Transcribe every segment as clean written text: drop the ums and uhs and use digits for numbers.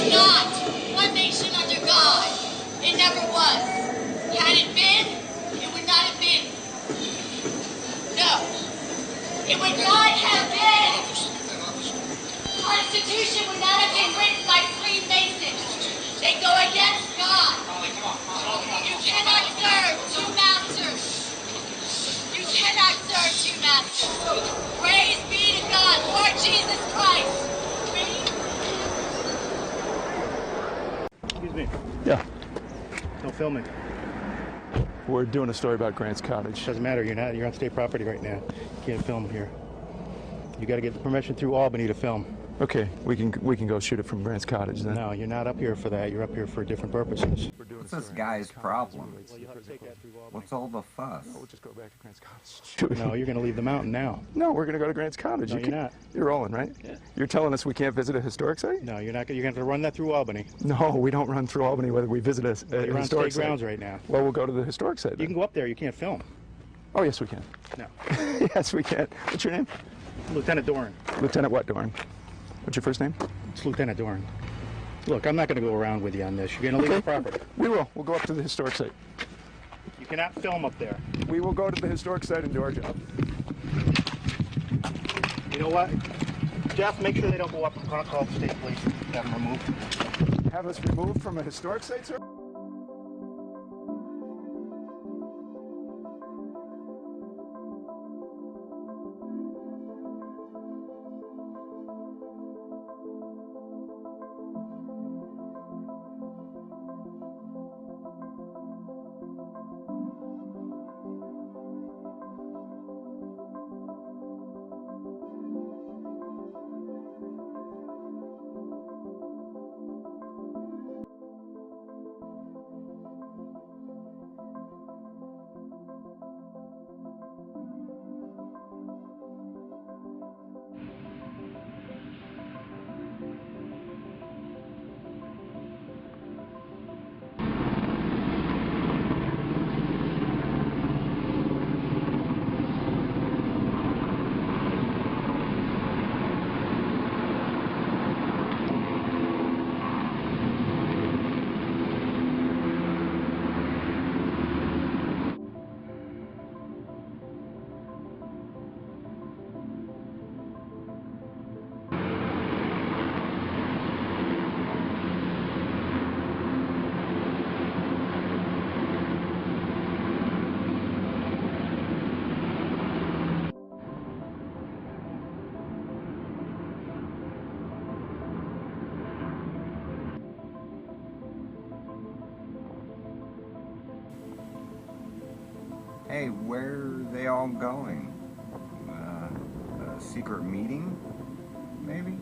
not one nation under God. It never was. Had it been, it would not have been. No. It would not have been. Constitution would not have been written by Freemasons. They go against God. You cannot serve two masters. You cannot serve two masters. Praise be to God, Lord Jesus Christ. Excuse me. Yeah. No filming. We're doing a story about Grant's Cottage. Doesn't matter. You're on state property right now. You can't film here. You got to get the permission through Albany to film. Okay, we can go shoot it from Grant's Cottage then. No, you're not up here for that. You're up here for different purposes. What's this guy's problem? What's all the fuss? We'll just go back to Grant's Cottage. No, you're going to leave the mountain now. No, we're going to go to Grant's Cottage. No, you're not. You're rolling, right? Yeah. You're telling us we can't visit a historic site? No, you're not. You're going to run that through Albany. No, we don't run through Albany whether we visit a You're on historic state site. grounds right now. Well, we'll go to the historic site then. You can go up there. You can't film. Oh, yes, we can. No. Yes, we can. What's your name? Lieutenant Doran. Lieutenant what, Dorn? What's your first name? It's Lieutenant Doran. Look, I'm not going to go around with you on this. You're going to leave the property. We will. We'll go up to the historic site. You cannot film up there. We will go to the historic site and do our job. You know what? Jeff, make sure they don't go up and call the state police. Have them removed. Have us removed from a historic site, sir? Hey, where are they all going? A secret meeting? Maybe?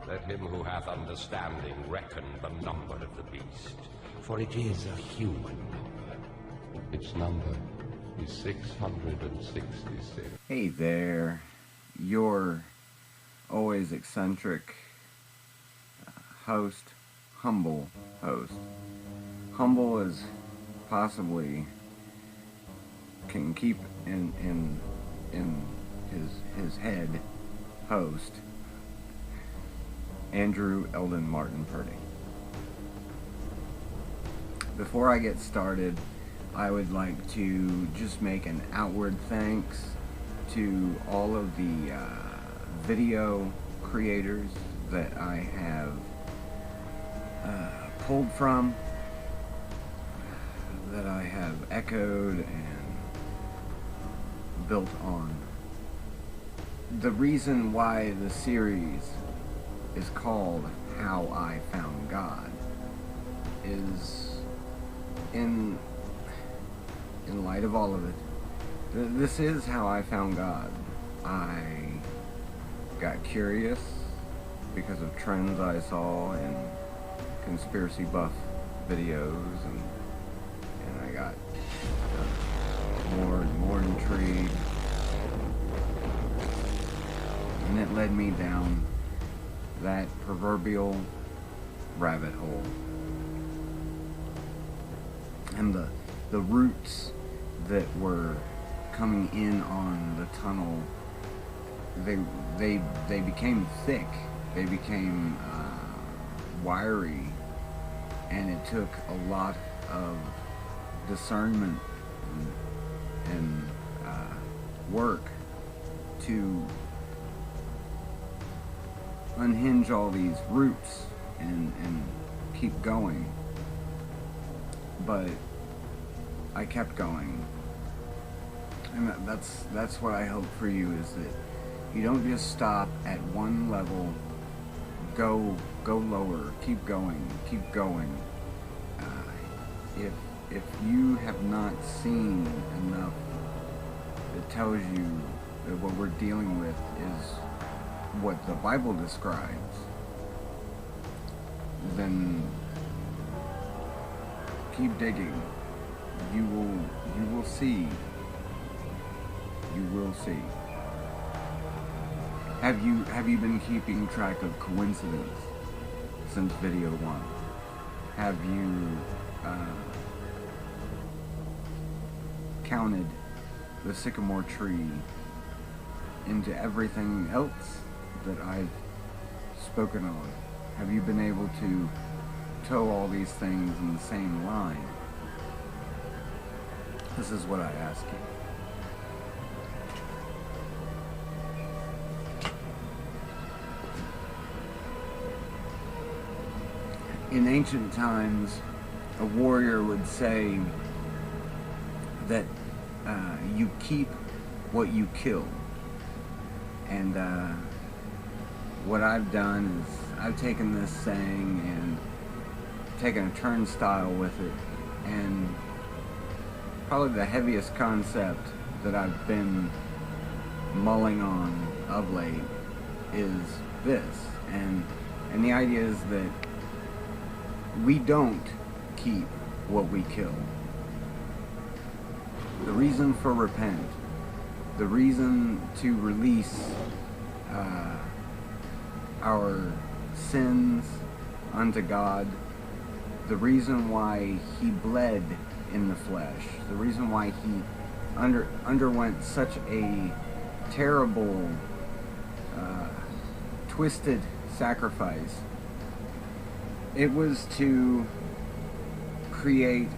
Let him who hath understanding reckon the number of the beast, for it is a human number. Its number is 666. Hey there, your always eccentric host, humble host. Humble as possibly can keep in in his head host, Andrew Eldon Martin Purdy. Before I get started, I would like to just make an outward thanks to all of the video creators that I have pulled from, that I have echoed and built on. The reason why the series is called How I Found God is in light of all of it. This is how I found God. I got curious because of trends I saw in conspiracy buff videos, and I got more and more intrigued, and it led me down that proverbial rabbit hole. And the roots that were coming in on the tunnel, they became thick, they became wiry, and it took a lot of discernment and work to unhinge all these roots and keep going. But I kept going, and that's what I hope for you, is that you don't just stop at one level. Go lower. Keep going. If you have not seen enough that tells you that what we're dealing with is what the Bible describes, then keep digging. You will see. You will see. Have you been keeping track of coincidence since video 1? Have you counted the sycamore tree into everything else that I've spoken on? Have you been able to toe all these things in the same line? This is what I ask you. In ancient times, a warrior would say that you keep what you kill. And what I've done is I've taken this saying and taken a turnstile with it, and probably the heaviest concept that I've been mulling on of late is this. And the idea is that we don't keep what we kill. The reason for repent, the reason to release our sins unto God, the reason why he bled in the flesh, the reason why he underwent such a terrible, twisted sacrifice, it was to create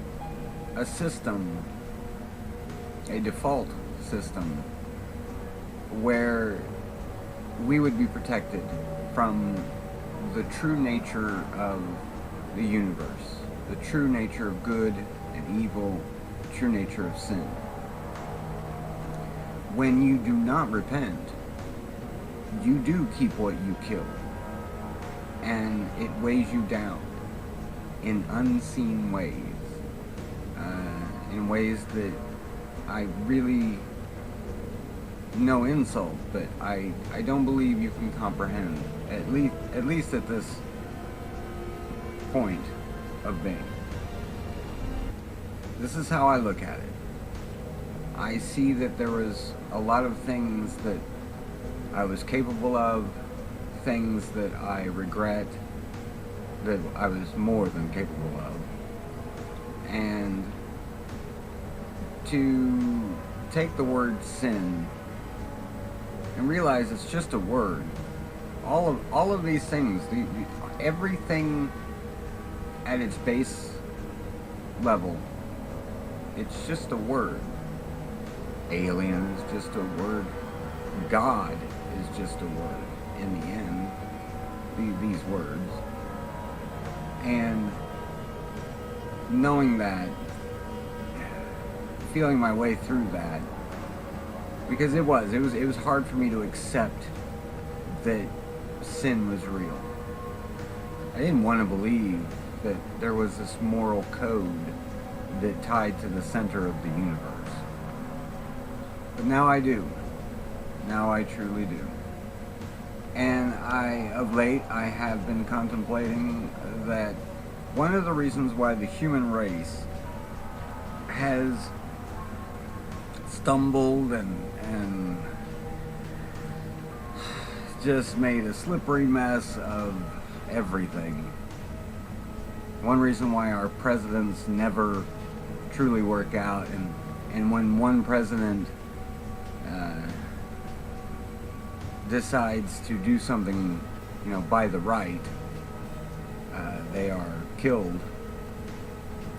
a system, a default system, where we would be protected from the true nature of the universe, the true nature of good and evil, the true nature of sin. When you do not repent, you do keep what you kill, and it weighs you down in unseen ways, in ways that I really, no insult, but I don't believe you can comprehend, at least at this point of being. This is how I look at it. I see that there was a lot of things that I was capable of, things that I regret, that I was more than capable of. And to take the word sin and realize it's just a word. All of these things, everything at its base level, it's just a word. Alien is just a word. God is just a word in the end. These words. And knowing that, feeling my way through that, because it was hard for me to accept that sin was real. I didn't want to believe that there was this moral code that tied to the center of the universe. But now I do. Now I truly do. And of late, I have been contemplating that one of the reasons why the human race has stumbled and just made a slippery mess of everything. One reason why our presidents never truly work out, and when one president decides to do something, by the right, they are killed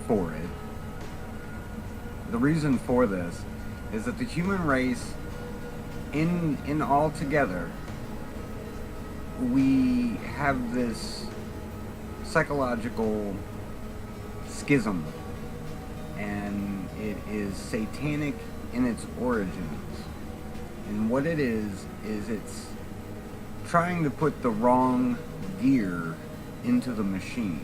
for it. The reason for this is that the human race, in all together, we have this psychological schism, and it is satanic in its origins. And what it is it's trying to put the wrong gear into the machine.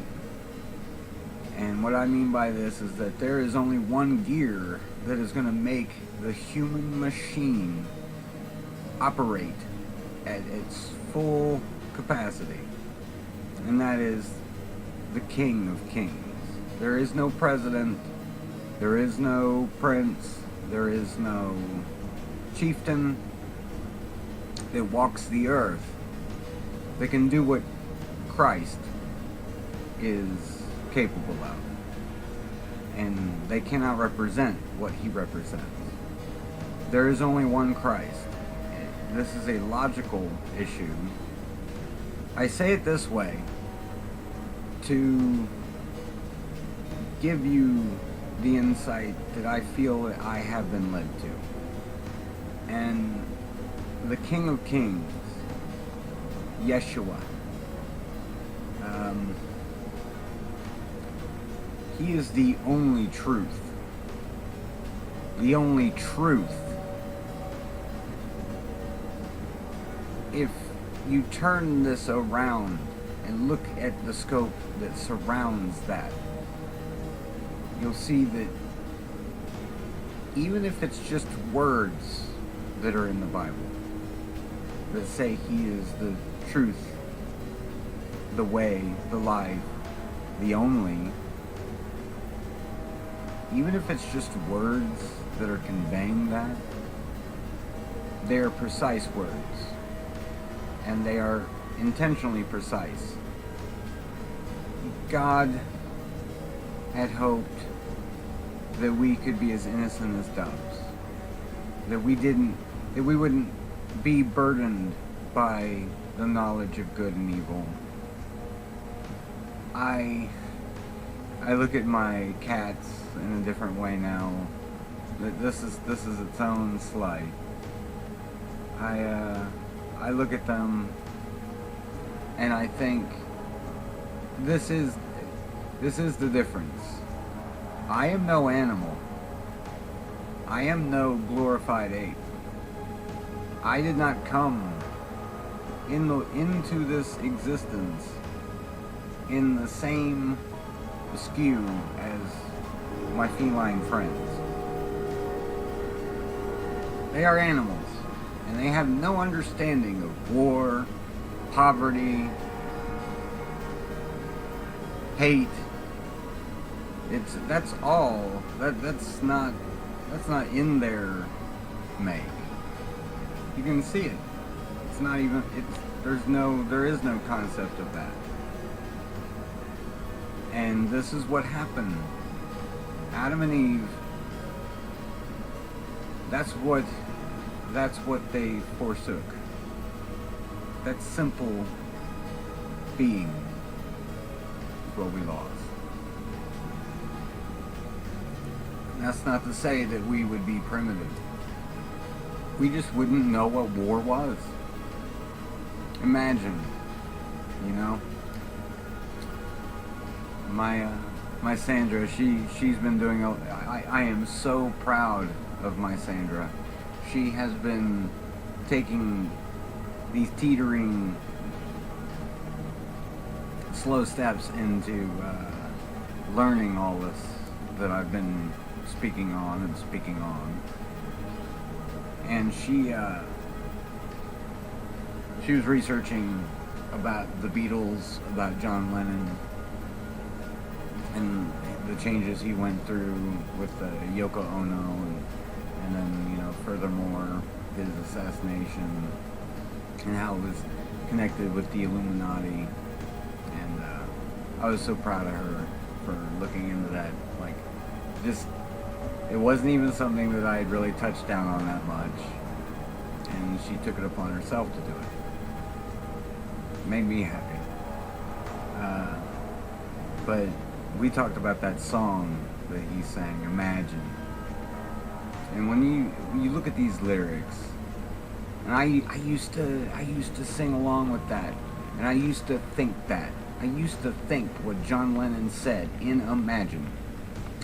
And what I mean by this is that there is only one gear that is going to make the human machine operate at its full capacity. And that is the King of Kings. There is no president, there is no prince, there is no chieftain that walks the earth that can do what Christ is capable of. And they cannot represent what he represents. There is only one Christ. This is a logical issue. I say it this way to give you the insight that I feel that I have been led to. And the King of Kings, Yeshua, he is the only truth. The only truth. If you turn this around and look at the scope that surrounds that, you'll see that even if it's just words that are in the Bible that say he is the truth, the way, the life, the only, even if it's just words that are conveying that, they are precise words. And they are intentionally precise. God had hoped that we could be as innocent as doves. That we wouldn't be burdened by the knowledge of good and evil. I look at my cats in a different way now. This is its own slight. I look at them and I think this is the difference. I am no animal. I am no glorified ape. I did not come into this existence in the same skew as my feline friends. They are animals, and they have no understanding of war, poverty, hate. That's all. That's not in their make. You can see it. It's not even. There is no concept of that. And this is what happened. Adam and Eve. That's what that's what they forsook. That simple being is what we lost. And that's not to say that we would be primitive. We just wouldn't know what war was. Imagine, you know, my Sandra, she's been doing I am so proud of my Sandra. She has been taking these teetering slow steps into learning all this that I've been speaking on. And she was researching about the Beatles, about John Lennon, and the changes he went through with Yoko Ono, and then, you know, furthermore, his assassination, and how it was connected with the Illuminati. And I was so proud of her for looking into that. Like, just, it wasn't even something that I had really touched down on that much, and she took it upon herself to do it. It made me happy. But we talked about that song that he sang, Imagine. And when you look at these lyrics, and I used to sing along with that, and I used to think that. I used to think what John Lennon said in Imagine.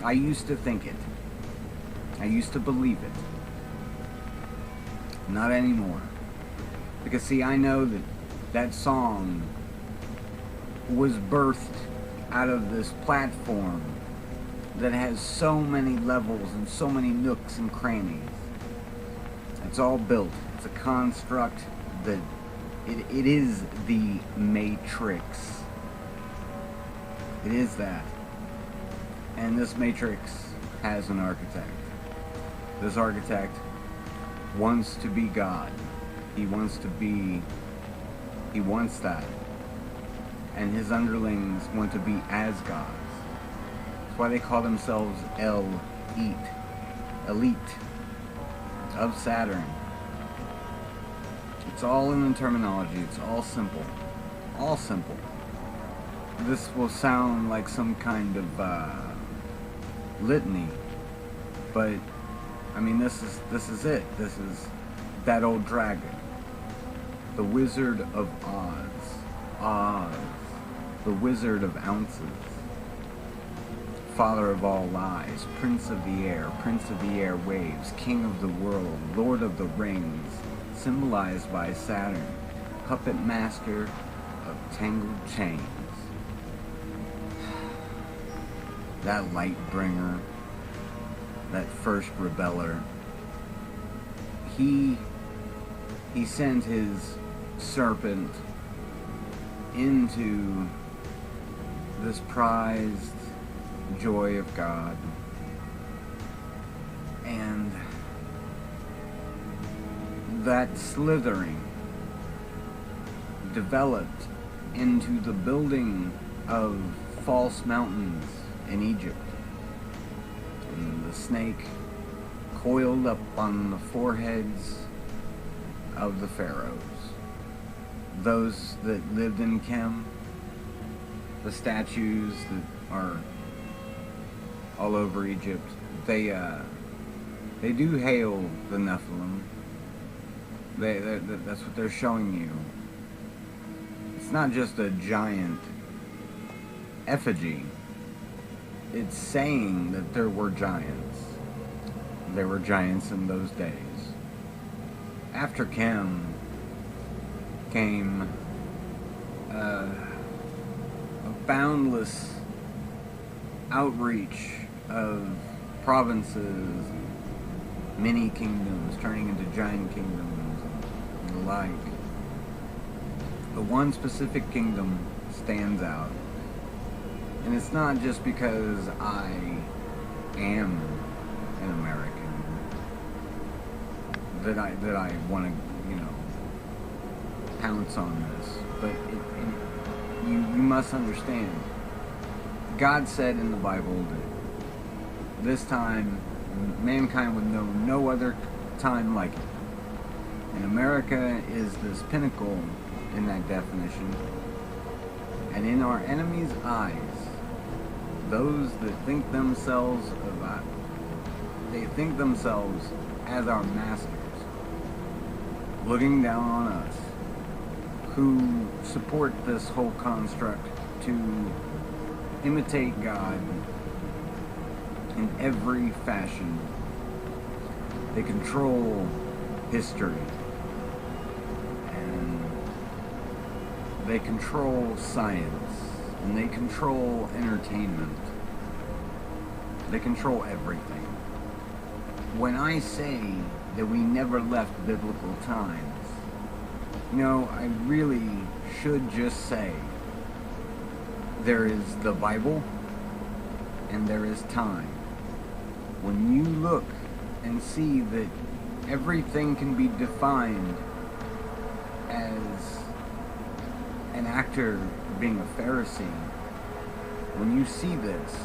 I used to think it. I used to believe it. Not anymore. Because see, I know that song was birthed out of this platform that has so many levels and so many nooks and crannies. It's all built. It's a construct that it is the matrix. It is that. And this matrix has an architect. This architect wants to be God. He wants that. And his underlings want to be as gods. That's why they call themselves elite of Saturn. It's all in the terminology. It's all simple. All simple. This will sound like some kind of litany, but I mean, this is it. This is that old dragon, the Wizard of Oz, the Wizard of Ounces, Father of all lies, Prince of the airwaves, King of the world, Lord of the rings, symbolized by Saturn, puppet master of tangled chains. That light bringer, that first rebeller, he sent his serpent into this prized joy of God, and that slithering developed into the building of false mountains in Egypt, and the snake coiled up on the foreheads of the pharaohs, those that lived in Kem, the statues that are all over Egypt. They do hail the Nephilim. That's what they're showing you. It's not just a giant effigy. It's saying that there were giants. There were giants in those days. After Kem came a boundless outreach of provinces, mini kingdoms turning into giant kingdoms and the like. But one specific kingdom stands out. And it's not just because I am an American that I want to, pounce on this. But you must understand. God said in the Bible that this time mankind would know no other time like it. And America is this pinnacle in that definition. And in our enemies' eyes, those that think themselves they think themselves as our masters, looking down on us, who support this whole construct to imitate God in every fashion. They control history, and they control science, and they control entertainment. They control everything. When I say that we never left biblical times, I really should just say there is the Bible and there is time. When you look and see that everything can be defined as an actor being a Pharisee, when you see this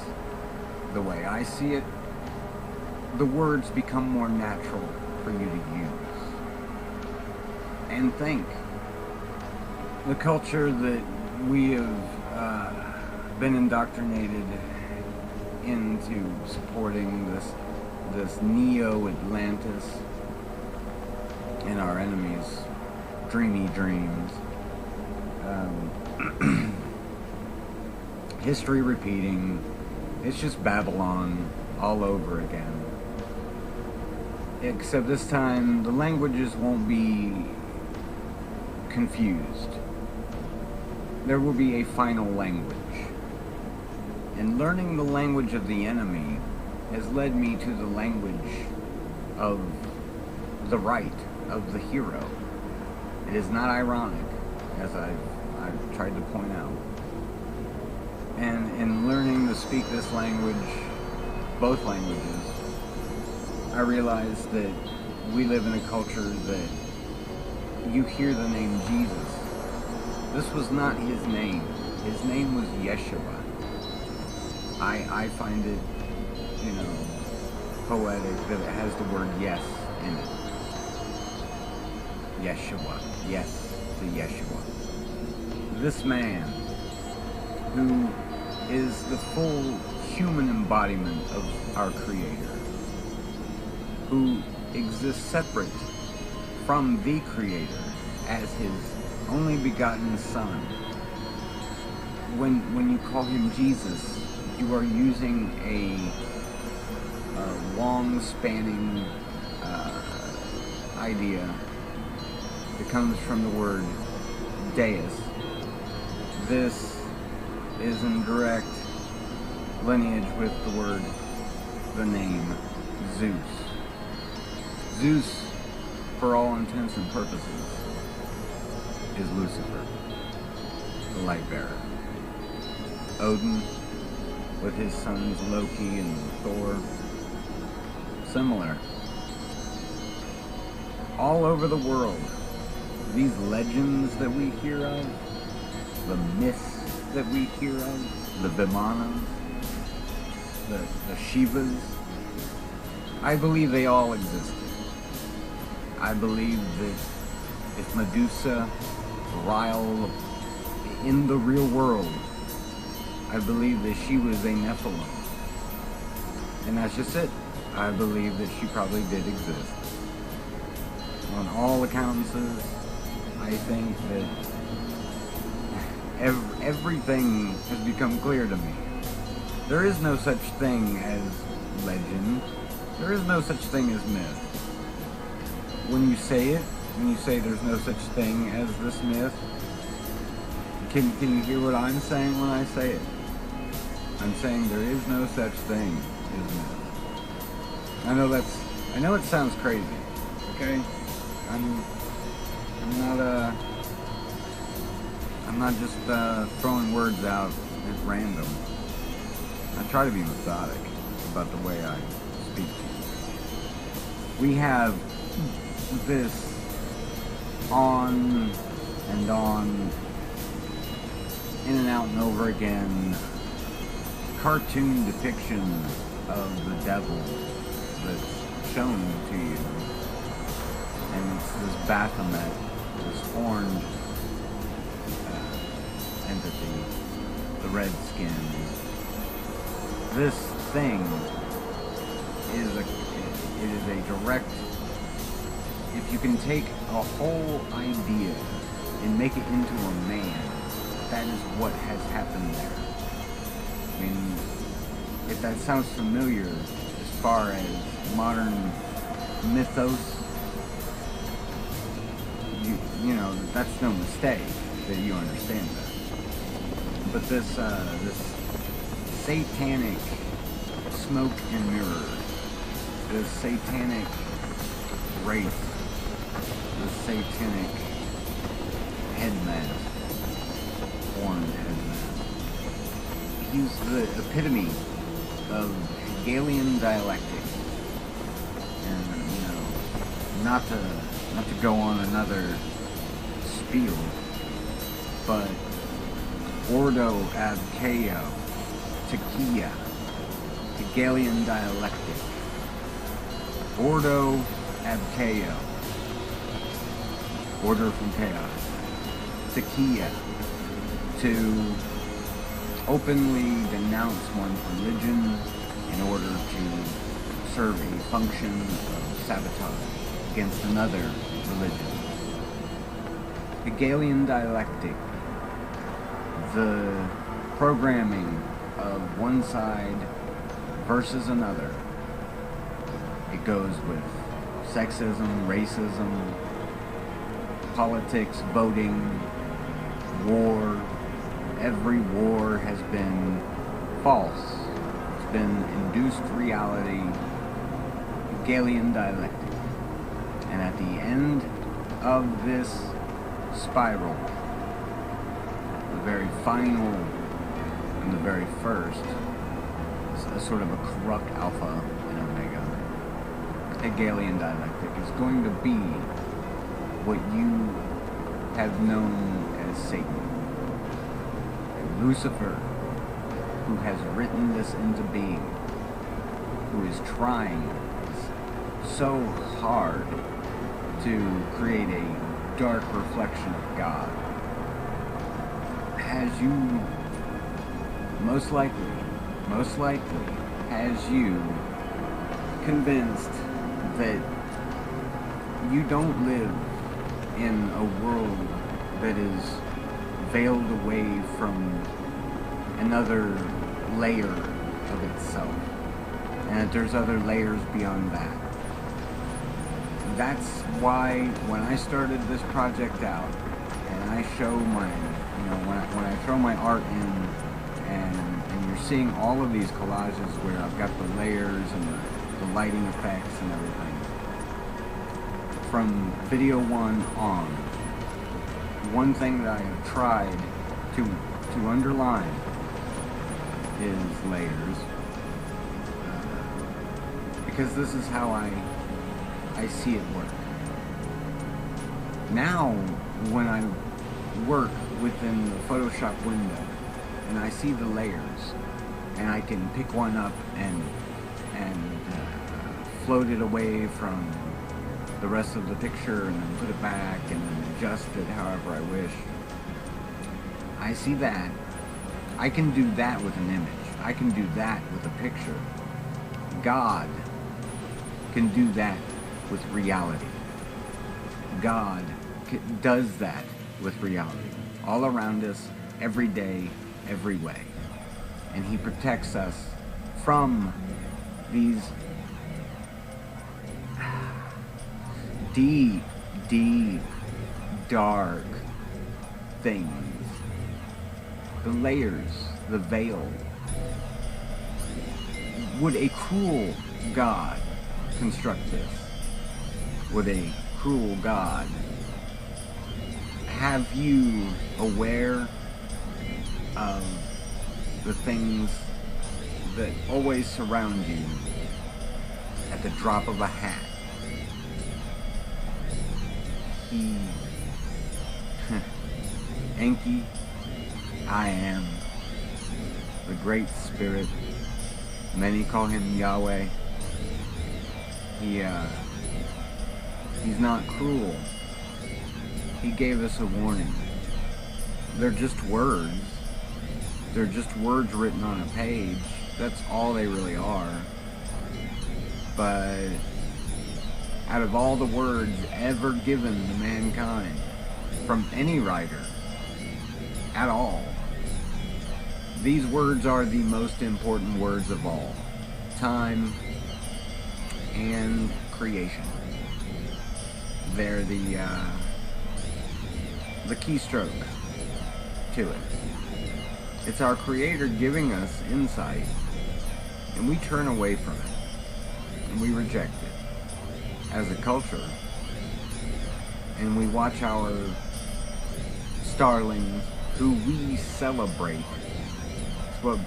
the way I see it, the words become more natural for you to use. And think, the culture that we have been indoctrinated into supporting this neo-Atlantis and our enemies' dreamy dreams. History repeating. It's just Babylon all over again. Except this time, the languages won't be confused. There will be a final language. And learning the language of the enemy has led me to the language of the right, of the hero. It is not ironic, as I've tried to point out. And in learning to speak this language, both languages, I realized that we live in a culture that you hear the name Jesus. This was not his name. His name was Yeshua. I find it, poetic that it has the word yes in it. Yeshua. Yes to Yeshua. This man, who is the full human embodiment of our Creator, who exists separate from the Creator as his only begotten Son. When you call him Jesus, you are using a long-spanning idea that comes from the word deus. This is in direct lineage with the name Zeus. Zeus, for all intents and purposes, is Lucifer, the light bearer. Odin, with his sons Loki and Thor, similar. All over the world, these legends that we hear of, the myths that we hear of, the Vimanas, the Shivas, I believe they all existed. I believe that if Medusa, Ryle, in the real world, I believe that she was a Nephilim. And that's just it. I believe that she probably did exist. On all accountances, I think that everything has become clear to me. There is no such thing as legend. There is no such thing as myth. When you say there's no such thing as this myth, can you hear what I'm saying when I say it? I'm saying there is no such thing as myth. I know it sounds crazy, okay? I'm not just throwing words out at random. I try to be methodic about the way I speak to you. We have this on and on, in and out and over again, cartoon depiction of the devil that's shown to you. and it's this Baphomet, this horned entity, the Redskins. This thing is a direct. If you can take a whole idea and make it into a man, that is what has happened there. I mean, if that sounds familiar as far as modern mythos, you know, that's no mistake that you understand that. But this satanic smoke and mirror, this satanic wraith, this satanic headmask, horned headmask, he's the epitome of Hegelian dialectic. And, you know, not to go on another spiel, but ordo ab chaos, tekia, Hegelian dialectic, ordo ab chaos, order from chaos, tekia, to openly denounce one's religion in order to serve a function of sabotage against another religion. Hegelian dialectic, the programming of one side versus another. It goes with sexism, racism, politics, voting, war. Every war has been false. It's been induced reality, Hegelian dialectic. And at the end of this spiral, the very final and the very first, a sort of a corrupt alpha and omega, Hegelian dialectic is going to be what you have known as Satan. Lucifer, who has written this into being, who is trying so hard to create a dark reflection of God, has you most likely has you convinced that you don't live in a world that is veiled away from another layer of itself, and that there's other layers beyond that. That's why when I started this project out, and I show my, you know, when I throw my art in, and you're seeing all of these collages where I've got the layers and the lighting effects and everything. From video one on, one thing that I have tried to underline is layers, because this is how I see it work. Now, when I work within the Photoshop window and I see the layers, and I can pick one up and float it away from the rest of the picture and then put it back and then adjust it however I wish. I see that. I can do that with an image. I can do that with a picture. God can do that with reality. God does that with reality. All around us, every day, every way. And He protects us from these deep, deep, dark things. The layers, the veil. Would a cruel God construct this? Would a cruel God have you aware of the things that always surround you at the drop of a hat? He, Enki, I am, the Great Spirit, many call Him Yahweh. He's not cruel. He gave us a warning. They're just words. They're just words written on a page. That's all they really are. But out of all the words ever given to mankind, from any writer at all, these words are the most important words of all. Time and creation. They're the keystroke to it. It's our Creator giving us insight, and we turn away from it, and we reject it as a culture, and we watch our starlings, who we celebrate. It's what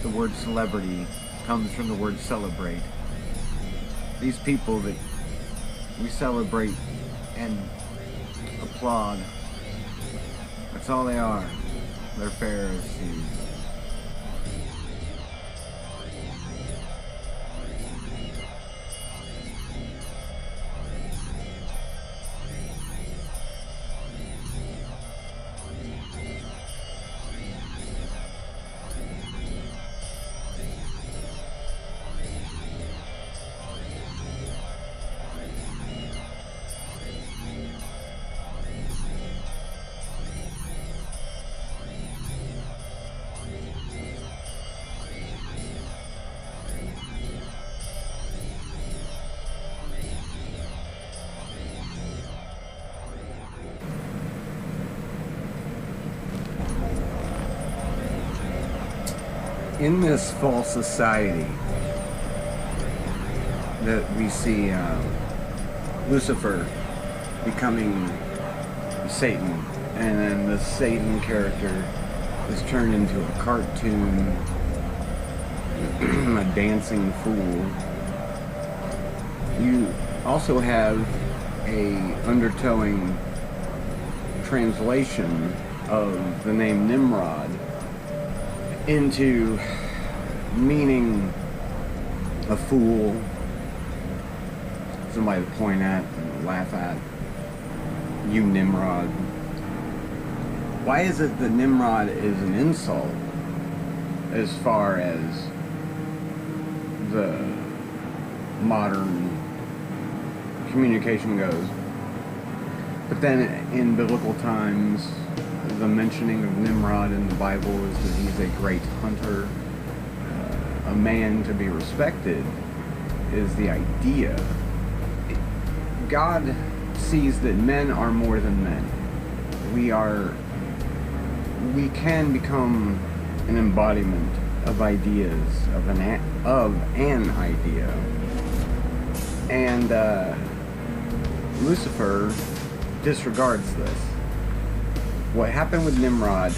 the word celebrity comes from, the word celebrate. These people that we celebrate and applaud, that's all they are. They're Pharisees. In this false society that we see Lucifer becoming Satan, and then the Satan character is turned into a cartoon, a dancing fool. You also have a undertowing translation of the name Nimrod into meaning a fool, somebody to point at and laugh at. You Nimrod. Why is it that Nimrod is an insult as far as the modern communication goes? But then in biblical times, the mentioning of Nimrod in the Bible is that he's a great hunter, a man to be respected, is the idea. God sees that men are more than men. We can become an embodiment of ideas, of an idea. And Lucifer disregards this. What happened with Nimrod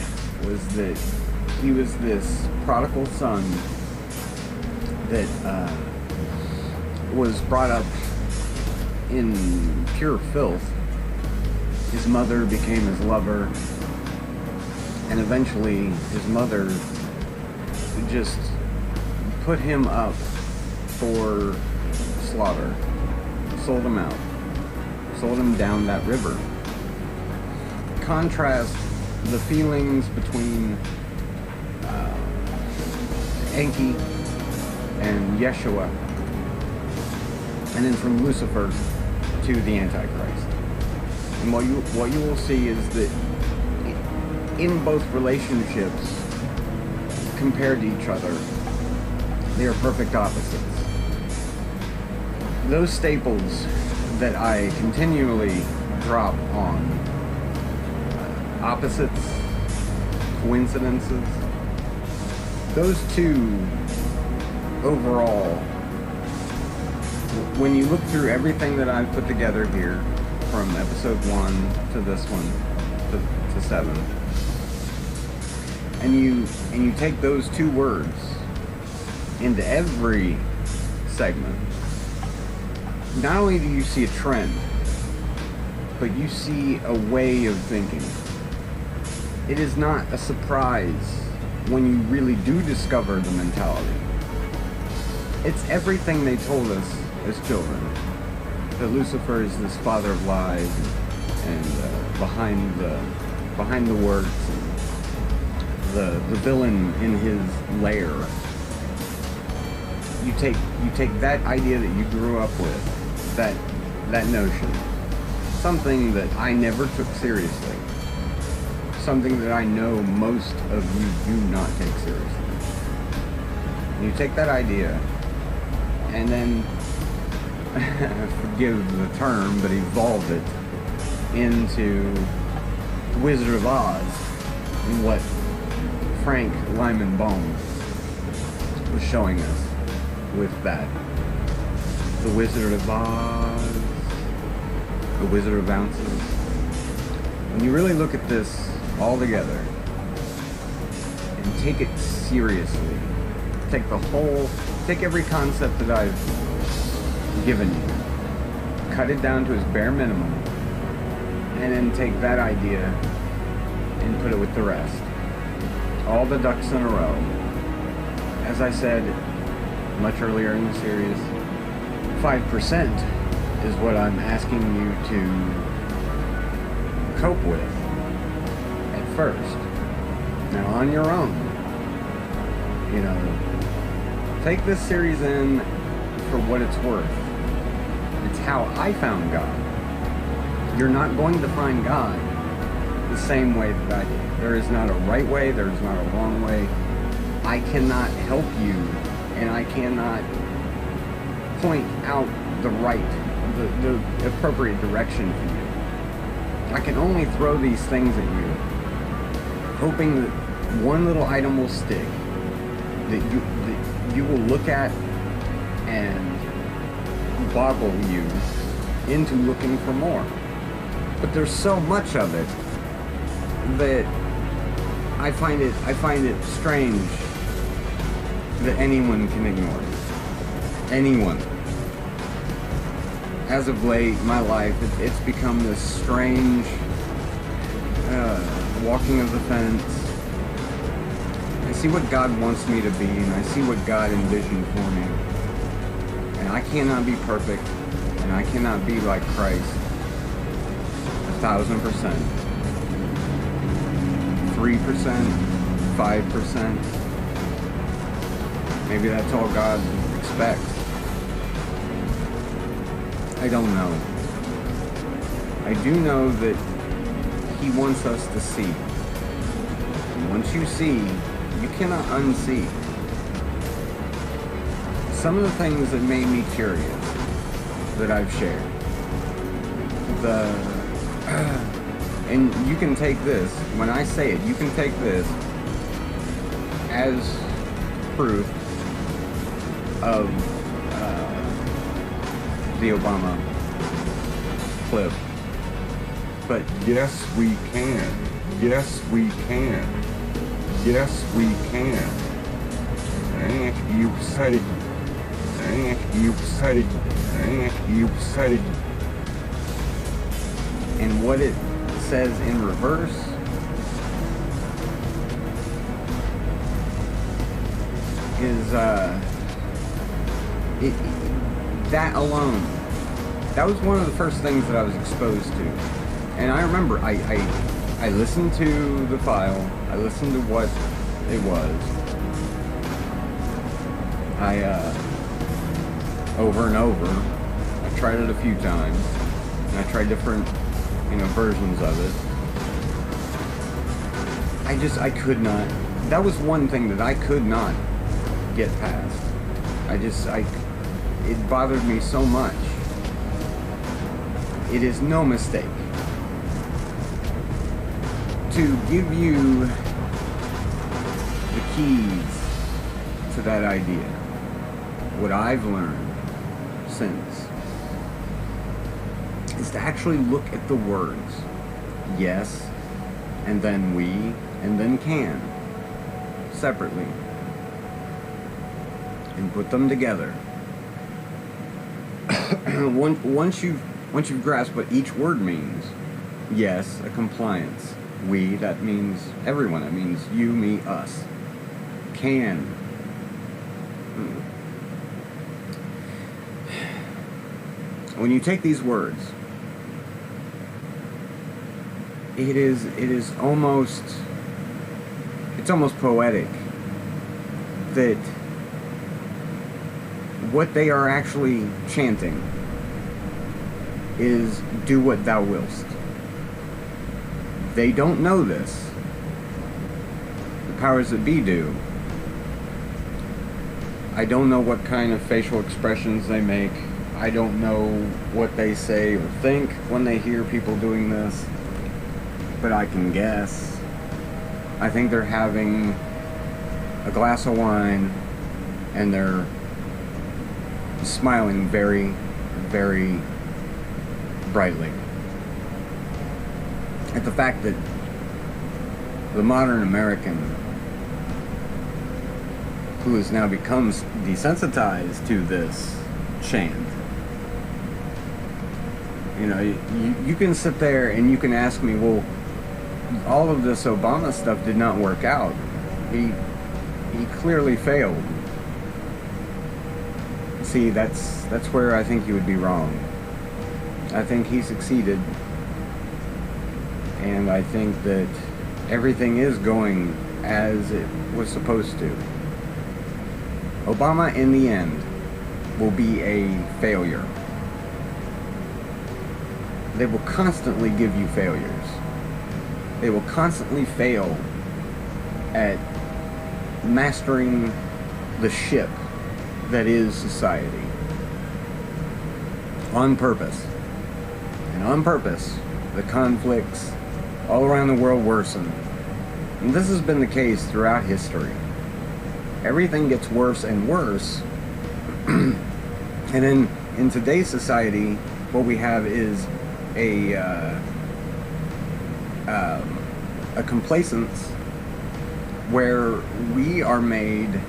was that he was this prodigal son that was brought up in pure filth. His mother became his lover, and eventually his mother just put him up for slaughter, sold him out, sold him down that river. Contrast the feelings between Enki and Yeshua, and then from Lucifer to the Antichrist. And what you will see is that in both relationships, compared to each other, they are perfect opposites. Those staples that I continually drop on opposites, coincidences, those two overall, when you look through everything that I've put together here, from episode 1 to this one to 7, and you take those two words into every segment, not only do you see a trend, but you see a way of thinking. It is not a surprise when you really do discover the mentality. It's everything they told us as children. that Lucifer is this father of lies and behind the works, and the villain in his lair. You take that idea that you grew up with, that notion, something that I never took seriously, something that I know most of you do not take seriously. And you take that idea and then, forgive the term, but evolve it into Wizard of Oz, and what Frank Lyman Baum was showing us with that. The Wizard of Oz, the Wizard of Ounces. When you really look at this all together and take it seriously, take every concept that I've given you, cut it down to its bare minimum, and then take that idea and put it with the rest. All the ducks in a row. As I said much earlier in the series, 5% is what I'm asking you to cope with at first. Now on your own, take this series in for what it's worth. It's how I found God. You're not going to find God the same way that I did. There is not a right way, there is not a wrong way. I cannot help you, and I cannot point out the appropriate direction for you. I can only throw these things at you, hoping that one little item will stick, that you will look at and boggle you into looking for more. But there's so much of it that I find it strange that anyone can ignore it. Anyone. As of late, my life, it's become this strange walking of the fence. I see what God wants me to be, and I see what God envisioned for me. And I cannot be perfect, and I cannot be like Christ 1,000%. 3%, 5%. Maybe that's all God expects. I don't know. I do know that He wants us to see. And once you see, you cannot unsee. Some of the things that made me curious that I've shared. And you can take this, when I say it, you can take this as proof of the Obama clip. But yes, we can. Yes, we can. Yes, we can. You said it. You said it. You said it. And what it says in reverse is that alone, that was one of the first things that I was exposed to. And I remember I listened to the file, I listened to what it was. Over and over, I tried it a few times, and I tried different versions of it. I could not. That was one thing that I could not get past. It bothered me so much. It is no mistake to give you the keys to that idea. What I've learned since is to actually look at the words yes, and then we, and then can, separately, and put them together. Once you've grasped what each word means, yes, a compliance. We, that means everyone. That means you, me, us. Can. when you take these words, it's almost poetic that what they are actually chanting is "do what thou willst." They don't know this. The powers that be do. I don't know what kind of facial expressions they make. I don't know what they say or think when they hear people doing this, but I can guess. I think they're having a glass of wine and they're smiling very, very brightly at the fact that the modern American, who has now become desensitized to this chant, you know, you can sit there and you can ask me, well, all of this Obama stuff did not work out. He clearly failed. See, that's where I think you would be wrong. I think he succeeded, and I think that everything is going as it was supposed to. Obama, in the end, will be a failure. They will constantly give you failures. They will constantly fail at mastering the ship that is society. On purpose. And on purpose, the conflicts all around the world worsen. And this has been the case throughout history. Everything gets worse and worse. And in today's society, what we have is a complacence where we are made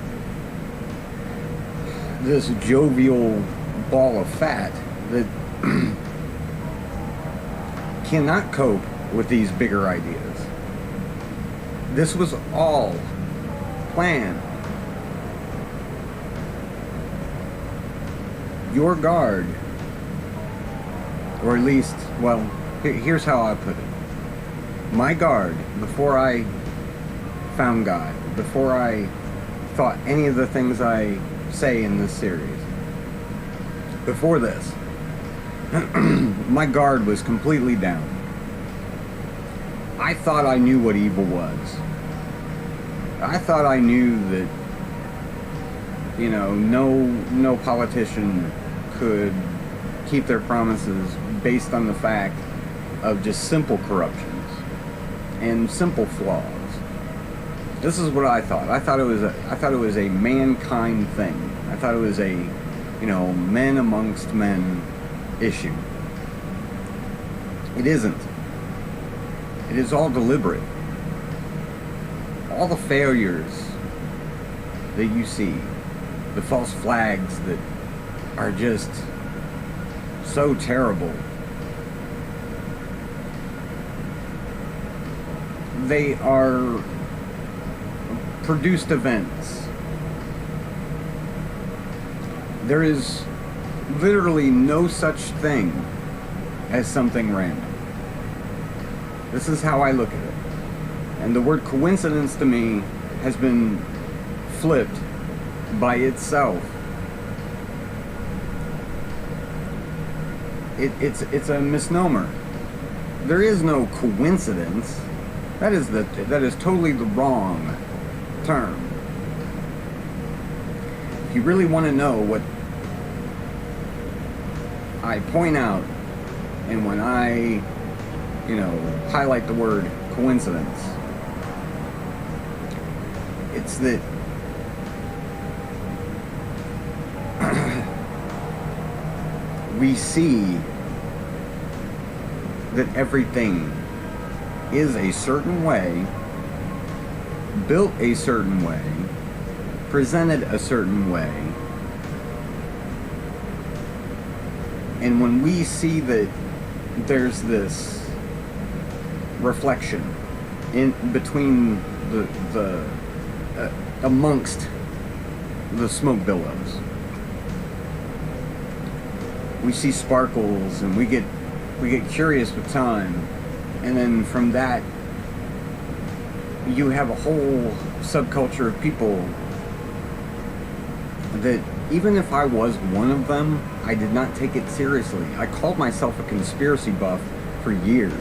this jovial ball of fat that cannot cope with these bigger ideas. This was all planned. Your guard, or at least, well, here's how I put it. My guard, before I found God, before I thought any of the things I say in this series, before this, my guard was completely down. I thought I knew what evil was. I thought I knew that, you know, no politician could keep their promises based on the fact of just simple corruptions and simple flaws. This is what I thought. I thought it was a mankind thing. I thought it was a, you know, men amongst men issue. It isn't. It is all deliberate. All the failures that you see, the false flags that are just so terrible, they are produced events. There is literally no such thing as something random. This is how I look at it. And the word coincidence to me has been flipped by itself. It's a misnomer. There is no coincidence. That is totally the wrong term. If you really want to know what I point out, and when I, you know, highlight the word coincidence, it's that we see that everything is a certain way, built a certain way, presented a certain way. And when we see that there's this reflection in between the amongst the smoke billows, we see sparkles and we get curious with time, and then from that you have a whole subculture of people that even if I was one of them, I did not take it seriously. I called myself a conspiracy buff for years.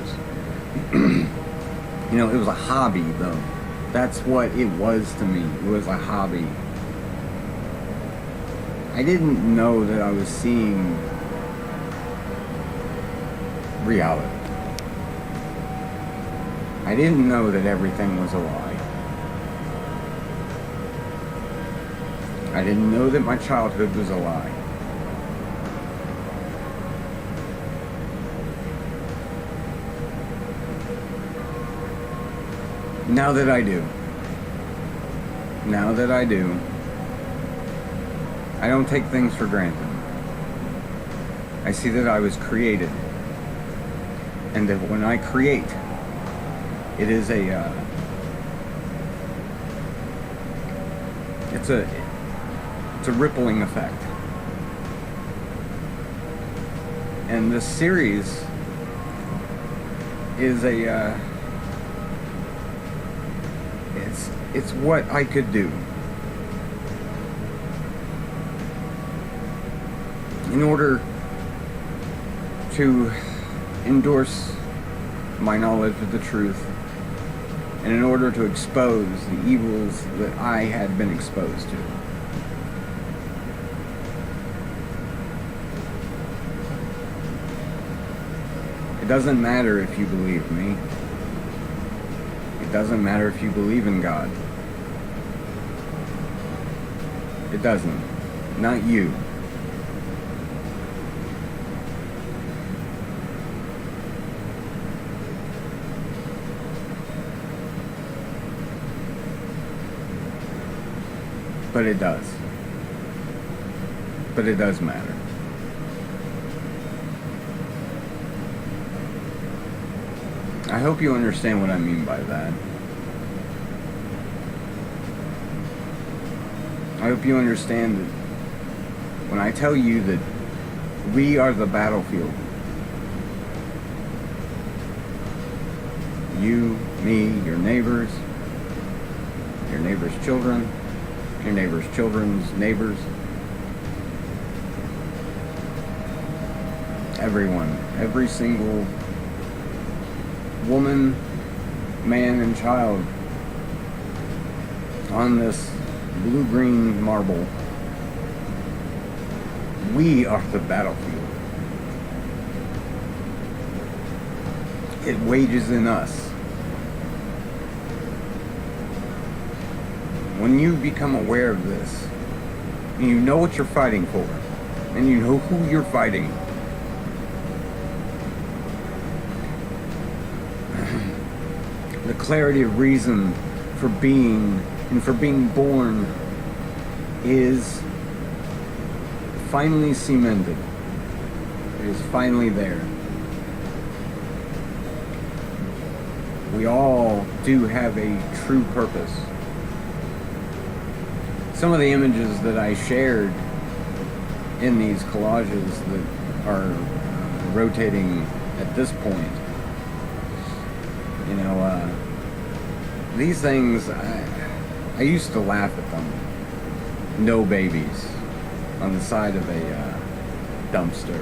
You know, it was a hobby though. That's what it was to me. It was a hobby. I didn't know that I was seeing reality. I didn't know that everything was a lie. I didn't know that my childhood was a lie. Now that I do, I don't take things for granted. I see that I was created, and that when I create, it is it's a rippling effect. And this series is it's what I could do in order to endorse my knowledge of the truth, and in order to expose the evils that I had been exposed to. It doesn't matter if you believe me. It doesn't matter if you believe in God. It doesn't. Not you. But it does. But it does matter. I hope you understand what I mean by that. I hope you understand that when I tell you that we are the battlefield, you, me, your neighbors' children, your neighbors' children's neighbors, everyone, every single woman, man, and child on this blue-green marble, we are the battlefield. It wages in us. When you become aware of this, and you know what you're fighting for, and you know who you're fighting, the clarity of reason for being and for being born is finally cemented. It is finally there. We all do have a true purpose. Some of the images that I shared in these collages that are rotating at this point, you know, these things, I used to laugh at them. No babies on the side of a dumpster.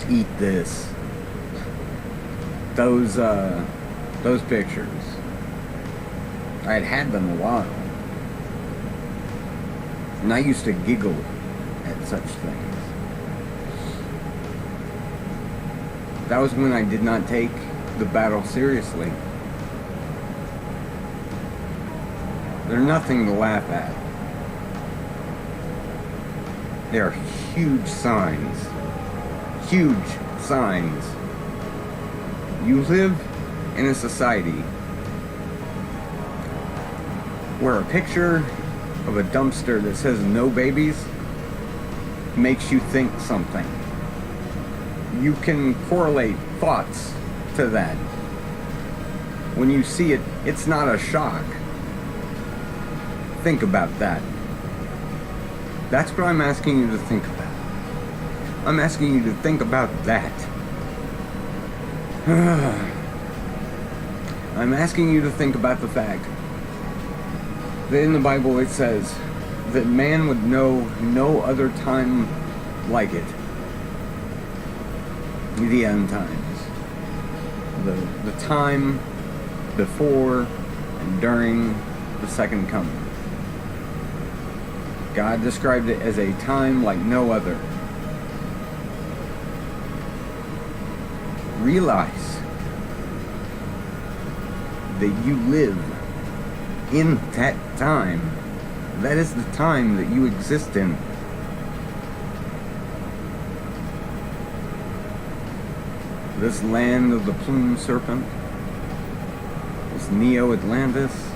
Eat this. Those pictures, I had them a while, and I used to giggle at such things. That was when I did not take the battle seriously. They're nothing to laugh at. They are huge signs. Huge signs. You live in a society where a picture of a dumpster that says no babies makes you think something. You can correlate thoughts to that. When you see it, it's not a shock. Think about that. That's what I'm asking you to think about. I'm asking you to think about that. I'm asking you to think about the fact that in the Bible it says that man would know no other time like it. The end times. The time before and during the second coming. God described it as a time like no other. Realize that you live in that time. That is the time that you exist in. This land of the plumed serpent, this Neo-Atlantis,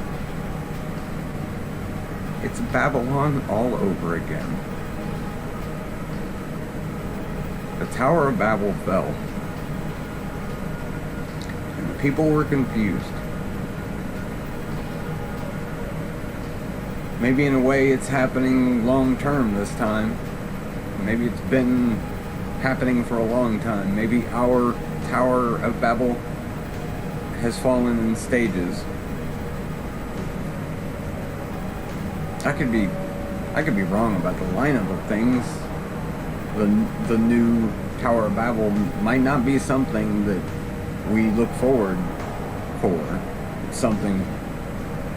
it's Babylon all over again. The Tower of Babel fell, and the people were confused. Maybe in a way it's happening long term this time. Maybe it's been happening for a long time. Maybe our Tower of Babel has fallen in stages. I could be wrong about the lineup of things. The new Tower of Babel might not be something that we look forward for. It's something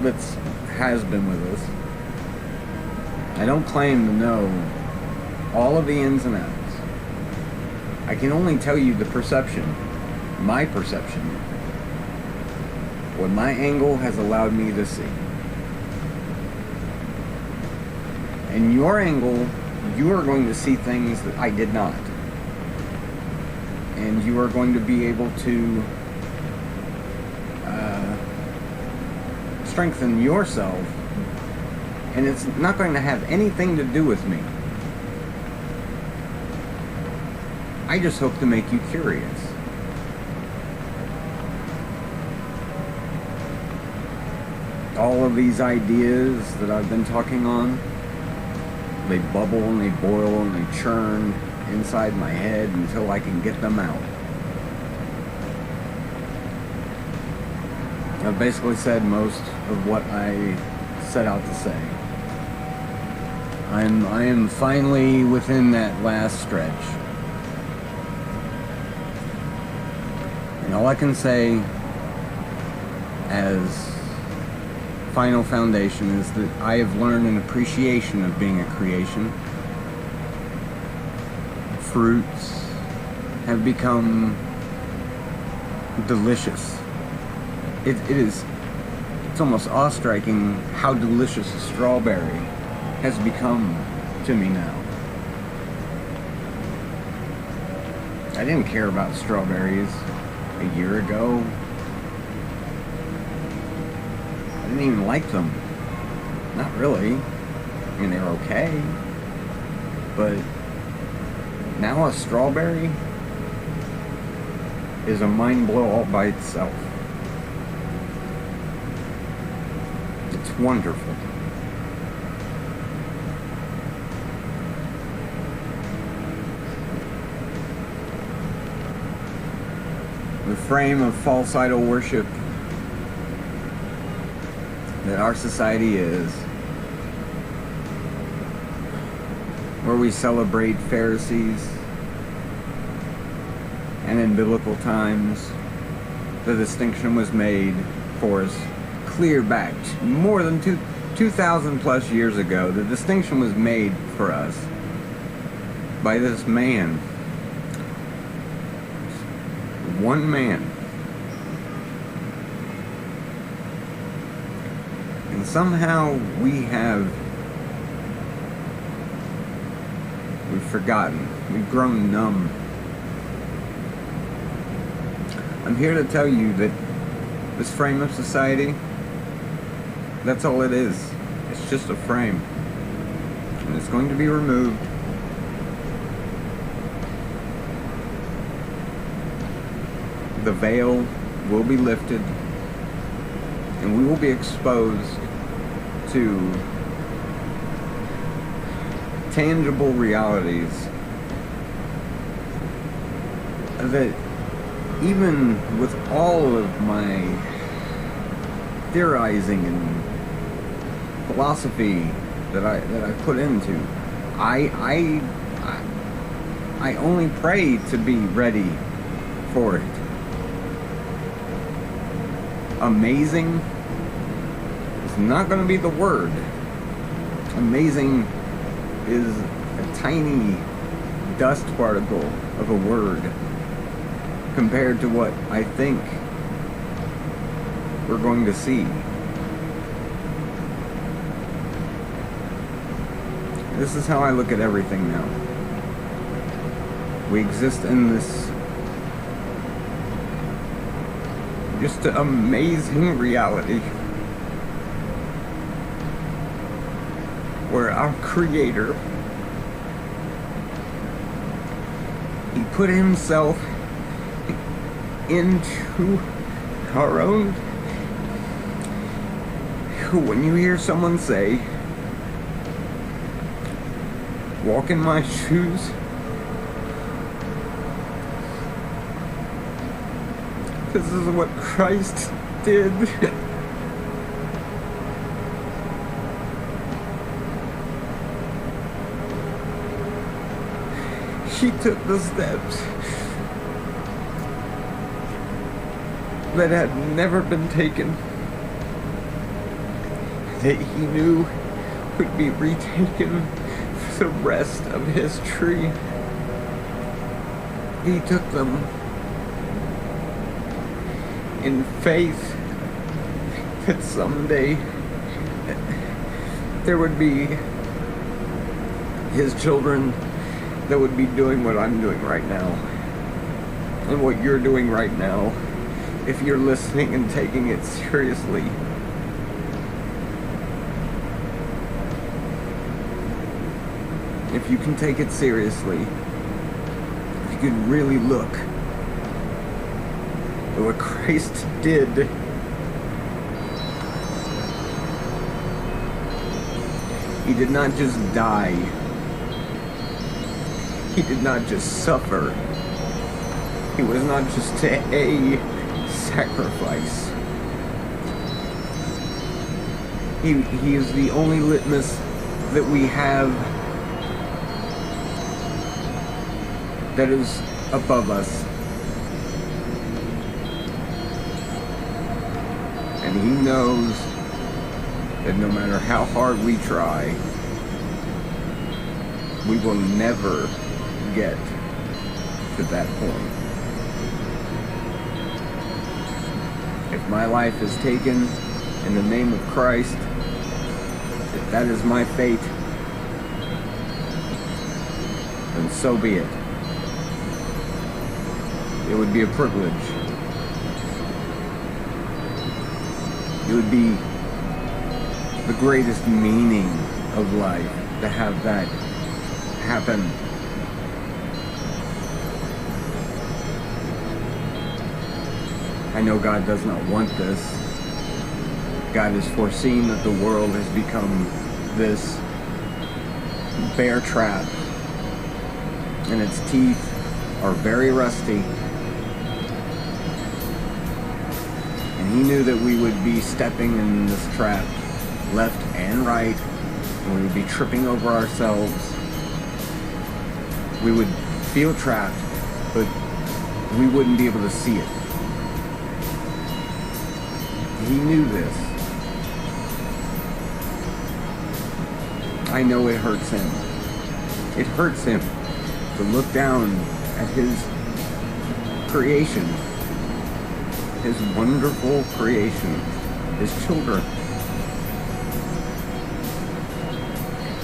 that's has been with us. I don't claim to know all of the ins and outs. I can only tell you the perception, my perception, what my angle has allowed me to see. And your angle, you are going to see things that I did not. And you are going to be able to strengthen yourself. And it's not going to have anything to do with me. I just hope to make you curious. All of these ideas that I've been talking on, they bubble and they boil and they churn inside my head until I can get them out. I've basically said most of what I set out to say. I am finally within that last stretch. And all I can say as final foundation is that I have learned an appreciation of being a creation. Fruits have become delicious. It's almost awe-striking how delicious a strawberry has become to me now. I didn't care about strawberries a year ago. I didn't even like them. Not really. I mean, they're okay. But now a strawberry is a mind blow all by itself. It's wonderful. The frame of false idol worship that our society is, where we celebrate Pharisees, and in biblical times the distinction was made for us clear back more than 2,000 plus years ago. The distinction was made for us by this man, one man. And somehow we've forgotten. We've grown numb. I'm here to tell you that this frame of society, that's all it is. It's just a frame. And it's going to be removed. The veil will be lifted. And we will be exposed to tangible realities that even with all of my theorizing and philosophy that I put into, I only pray to be ready for it. Amazing is not going to be the word. Amazing is a tiny dust particle of a word compared to what I think we're going to see. This is how I look at everything now. We exist in this just amazing reality where our Creator, He put Himself into our own. When you hear someone say, walk in my shoes, this is what Christ did. He took the steps that had never been taken, that He knew would be retaken for the rest of history. He took them in faith that someday there would be His children that would be doing what I'm doing right now, and what you're doing right now, if you're listening and taking it seriously. If you can take it seriously, if you can really look at what Christ did, He did not just die. He did not just suffer. He was not just a sacrifice. He is the only litmus that we have that is above us. And He knows that no matter how hard we try, we will never get to that point. If my life is taken in the name of Christ, if that is my fate, then so be it. It would be a privilege. It would be the greatest meaning of life to have that happen. I know God does not want this. God has foreseen that the world has become this bear trap, and its teeth are very rusty. And He knew that we would be stepping in this trap left and right, and we would be tripping over ourselves. We would feel trapped, but we wouldn't be able to see it. He knew this. I know it hurts Him. It hurts Him to look down at His creation, His wonderful creation, His children.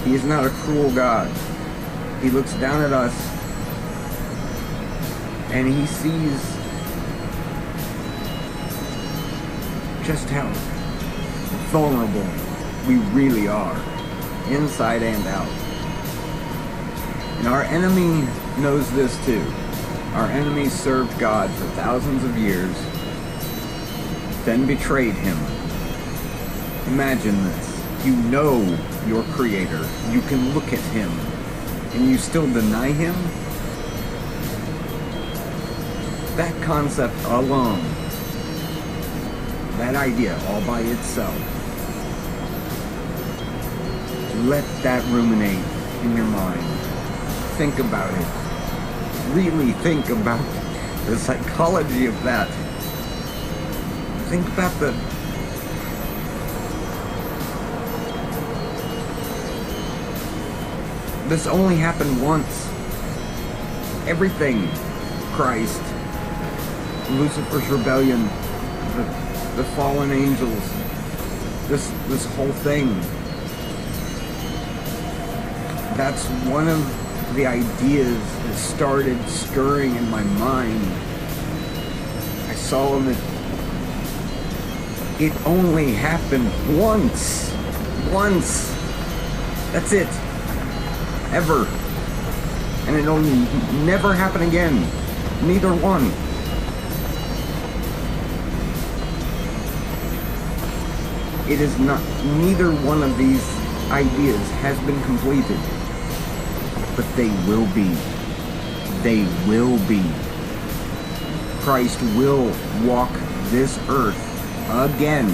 He is not a cruel God. He looks down at us and He sees just how vulnerable we really are, inside and out. And our enemy knows this too. Our enemy served God for thousands of years, then betrayed Him. Imagine this. You know your Creator. You can look at Him, and you still deny Him? That concept alone, that idea all by itself, let that ruminate in your mind. Think about it. Really think about the psychology of that. Think about this only happened once. Everything, Christ, Lucifer's rebellion, the fallen angels, this whole thing. That's one of the ideas that started stirring in my mind. I saw that it only happened once. Once. That's it. Ever. And it'll never happen again. Neither one. It is not, neither one of these ideas has been completed. But they will be. They will be. Christ will walk this earth again.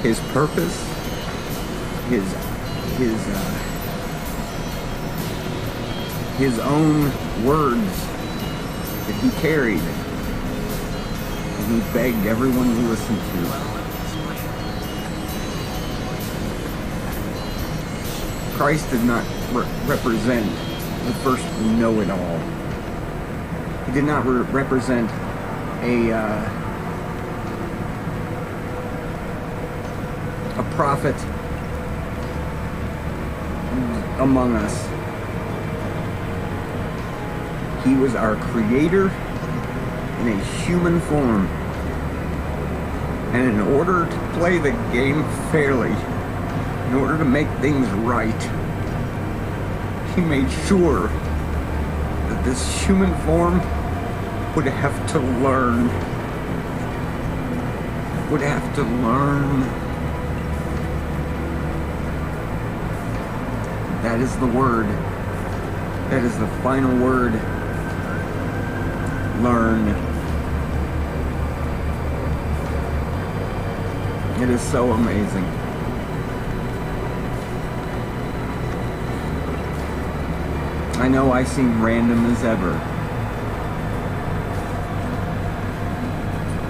His purpose, his own words that he carried and he begged everyone to listen to. Christ did not represent the first know-it-all. He did not represent a prophet among us. He was our creator in a human form. And in order to play the game fairly, in order to make things right, he made sure that this human form would have to learn. Would have to learn. That is the word. That is the final word. Learn. It is so amazing. I know I seem random as ever,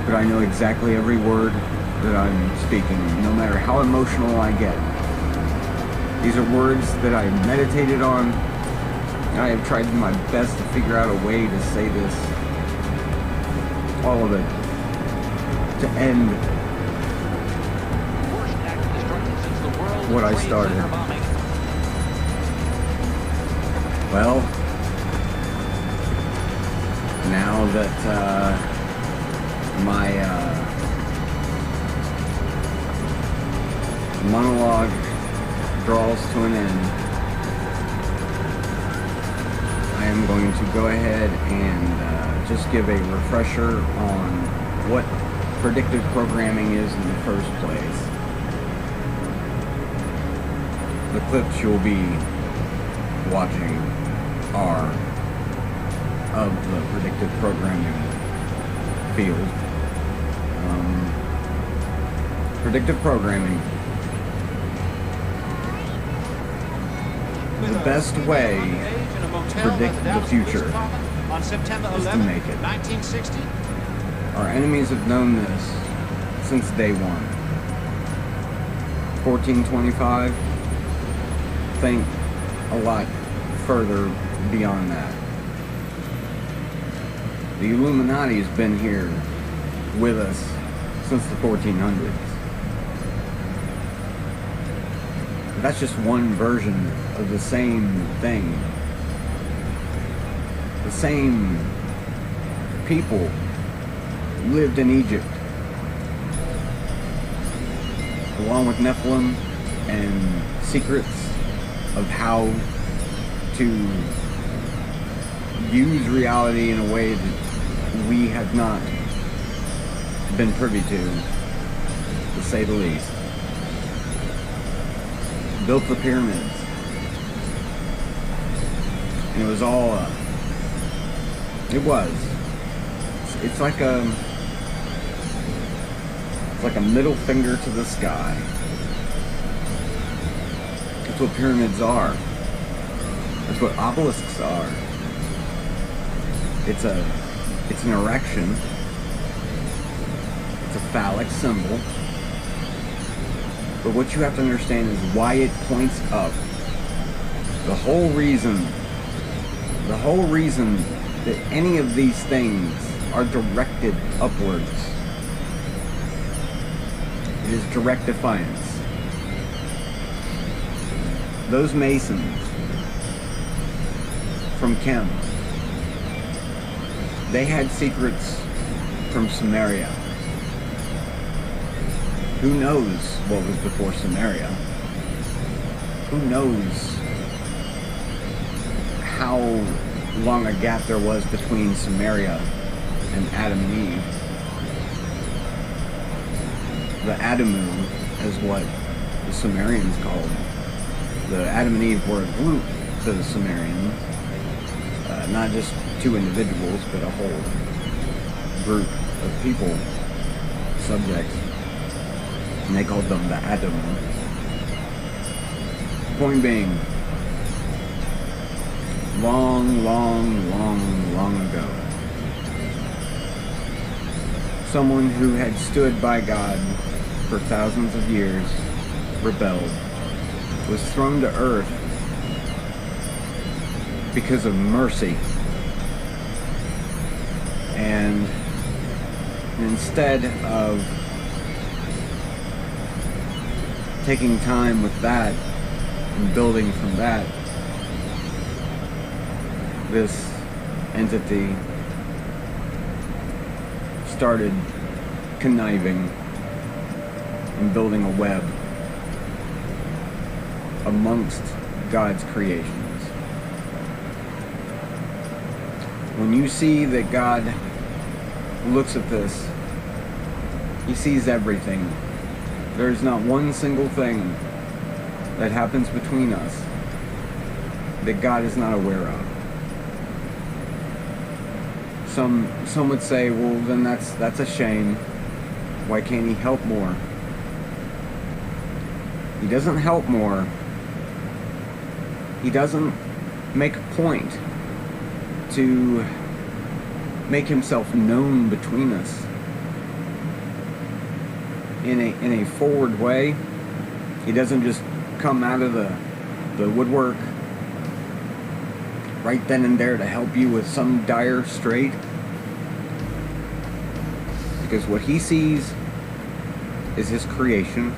but I know exactly every word that I'm speaking, no matter how emotional I get. These are words that I meditated on. I have tried my best to figure out a way to say this, all of it, to end what I started. Well, now that my monologue draws to an end, I am going to go ahead and just give a refresher on what predictive programming is in the first place. The clips you'll be watching are of the predictive programming field. Predictive programming. The best way to predict the future is to make it. Our enemies have known this since day one. 1425, think a lot further beyond that. The Illuminati has been here with us since the 1400s. But that's just one version of the same thing. The same people lived in Egypt, along with Nephilim and secrets of how to use reality in a way that we have not been privy to say the least. Built the pyramids, and it was all It was. It's like a middle finger to the sky. That's what pyramids are. That's what obelisks are. It's an erection. It's a phallic symbol. But what you have to understand is why it points up. The whole reason that any of these things are directed upwards. It is direct defiance. Those masons from Chem, they had secrets from Samaria. Who knows what was before Samaria? Who knows how long a gap there was between Samaria and Adam and Eve? The Adamu is what the Sumerians called. The Adam and Eve were a group to the Sumerians. Not just two individuals, but a whole group of people, subjects. And they called them the Adamu. Point being, long ago, someone who had stood by God for thousands of years rebelled, was thrown to earth because of mercy. And instead of taking time with that and building from that, this entity started conniving and building a web amongst God's creations. When you see that God looks at this, he sees everything. There's not one single thing that happens between us that God is not aware of. Some would say, well, then that's a shame. Why can't he help more? He doesn't help more. He doesn't make a point to make himself known between us in a forward way. He doesn't just come out of the woodwork right then and there to help you with some dire strait. Because what he sees is his creation,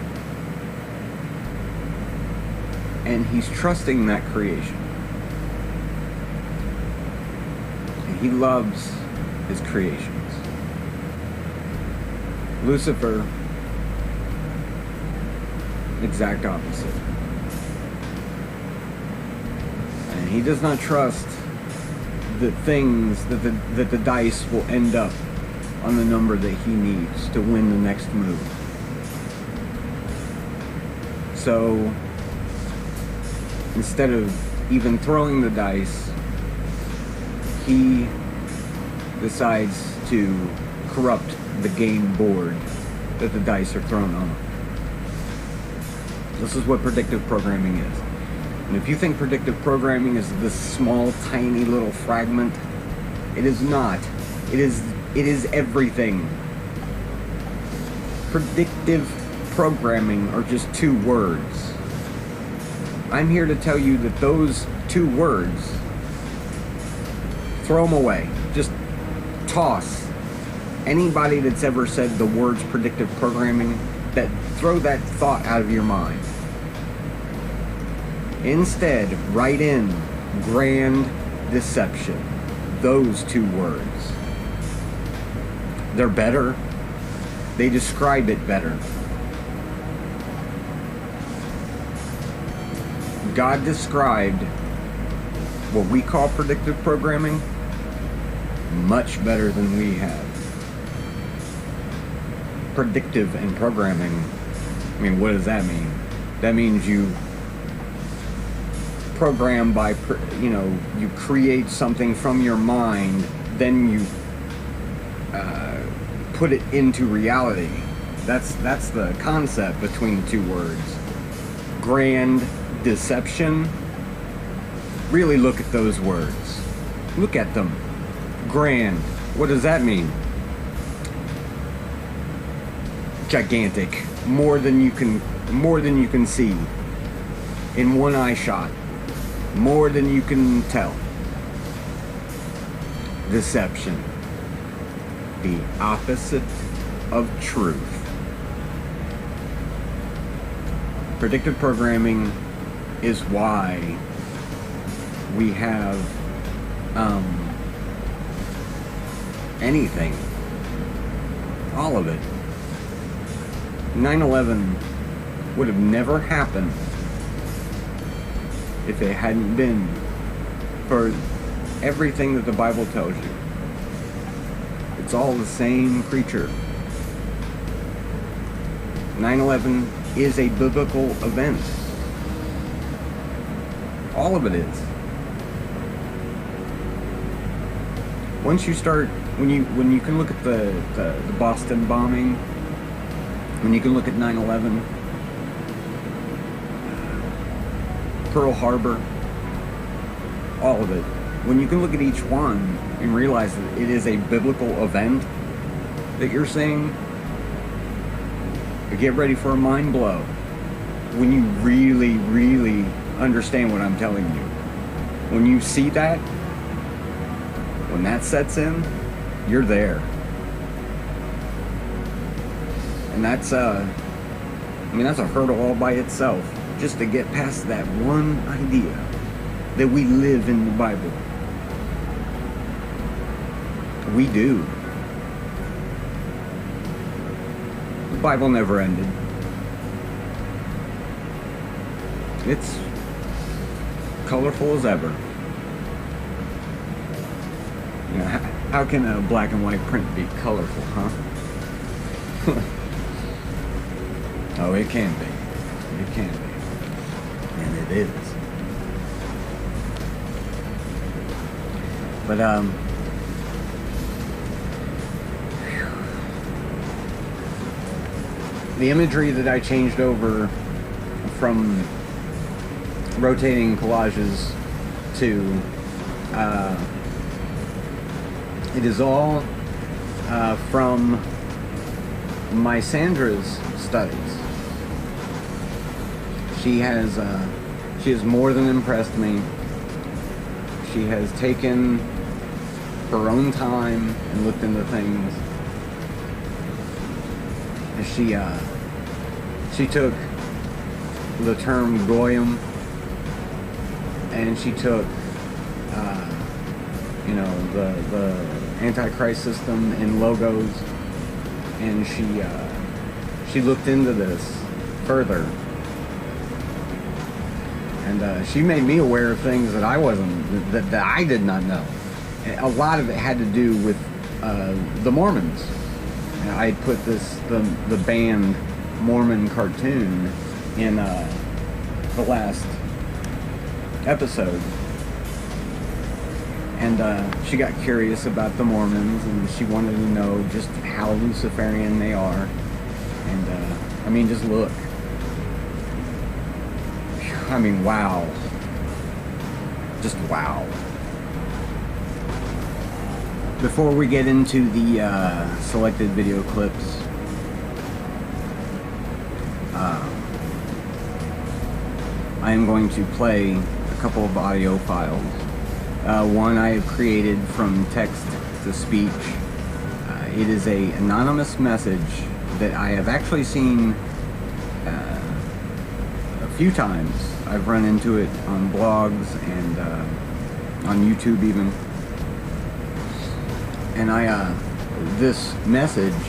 and he's trusting that creation. And he loves his creations. Lucifer, exact opposite. And he does not trust the things that the dice will end up on the number that he needs to win the next move. So instead of even throwing the dice, he decides to corrupt the game board that the dice are thrown on. This is what predictive programming is. And if you think predictive programming is this small, tiny little fragment, it is not. It is everything. Predictive programming are just two words. I'm here to tell you that those two words, throw them away. Just toss. Anybody that's ever said the words predictive programming, throw that thought out of your mind. Instead, write in grand deception. Those two words. They're better. They describe it better. God described what we call predictive programming much better than we have. Predictive and programming, I mean, what does that mean? That means you program by, you create something from your mind then you put it into reality. That's the concept between the two words. Grand deception. Really look at those words. Look at them. Grand. What does that mean? Gigantic. More than you can see in one eye shot. More than you can tell. Deception. The opposite of truth. Predictive programming is why we have anything. All of it. 9/11 would have never happened if it hadn't been for everything that the Bible tells you. It's all the same creature. 9/11 is a biblical event. All of it is. Once you start, when you can look at the Boston bombing, when you can look at 9/11, Pearl Harbor, all of it. When you can look at each one and realize that it is a biblical event that you're seeing, get ready for a mind blow. When you really, really understand what I'm telling you. When you see that, when that sets in, you're there. And that's that's a hurdle all by itself, just to get past that one idea that we live in the Bible. We do. The Bible never ended. It's colorful as ever. You know, how can a black and white print be colorful, huh? Oh, it can be. It can be. And it is. But, the imagery that I changed over from rotating collages to, it is all from my Sandra's studies. She has more than impressed me. She has taken her own time and looked into things. She took the term goyim, and she took the Antichrist system in logos, and she looked into this further, and she made me aware of things that that I did not know. A lot of it had to do with the Mormons. I put the banned Mormon cartoon in the last episode, and she got curious about the Mormons, and she wanted to know just how Luciferian they are. And just look. Wow. Just wow. Before we get into the selected video clips, I am going to play a couple of audio files. One I have created from text to speech. It is an anonymous message that I have actually seen a few times. I've run into it on blogs and on YouTube even. And this message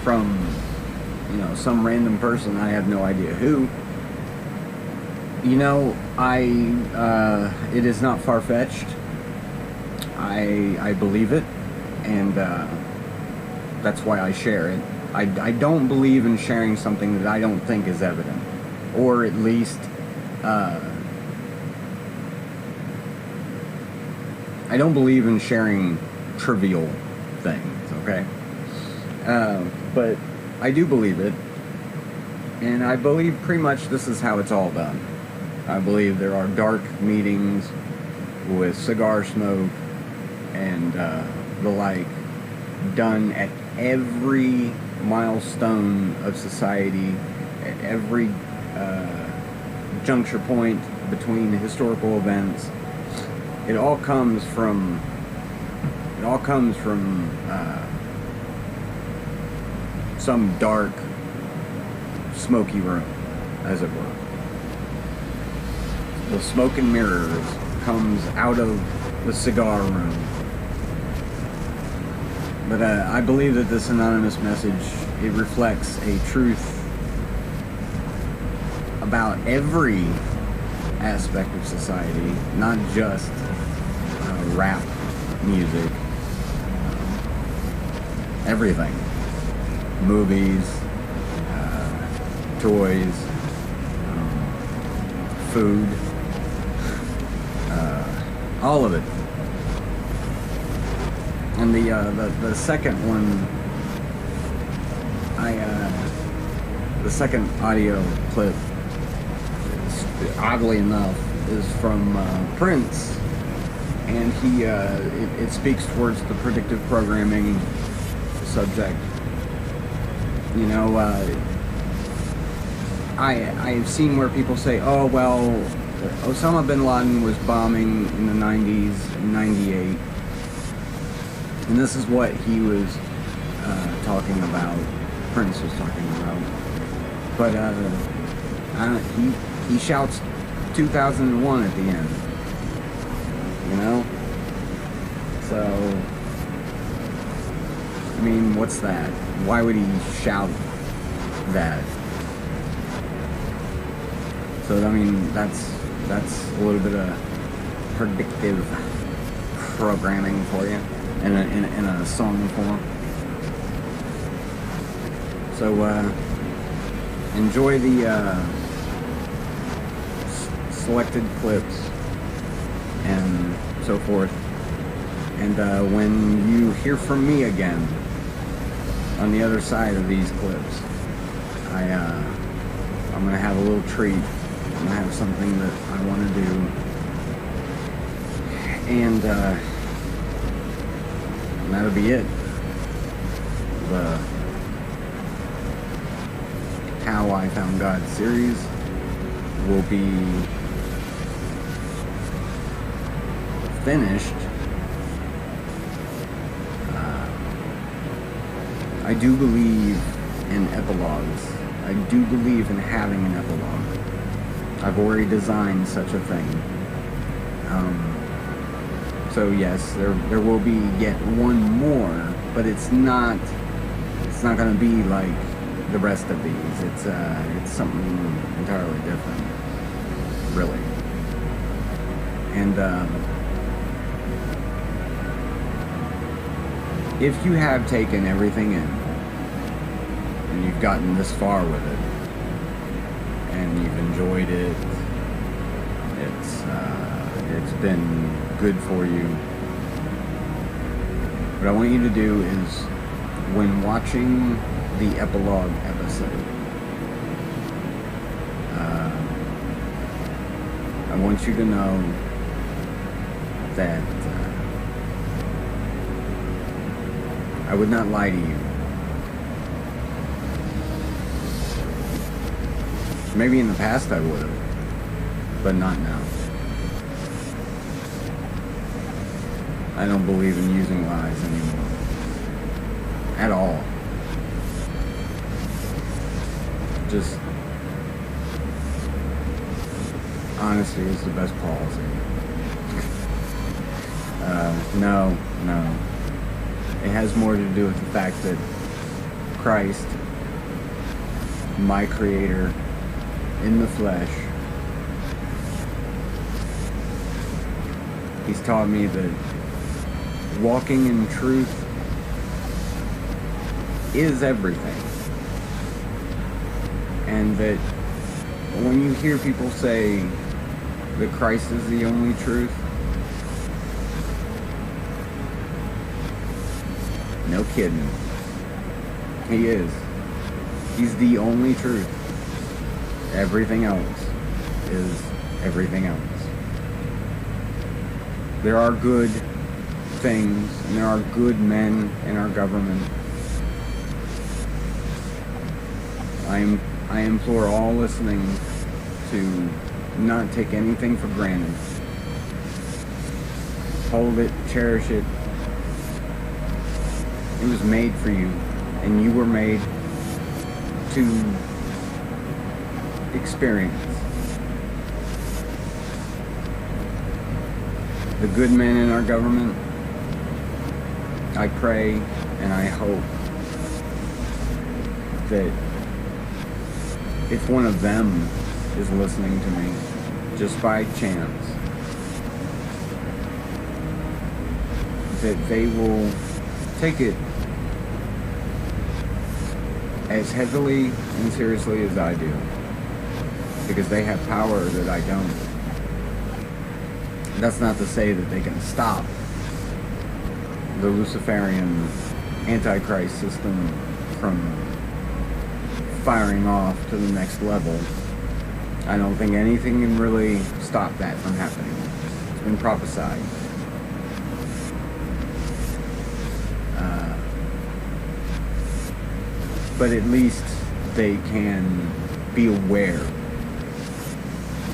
from, some random person, I have no idea who. It is not far-fetched. I believe it, and that's why I share it. I don't believe in sharing something that I don't think is evident, or at least I don't believe in sharing trivial things, okay? But I do believe it, and I believe pretty much this is how it's all done. I believe there are dark meetings with cigar smoke and the like done at every milestone of society, at every juncture point between historical events. It all comes from some dark, smoky room, as it were. The smoke and mirrors comes out of the cigar room. But I believe that this anonymous message, it reflects a truth about every aspect of society, not just rap music, everything. Movies, toys, food, all of it. And the second one, the second audio clip, oddly enough, is from Prince, and he it speaks towards the predictive programming subject. You know, I've seen where people say, oh, well, Osama bin Laden was bombing in the 90s, in 98, and this is what he was talking about, Prince was talking about, but he shouts 2001 at the end, you know? So, I mean, what's that? Why would he shout that? So, I mean, that's a little bit of predictive programming for you in a song form. So, enjoy the selected clips and so forth. And when you hear from me again on the other side of these clips, I'm gonna have a little treat. I'm gonna have something that I want to do, and that'll be it. The How I Found God series will be finished. I do believe in epilogues. I do believe in having an epilogue. I've already designed such a thing. So yes, there will be yet one more, but it's not going to be like the rest of these. It's something entirely different, really. And if you have taken everything in, and you've gotten this far with it, and you've enjoyed it, it's been good for you. What I want you to do is, when watching the epilogue episode, I want you to know that I would not lie to you. Maybe in the past I would have, but not now. I don't believe in using lies anymore. At all. Just honesty is the best policy. No. It has more to do with the fact that Christ, my Creator, in the flesh, He's taught me that walking in truth is everything. And that when you hear people say that Christ is the only truth, No kidding. He is. He's the only truth. Everything else is everything else. There are good things, and there are good men in our government. I implore all listening to not take anything for granted. Hold it, cherish it. It was made for you, and you were made to experience. The good men in our government, I pray and I hope that if one of them is listening to me, just by chance, that they will take it as heavily and seriously as I do, because they have power that I don't. That's not to say that they can stop the Luciferian Antichrist system from firing off to the next level. I don't think anything can really stop that from happening. It's been prophesied. But at least they can be aware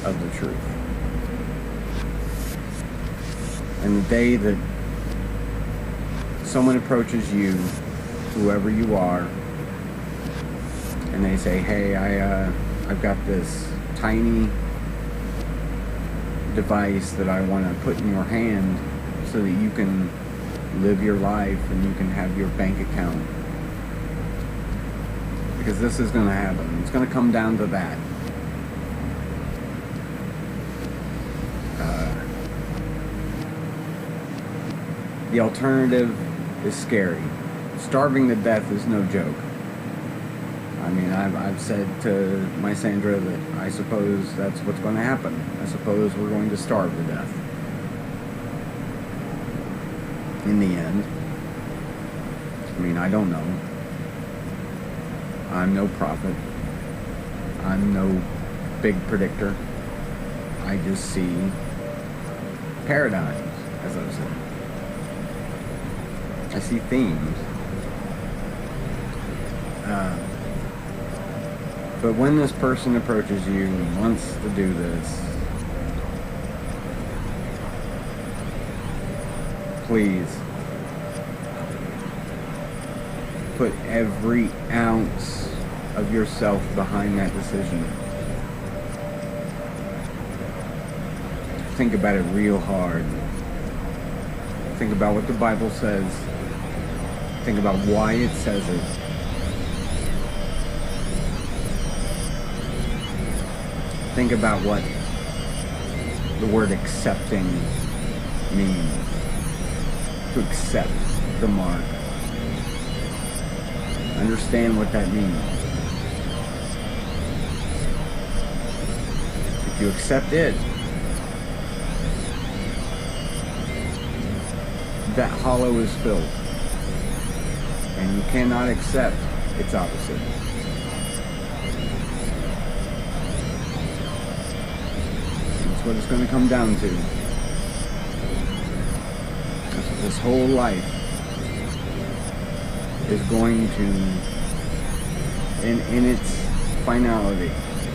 of the truth. And the day that someone approaches you, whoever you are, and they say, hey, I've got this tiny device that I want to put in your hand so that you can live your life and you can have your bank account. Because this is going to happen. It's going to come down to that. The alternative is scary. Starving to death is no joke. I mean, I've said to my Sandra that I suppose that's what's going to happen. I suppose we're going to starve to death. In the end. I mean, I don't know. I'm no prophet. I'm no big predictor. I just see paradigms, as I've said. I see themes. But when this person approaches you and wants to do this, please put every ounce of yourself behind that decision. Think about it real hard. Think about what the Bible says. Think about why it says it. Think about what the word accepting means. To accept the mark. Understand what that means. If you accept it, that hollow is filled. And you cannot accept its opposite. That's what it's going to come down to. That's what this whole life is going to, in its finality,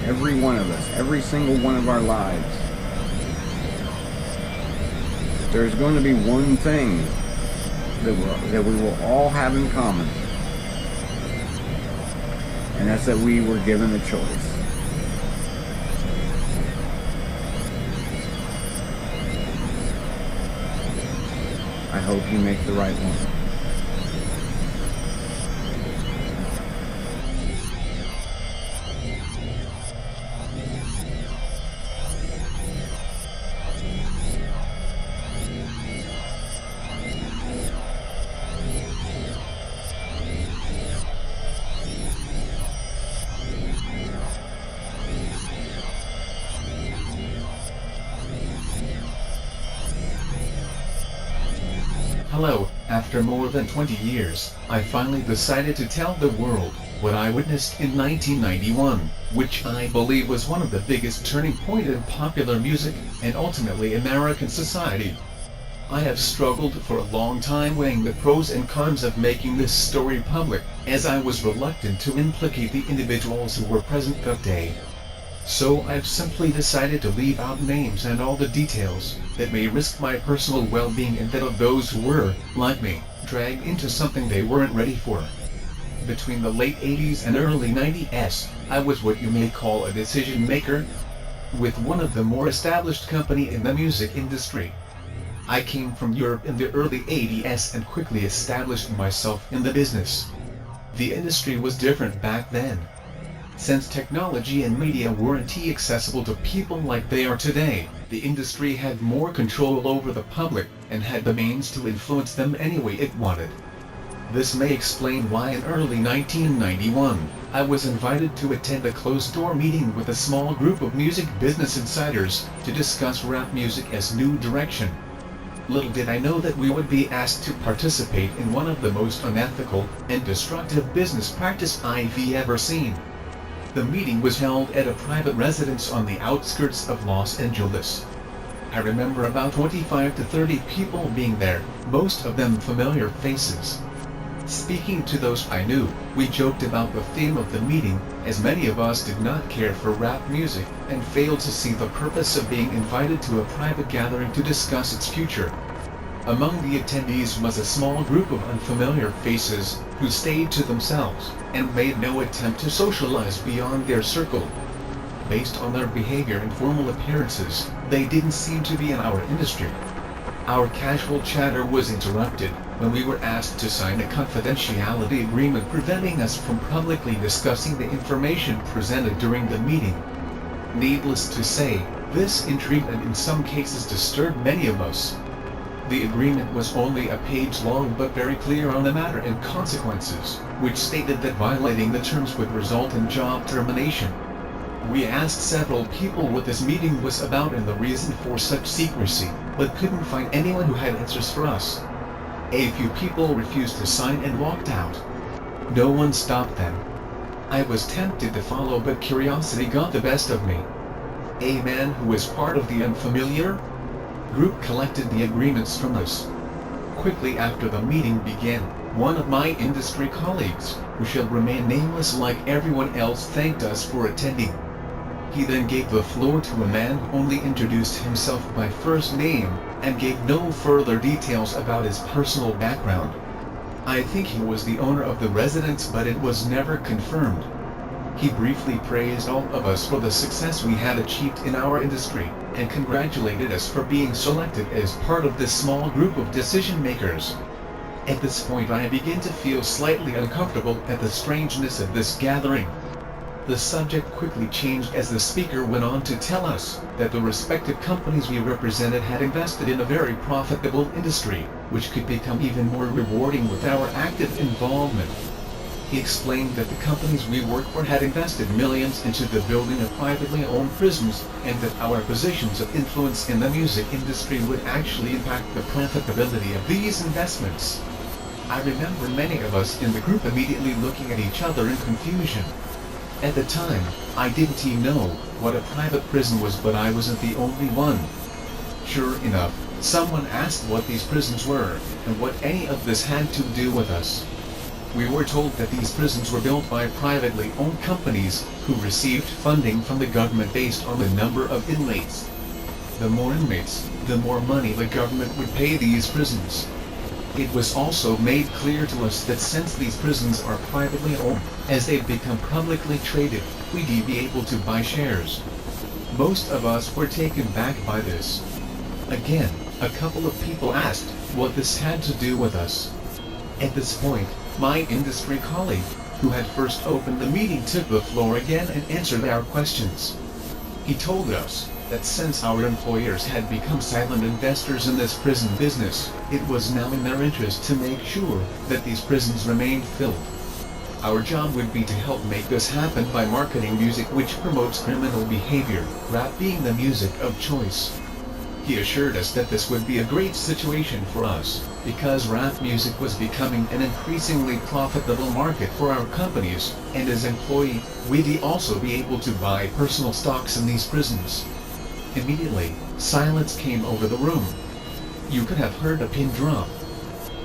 every one of us, every single one of our lives, there's going to be one thing that we will all have in common, and that's that we were given a choice. I hope you make the right one. Hello, After more than 20 years, I finally decided to tell the world what I witnessed in 1991, which I believe was one of the biggest turning point in popular music and ultimately American society. I have struggled for a long time weighing the pros and cons of making this story public, as I was reluctant to implicate the individuals who were present that day. So I've simply decided to leave out names and all the details that may risk my personal well-being and that of those who were, like me, dragged into something they weren't ready for. Between the late 80s and early 90s, I was what you may call a decision maker with one of the more established company in the music industry. I came from Europe in the early 80s and quickly established myself in the business. The industry was different back then. Since technology and media weren't accessible to people like they are today, the industry had more control over the public and had the means to influence them any way it wanted. This may explain why in early 1991, I was invited to attend a closed-door meeting with a small group of music business insiders to discuss rap music as new direction. Little did I know that we would be asked to participate in one of the most unethical and destructive business practice I've ever seen. The meeting was held at a private residence on the outskirts of Los Angeles. I remember about 25 to 30 people being there, most of them familiar faces. Speaking to those I knew, we joked about the theme of the meeting, as many of us did not care for rap music and failed to see the purpose of being invited to a private gathering to discuss its future. Among the attendees was a small group of unfamiliar faces who stayed to themselves and made no attempt to socialize beyond their circle. Based on their behavior and formal appearances, they didn't seem to be in our industry. Our casual chatter was interrupted when we were asked to sign a confidentiality agreement preventing us from publicly discussing the information presented during the meeting. Needless to say, this intrigued and in some cases disturbed many of us. The agreement was only a page long but very clear on the matter and consequences, which stated that violating the terms would result in job termination. We asked several people what this meeting was about and the reason for such secrecy, but couldn't find anyone who had answers for us. A few people refused to sign and walked out. No one stopped them. I was tempted to follow, but curiosity got the best of me. A man who was part of the unfamiliar group collected the agreements from us. Quickly after the meeting began, one of my industry colleagues, who shall remain nameless like everyone else, thanked us for attending. He then gave the floor to a man who only introduced himself by first name and gave no further details about his personal background. I think he was the owner of the residence, but it was never confirmed. He briefly praised all of us for the success we had achieved in our industry, and congratulated us for being selected as part of this small group of decision makers. At this point I began to feel slightly uncomfortable at the strangeness of this gathering. The subject quickly changed as the speaker went on to tell us that the respective companies we represented had invested in a very profitable industry, which could become even more rewarding with our active involvement. He explained that the companies we worked for had invested millions into the building of privately owned prisons, and that our positions of influence in the music industry would actually impact the profitability of these investments. I remember many of us in the group immediately looking at each other in confusion. At the time, I didn't even know what a private prison was, but I wasn't the only one. Sure enough, someone asked what these prisons were, and what any of this had to do with us. We were told that these prisons were built by privately owned companies who received funding from the government based on the number of inmates. The more inmates, the more money the government would pay these prisons. It was also made clear to us that since these prisons are privately owned, as they've become publicly traded, we'd be able to buy shares. Most of us were taken back by this. Again, a couple of people asked what this had to do with us. At this point, my industry colleague, who had first opened the meeting, took the floor again and answered our questions. He told us that since our employers had become silent investors in this prison business, it was now in their interest to make sure that these prisons remained filled. Our job would be to help make this happen by marketing music which promotes criminal behavior, rap being the music of choice. He assured us that this would be a great situation for us, because rap music was becoming an increasingly profitable market for our companies, and as employee, we'd also be able to buy personal stocks in these prisons. Immediately, silence came over the room. You could have heard a pin drop.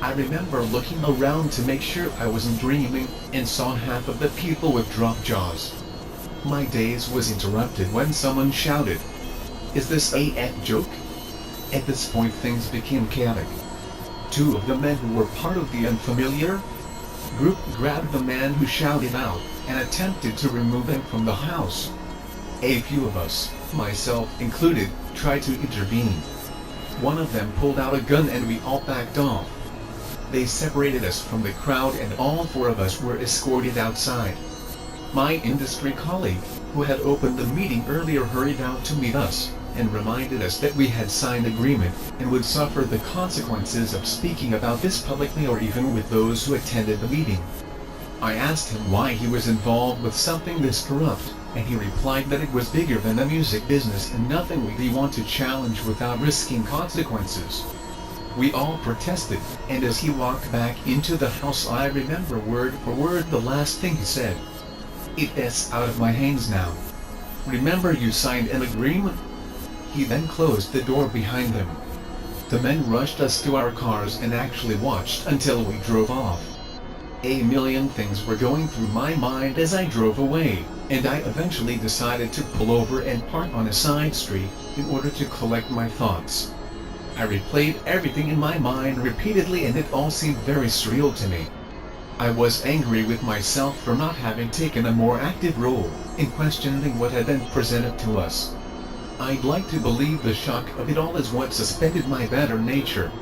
I remember looking around to make sure I wasn't dreaming, and saw half of the people with dropped jaws. My daze was interrupted when someone shouted, "Is this a joke?" At this point things became chaotic. Two of the men who were part of the unfamiliar group grabbed the man who shouted out, and attempted to remove him from the house. A few of us, myself included, tried to intervene. One of them pulled out a gun and we all backed off. They separated us from the crowd and all four of us were escorted outside. My industry colleague, who had opened the meeting earlier, hurried out to meet us, and reminded us that we had signed agreement, and would suffer the consequences of speaking about this publicly or even with those who attended the meeting. I asked him why he was involved with something this corrupt, and he replied that it was bigger than the music business and nothing we'd want to challenge without risking consequences. We all protested, and as he walked back into the house I remember word for word the last thing he said. "It's out of my hands now. Remember you signed an agreement?" He then closed the door behind them. The men rushed us to our cars and actually watched until we drove off. A million things were going through my mind as I drove away, and I eventually decided to pull over and park on a side street in order to collect my thoughts. I replayed everything in my mind repeatedly and it all seemed very surreal to me. I was angry with myself for not having taken a more active role in questioning what had been presented to us. I'd like to believe the shock of it all is what suspended my better nature.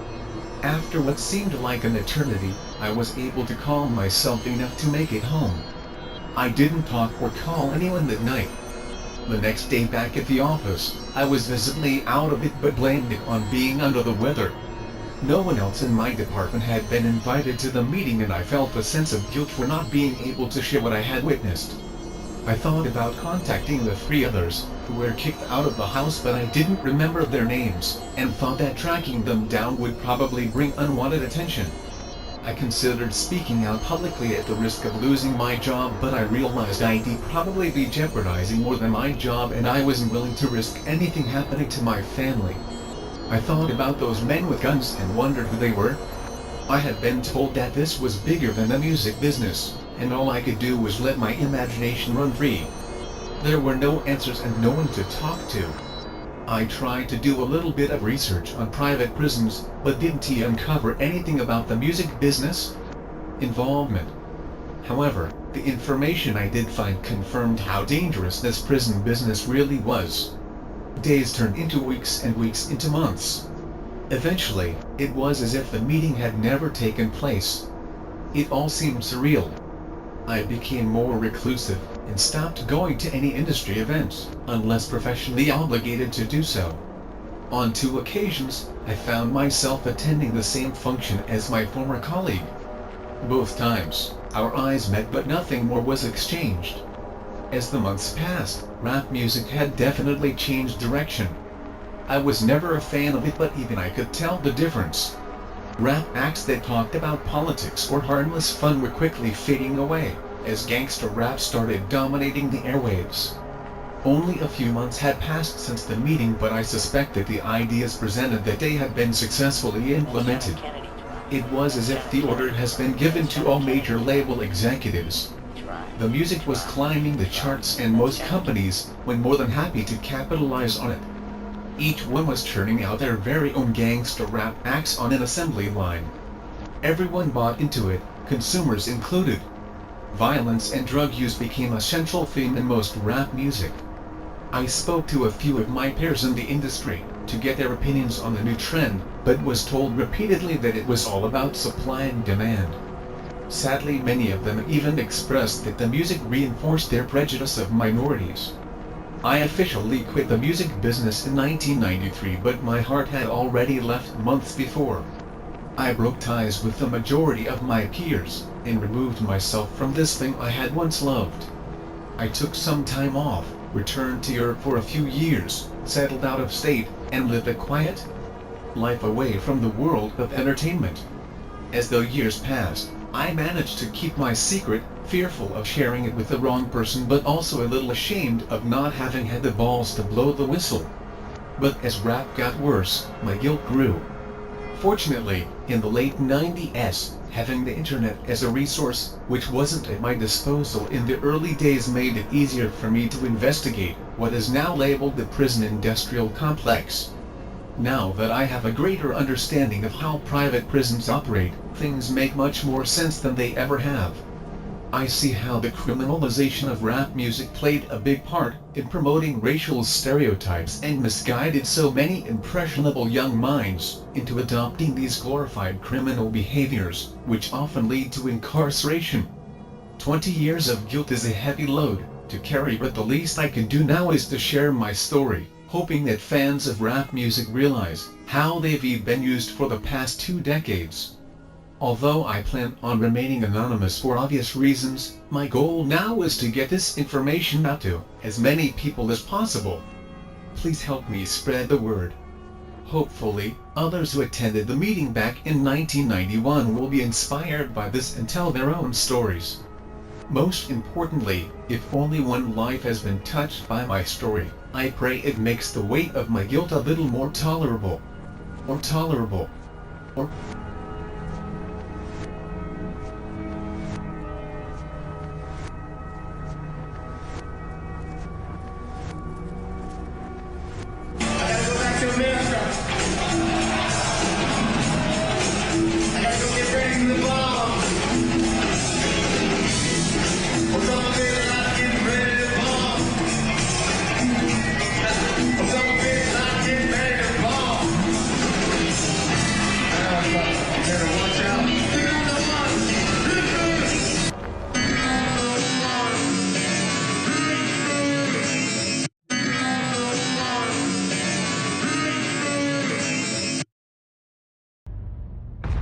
After what seemed like an eternity, I was able to calm myself enough to make it home. I didn't talk or call anyone that night. The next day back at the office, I was visibly out of it but blamed it on being under the weather. No one else in my department had been invited to the meeting and I felt a sense of guilt for not being able to share what I had witnessed. I thought about contacting the three others, who were kicked out of the house but I didn't remember their names, and thought that tracking them down would probably bring unwanted attention. I considered speaking out publicly at the risk of losing my job, but I realized I'd probably be jeopardizing more than my job and I wasn't willing to risk anything happening to my family. I thought about those men with guns and wondered who they were. I had been told that this was bigger than the music business, and all I could do was let my imagination run free. There were no answers and no one to talk to. I tried to do a little bit of research on private prisons, but didn't uncover anything about the music business involvement. However, the information I did find confirmed how dangerous this prison business really was. Days turned into weeks and weeks into months. Eventually, it was as if the meeting had never taken place. It all seemed surreal. I became more reclusive and stopped going to any industry events, unless professionally obligated to do so. On 2 occasions, I found myself attending the same function as my former colleague. Both times, our eyes met but nothing more was exchanged. As the months passed, rap music had definitely changed direction. I was never a fan of it, but even I could tell the difference. Rap acts that talked about politics or harmless fun were quickly fading away, as gangster rap started dominating the airwaves. Only a few months had passed since the meeting, but I suspect that the ideas presented that day had been successfully implemented. It was as if the order has been given to all major label executives. The music was climbing the charts and most companies were more than happy to capitalize on it. Each one was churning out their very own gangster rap acts on an assembly line. Everyone bought into it, consumers included. Violence and drug use became a central theme in most rap music. I spoke to a few of my peers in the industry to get their opinions on the new trend, but was told repeatedly that it was all about supply and demand. Sadly, many of them even expressed that the music reinforced their prejudice of minorities. I officially quit the music business in 1993, but my heart had already left months before. I broke ties with the majority of my peers, and removed myself from this thing I had once loved. I took some time off, returned to Europe for a few years, settled out of state, and lived a quiet, life away from the world of entertainment. As the years passed, I managed to keep my secret, fearful of sharing it with the wrong person but also a little ashamed of not having had the balls to blow the whistle. But as rap got worse, my guilt grew. Fortunately, in the late 90s, having the internet as a resource, which wasn't at my disposal in the early days, made it easier for me to investigate what is now labeled the prison industrial complex. Now that I have a greater understanding of how private prisons operate, things make much more sense than they ever have. I see how the criminalization of rap music played a big part in promoting racial stereotypes and misguided so many impressionable young minds into adopting these glorified criminal behaviors, which often lead to incarceration. 20 years of guilt is a heavy load to carry, but the least I can do now is to share my story, hoping that fans of rap music realize how they've been used for the past 2 decades. Although I plan on remaining anonymous for obvious reasons, my goal now is to get this information out to as many people as possible. Please help me spread the word. Hopefully, others who attended the meeting back in 1991 will be inspired by this and tell their own stories. Most importantly, if only one life has been touched by my story, I pray it makes the weight of my guilt a little more tolerable. Or tolerable. Or...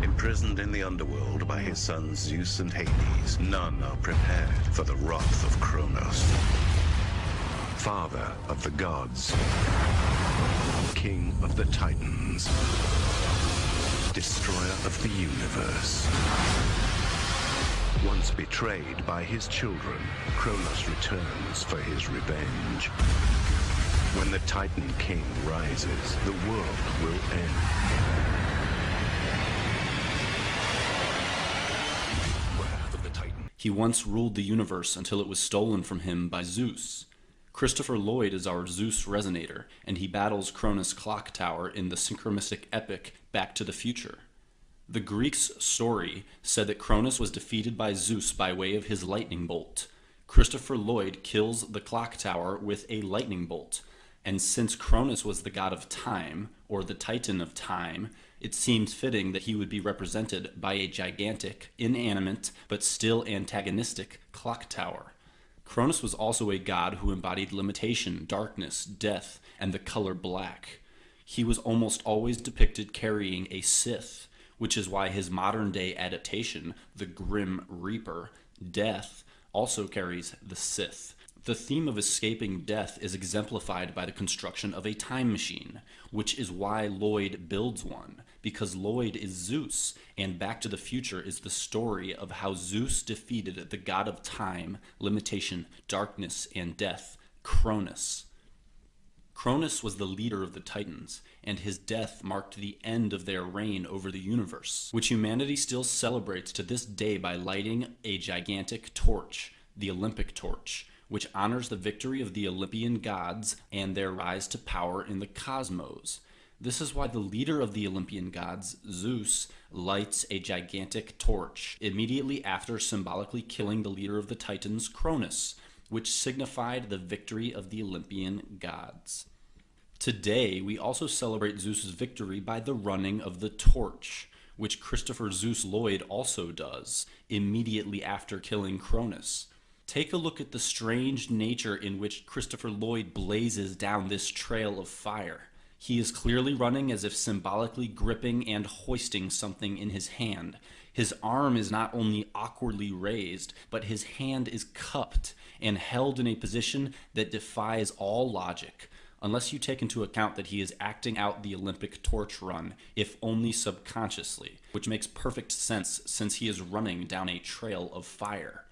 Imprisoned in the underworld by his sons Zeus and Hades, none are prepared for the wrath of Kronos, father of the gods, king of the Titans, destroyer of the universe. Once betrayed by his children, Kronos returns for his revenge. When the Titan King rises, the world will end. He once ruled the universe until it was stolen from him by Zeus. Christopher Lloyd is our Zeus resonator, and he battles Cronus' clock tower in the synchronistic epic Back to the Future. The Greeks' story said that Cronus was defeated by Zeus by way of his lightning bolt. Christopher Lloyd kills the clock tower with a lightning bolt, and since Cronus was the god of time, or the titan of time, it seems fitting that he would be represented by a gigantic, inanimate, but still antagonistic clock tower. Cronus was also a god who embodied limitation, darkness, death, and the color black. He was almost always depicted carrying a Sith, which is why his modern-day adaptation, the Grim Reaper, Death, also carries the Sith. The theme of escaping death is exemplified by the construction of a time machine, which is why Lloyd builds one, because Lloyd is Zeus, and Back to the Future is the story of how Zeus defeated the god of time, limitation, darkness, and death, Cronus. Cronus was the leader of the Titans, and his death marked the end of their reign over the universe, which humanity still celebrates to this day by lighting a gigantic torch, the Olympic torch, which honors the victory of the Olympian gods and their rise to power in the cosmos. This is why the leader of the Olympian gods, Zeus, lights a gigantic torch immediately after symbolically killing the leader of the Titans, Cronus, which signified the victory of the Olympian gods. Today, we also celebrate Zeus's victory by the running of the torch, which Christopher Zeus Lloyd also does, immediately after killing Cronus. Take a look at the strange nature in which Christopher Lloyd blazes down this trail of fire. He is clearly running as if symbolically gripping and hoisting something in his hand. His arm is not only awkwardly raised, but his hand is cupped and held in a position that defies all logic. unless you take into account that he is acting out the Olympic torch run, if only subconsciously, which makes perfect sense since he is running down a trail of fire.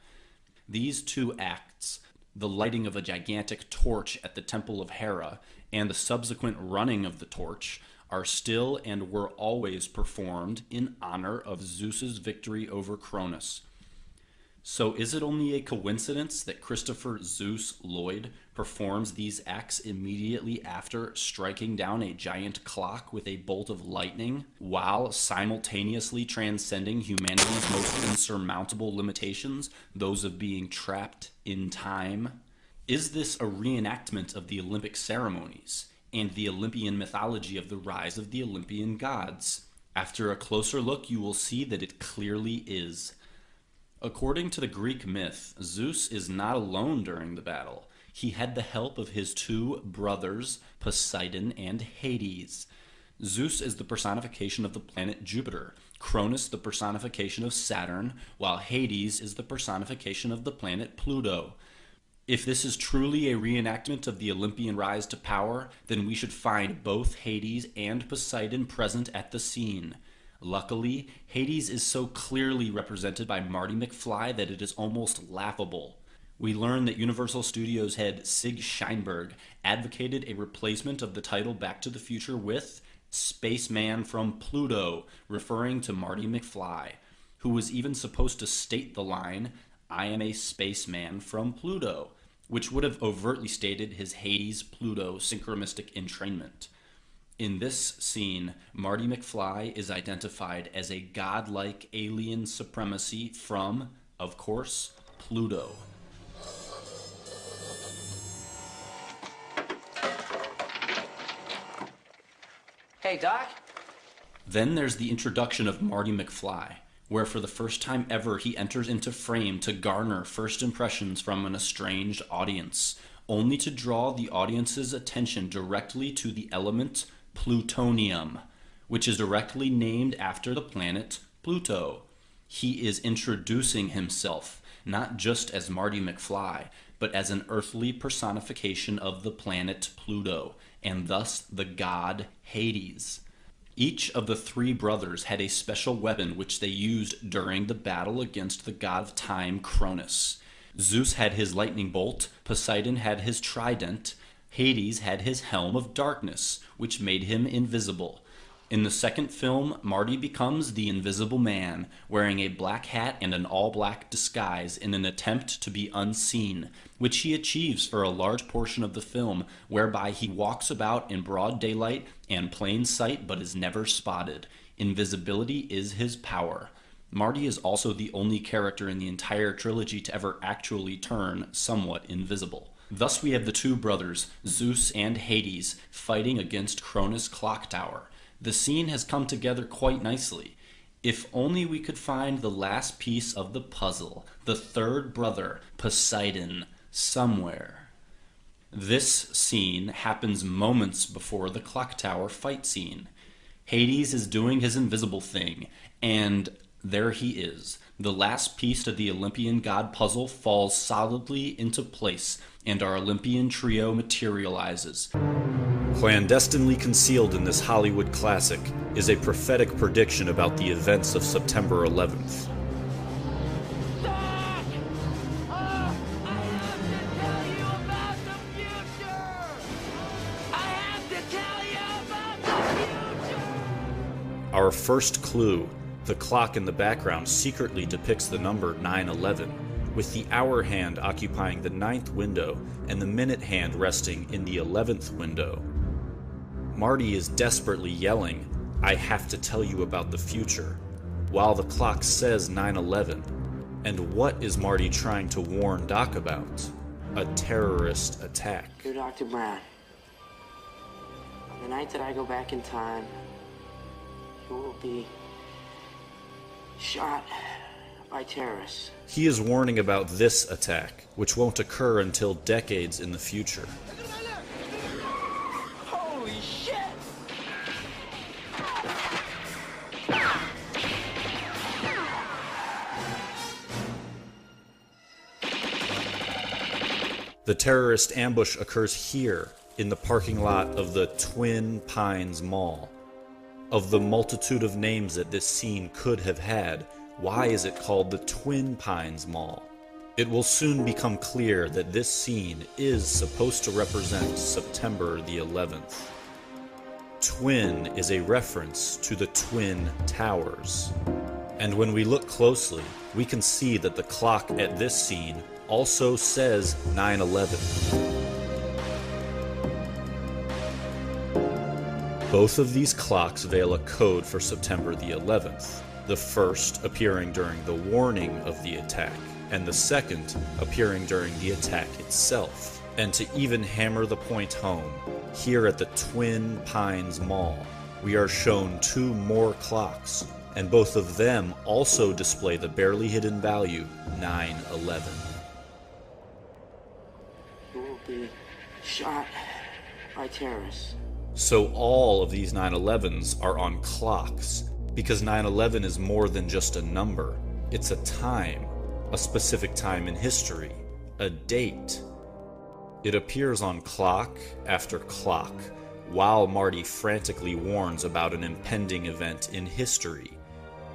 These two acts, the lighting of a gigantic torch at the Temple of Hera and the subsequent running of the torch, are still and were always performed in honor of Zeus's victory over Cronus. So is it only a coincidence that Christopher Zeus Lloyd performs these acts immediately after striking down a giant clock with a bolt of lightning, while simultaneously transcending humanity's most insurmountable limitations, those of being trapped in time? Is this a reenactment of the Olympic ceremonies and the Olympian mythology of the rise of the Olympian gods? After a closer look, you will see that it clearly is. According to the Greek myth, Zeus is not alone during the battle. He had the help of his two brothers, Poseidon and Hades. Zeus is the personification of the planet Jupiter, Cronus the personification of Saturn, while Hades is the personification of the planet Pluto. If this is truly a reenactment of the Olympian rise to power, then we should find both Hades and Poseidon present at the scene. Luckily, Hades is so clearly represented by Marty McFly that it is almost laughable. We learn that Universal Studios head Sig Sheinberg advocated a replacement of the title Back to the Future with Spaceman from Pluto, referring to Marty McFly, who was even supposed to state the line, "I am a spaceman from Pluto," which would have overtly stated his Hades-Pluto synchromistic entrainment. In this scene, Marty McFly is identified as a godlike alien supremacy from, of course, Pluto. Hey, Doc? Then there's the introduction of Marty McFly, where for the first time ever he enters into frame to garner first impressions from an estranged audience, only to draw the audience's attention directly to the element plutonium, which is directly named after the planet Pluto. He is introducing himself, not just as Marty McFly, but as an earthly personification of the planet Pluto, and thus the god Hades. Each of the three brothers had a special weapon which they used during the battle against the god of time Cronus. Zeus had his lightning bolt, Poseidon had his trident, Hades had his helm of darkness, which made him invisible. In the second film, Marty becomes the Invisible Man, wearing a black hat and an all-black disguise in an attempt to be unseen, which he achieves for a large portion of the film, whereby he walks about in broad daylight and plain sight but is never spotted. Invisibility is his power. Marty is also the only character in the entire trilogy to ever actually turn somewhat invisible. Thus we have the two brothers, Zeus and Hades, fighting against Cronus Clock Tower. The scene has come together quite nicely. If only we could find the last piece of the puzzle, the third brother, Poseidon, somewhere. This scene happens moments before the clock tower fight scene. Hades is doing his invisible thing, and there he is. The last piece to the Olympian god puzzle falls solidly into place, and our Olympian trio materializes. Clandestinely concealed in this Hollywood classic is a prophetic prediction about the events of September 11th. Our first clue, the clock in the background secretly depicts the number 9/11, with the hour hand occupying the 9th window and the minute hand resting in the 11th window. Marty is desperately yelling, "I have to tell you about the future," while the clock says 9/11. And what is Marty trying to warn Doc about? A terrorist attack. You're Dr. Brown. The night that I go back in time, you will be shot by terrorists. He is warning about this attack, which won't occur until decades in the future. Holy shit! The terrorist ambush occurs here, in the parking lot of the Twin Pines Mall. Of the multitude of names that this scene could have had, why is it called the Twin Pines Mall? It will soon become clear that this scene is supposed to represent September the 11th. Twin is a reference to the Twin Towers. And when we look closely, we can see that the clock at this scene also says 9/11. Both of these clocks veil a code for September the 11th, the first appearing during the warning of the attack, and the second appearing during the attack itself. And to even hammer the point home, here at the Twin Pines Mall, we are shown 2 more clocks, and both of them also display the barely hidden value 9/11. You will be shot by terrorists. So all of these 9/11s are on clocks, because 9/11 is more than just a number. It's a time, a specific time in history, a date. It appears on clock after clock, while Marty frantically warns about an impending event in history.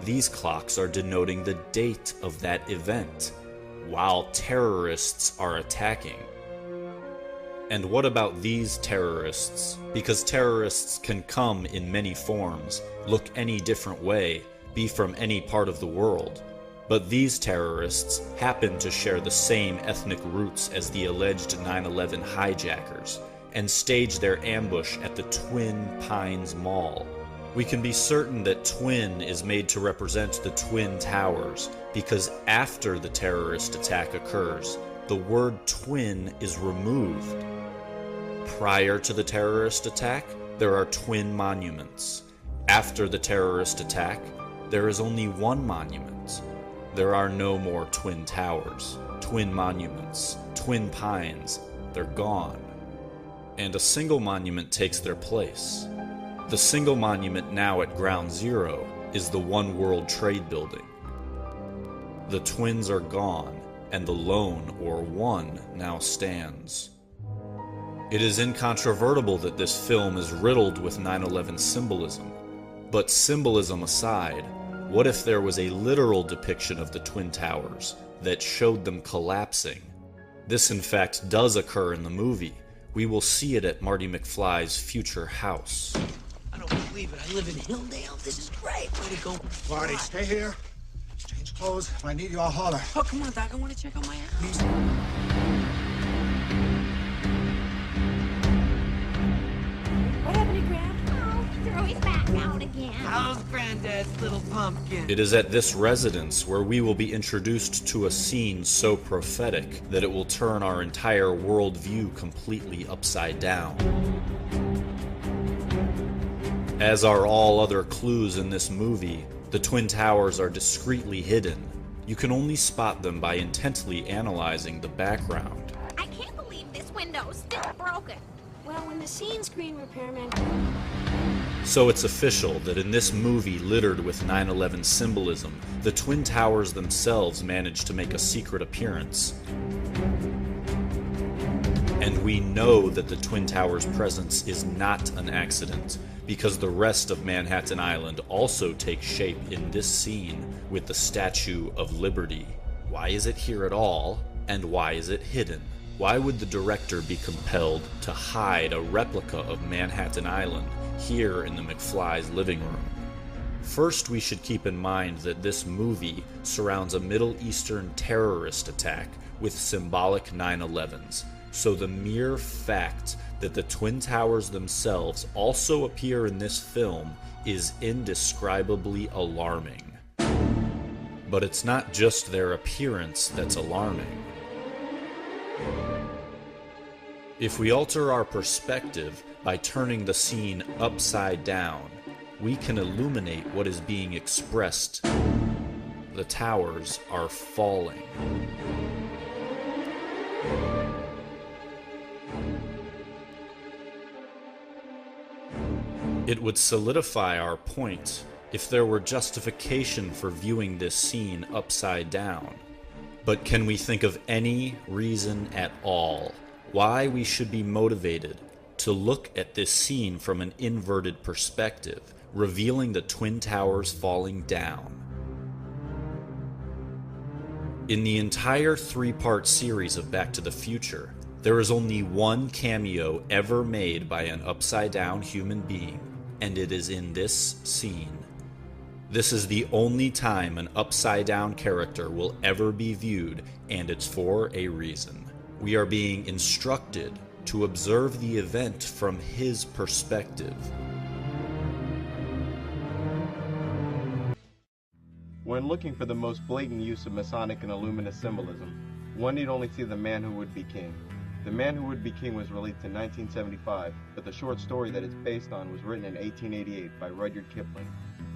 These clocks are denoting the date of that event, while terrorists are attacking. And what about these terrorists? Because terrorists can come in many forms, look any different way, be from any part of the world. But these terrorists happen to share the same ethnic roots as the alleged 9/11 hijackers, and stage their ambush at the Twin Pines Mall. We can be certain that Twin is made to represent the Twin Towers, because after the terrorist attack occurs, the word twin is removed. Prior to the terrorist attack, there are twin monuments. After the terrorist attack, there is only one monument. There are no more twin towers, twin monuments, twin pines. They're gone. And a single monument takes their place. The single monument now at Ground Zero is the One World Trade Building. The twins are gone, and the lone, or one, now stands. It is incontrovertible that this film is riddled with 9/11 symbolism. But symbolism aside, what if there was a literal depiction of the Twin Towers that showed them collapsing? This in fact does occur in the movie. We will see it at Marty McFly's future house. I don't believe it. I live in Hilldale. This is great. Way to go. Marty, stay here. Change clothes. If I need you, I'll holler. Oh, come on, Doc. I want to check out my house. Please. What happened to Grandpa? Oh, throw his back out again. How's Granddad's little pumpkin? It is at this residence where we will be introduced to a scene so prophetic that it will turn our entire worldview completely upside down. As are all other clues in this movie, the Twin Towers are discreetly hidden. You can only spot them by intently analyzing the background. I can't believe this window's still broken. Well, when the scene screen repairman... So it's official that in this movie littered with 9/11 symbolism, the Twin Towers themselves managed to make a secret appearance. And we know that the Twin Towers' presence is not an accident, because the rest of Manhattan Island also takes shape in this scene with the Statue of Liberty. Why is it here at all, and why is it hidden? Why would the director be compelled to hide a replica of Manhattan Island here in the McFly's living room? First, we should keep in mind that this movie surrounds a Middle Eastern terrorist attack with symbolic 9/11s, so the mere fact that the Twin Towers themselves also appear in this film is indescribably alarming. But it's not just their appearance that's alarming. If we alter our perspective by turning the scene upside down, we can illuminate what is being expressed. The towers are falling. It would solidify our point if there were justification for viewing this scene upside down. But can we think of any reason at all why we should be motivated to look at this scene from an inverted perspective, revealing the Twin Towers falling down. In the entire three-part series of Back to the Future, there is only one cameo ever made by an upside-down human being, and it is in this scene. This is the only time an upside-down character will ever be viewed, and it's for a reason. We are being instructed to observe the event from his perspective. When looking for the most blatant use of Masonic and Illuminist symbolism, one need only see The Man Who Would Be King. The Man Who Would Be King was released in 1975, but the short story that it's based on was written in 1888 by Rudyard Kipling.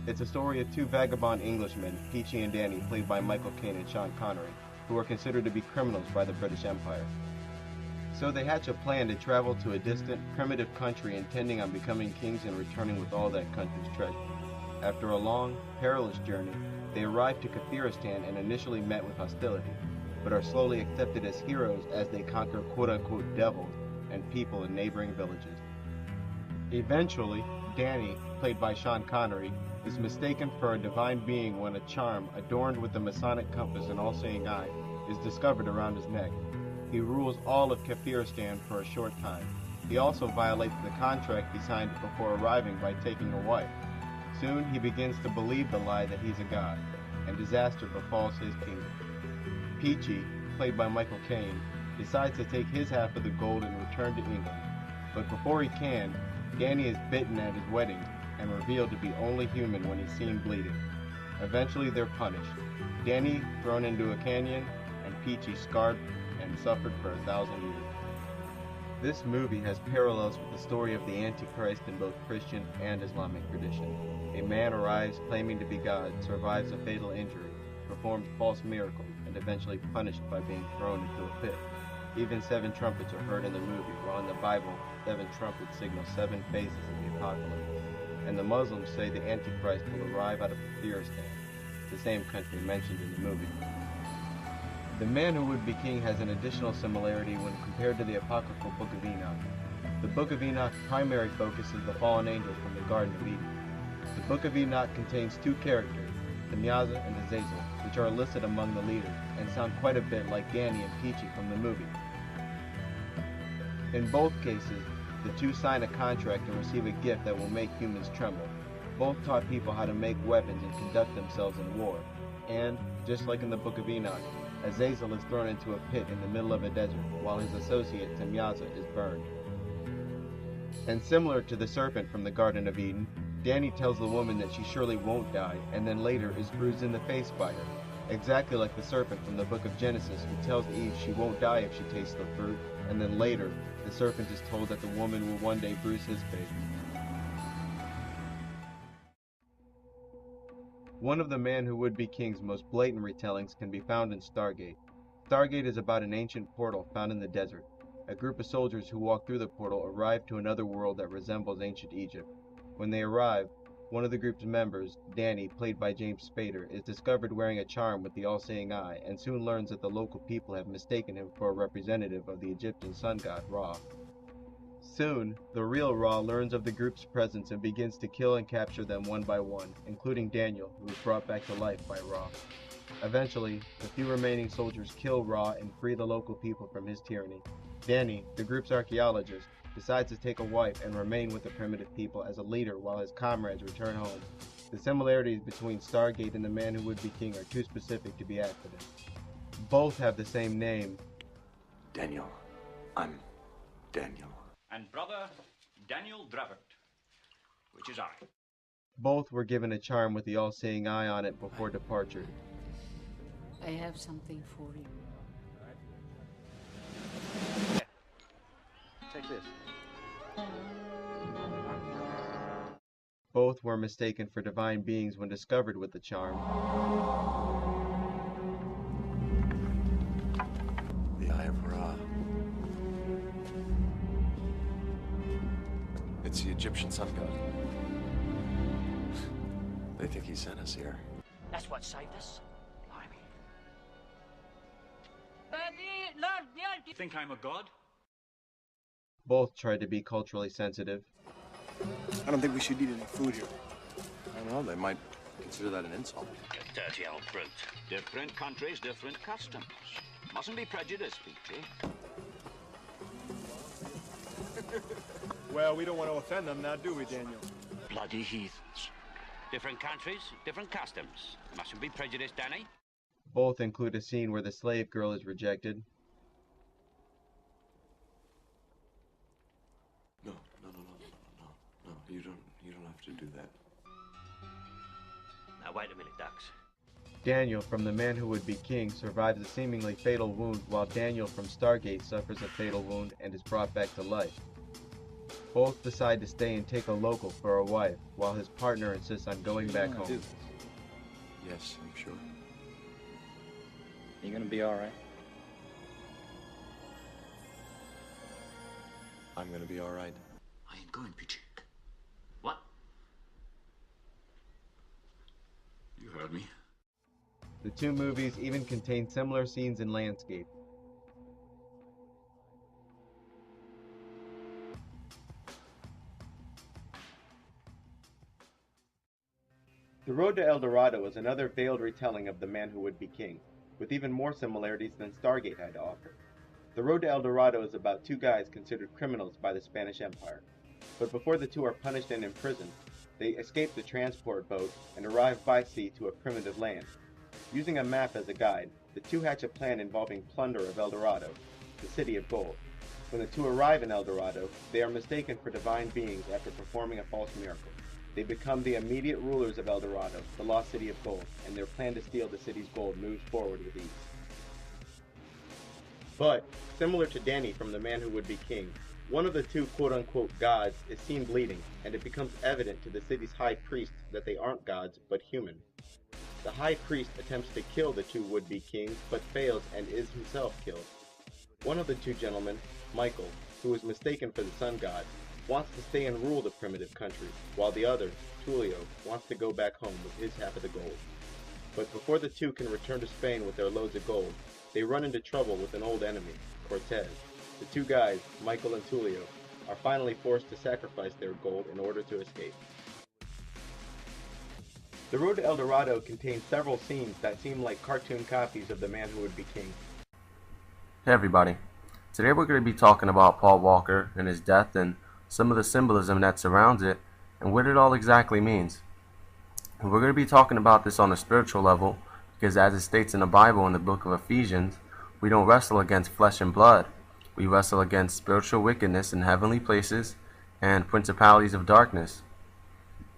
It's a story of two vagabond Englishmen, Peachy and Danny, played by Michael Caine and Sean Connery, who are considered to be criminals by the British Empire. So they hatch a plan to travel to a distant, primitive country intending on becoming kings and returning with all that country's treasure. After a long, perilous journey, they arrive to Kafiristan and initially met with hostility, but are slowly accepted as heroes as they conquer quote-unquote devils and people in neighboring villages. Eventually, Danny, played by Sean Connery, is mistaken for a divine being when a charm adorned with the Masonic compass and all-seeing eye is discovered around his neck. He rules all of Kafiristan for a short time. He also violates the contract he signed before arriving by taking a wife. Soon he begins to believe the lie that he's a god, and disaster befalls his kingdom. Peachy, played by Michael Caine, decides to take his half of the gold and return to England. But before he can, Danny is bitten at his wedding and revealed to be only human when he's seen bleeding. Eventually they're punished. Danny thrown into a canyon, and Peachy scarred and suffered for 1,000 years. This movie has parallels with the story of the Antichrist in both Christian and Islamic tradition. A man arrives claiming to be God, survives a fatal injury, performs false miracles, and eventually punished by being thrown into a pit. Even 7 trumpets are heard in the movie, while in the Bible, 7 trumpets signal 7 phases of the apocalypse. And the Muslims say the Antichrist will arrive out of Kafiristan, the same country mentioned in the movie. The Man Who Would Be King has an additional similarity when compared to the apocryphal Book of Enoch. The Book of Enoch's primary focus is the fallen angels from the Garden of Eden. The Book of Enoch contains 2 characters, Tamiaza and Azazel, which are listed among the leaders, and sound quite a bit like Danny and Peachy from the movie. In both cases, the 2 sign a contract and receive a gift that will make humans tremble. Both taught people how to make weapons and conduct themselves in war. And, just like in the Book of Enoch, Azazel is thrown into a pit in the middle of a desert, while his associate Tamiaza is burned. And similar to the serpent from the Garden of Eden, Danny tells the woman that she surely won't die, and then later is bruised in the face by her, exactly like the serpent from the book of Genesis, who tells Eve she won't die if she tastes the fruit, and then later, the serpent is told that the woman will one day bruise his face. One of the Man Who Would Be King's most blatant retellings can be found in Stargate. Stargate is about an ancient portal found in the desert. A group of soldiers who walk through the portal arrive to another world that resembles ancient Egypt. When they arrive, one of the group's members, Danny, played by James Spader, is discovered wearing a charm with the all-seeing eye, and soon learns that the local people have mistaken him for a representative of the Egyptian sun god Ra. Soon, the real Ra learns of the group's presence and begins to kill and capture them one by one, including Daniel, who is brought back to life by Ra. Eventually, the few remaining soldiers kill Ra and free the local people from his tyranny. Danny, the group's archaeologist, decides to take a wife and remain with the primitive people as a leader while his comrades return home. The similarities between Stargate and the Man Who Would Be King are too specific to be accident. Both have the same name. Daniel. I'm Daniel. And brother, Daniel Dravert, which is I. Both were given a charm with the all-seeing eye on it before departure. I have something for you. Take this. Both were mistaken for divine beings when discovered with the charm. The Eye of Ra. It's the Egyptian sun god. They think he sent us here. That's what saved us. Blimey. You think I'm a god? Both tried to be culturally sensitive. I don't think we should eat any food here. I don't know, they might consider that an insult. You dirty old brute. Different countries, different customs. Mustn't be prejudiced, Peachy. Well, we don't want to offend them now, do we, Daniel? Bloody heathens. Different countries, different customs. Mustn't be prejudiced, Danny. Both include a scene where the slave girl is rejected. No, you don't have to do that. Now wait a minute, Dux. Daniel from The Man Who Would Be King survives a seemingly fatal wound, while Daniel from Stargate suffers a fatal wound and is brought back to life. Both decide to stay and take a local for a wife, while his partner insists on going back home. Yes, I'm sure. You gonna be alright? I'm gonna be alright. I ain't going, Peachy. What? You heard me. The two movies even contain similar scenes in landscape. The Road to El Dorado is another veiled retelling of The Man Who Would Be King, with even more similarities than Stargate had to offer. The Road to El Dorado is about two guys considered criminals by the Spanish Empire, but before the two are punished and imprisoned, they escape the transport boat and arrive by sea to a primitive land. Using a map as a guide, the two hatch a plan involving plunder of El Dorado, the city of gold. When the two arrive in El Dorado, they are mistaken for divine beings after performing a false miracle. They become the immediate rulers of El Dorado, the lost city of gold, and their plan to steal the city's gold moves forward with ease. But, similar to Danny from The Man Who Would Be King, one of the two quote-unquote gods is seen bleeding, and it becomes evident to the city's high priest that they aren't gods, but human. The high priest attempts to kill the two would-be kings, but fails and is himself killed. One of the two gentlemen, Michael, who is mistaken for the sun god, wants to stay and rule the primitive country, while the other, Tulio, wants to go back home with his half of the gold. But before the two can return to Spain with their loads of gold, they run into trouble with an old enemy, Cortez. The two guys, Michael and Tulio, are finally forced to sacrifice their gold in order to escape. The Road to El Dorado contains several scenes that seem like cartoon copies of The Man Who Would Be King. Hey everybody, today we're going to be talking about Paul Walker and his death and some of the symbolism that surrounds it and what it all exactly means. And we're going to be talking about this on a spiritual level because, as it states in the Bible in the book of Ephesians, we don't wrestle against flesh and blood. We wrestle against spiritual wickedness in heavenly places and principalities of darkness.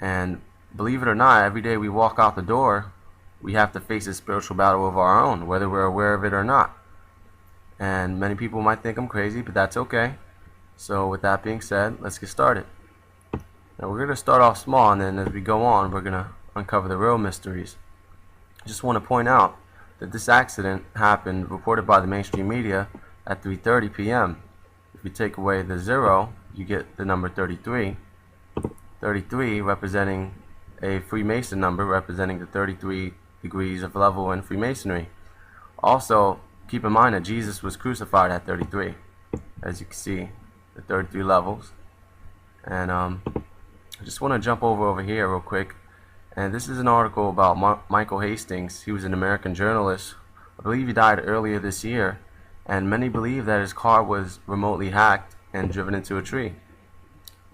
And believe it or not, every day we walk out the door, we have to face a spiritual battle of our own, whether we're aware of it or not. And many people might think I'm crazy, but that's okay. So with that being said, let's get started. Now we're going to start off small, and then as we go on, we're going to uncover the real mysteries. I just want to point out that this accident happened, reported by the mainstream media, at 3:30 p.m. If you take away the 0, you get the number 33. 33 representing a Freemason number, representing the 33 degrees of level in Freemasonry. Also, keep in mind that Jesus was crucified at 33, as you can see, the 33 levels. And I just want to jump over here real quick. And this is an article about Michael Hastings. He was an American journalist. I believe he died earlier this year. And many believe that his car was remotely hacked and driven into a tree,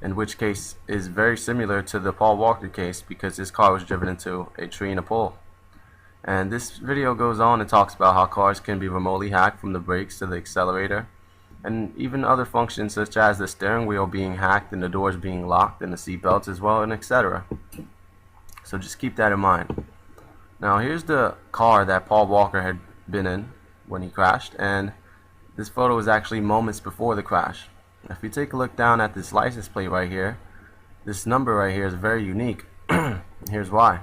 in which case is very similar to the Paul Walker case, because his car was driven into a tree and a pole. And this video goes on and talks about how cars can be remotely hacked, from the brakes to the accelerator, and even other functions such as the steering wheel being hacked and the doors being locked and the seat belts as well, and etc. So just keep that in mind. Now here's the car that Paul Walker had been in when he crashed, and this photo is actually moments before the crash. If you take a look down at this license plate right here, this number right here is very unique. Here's why.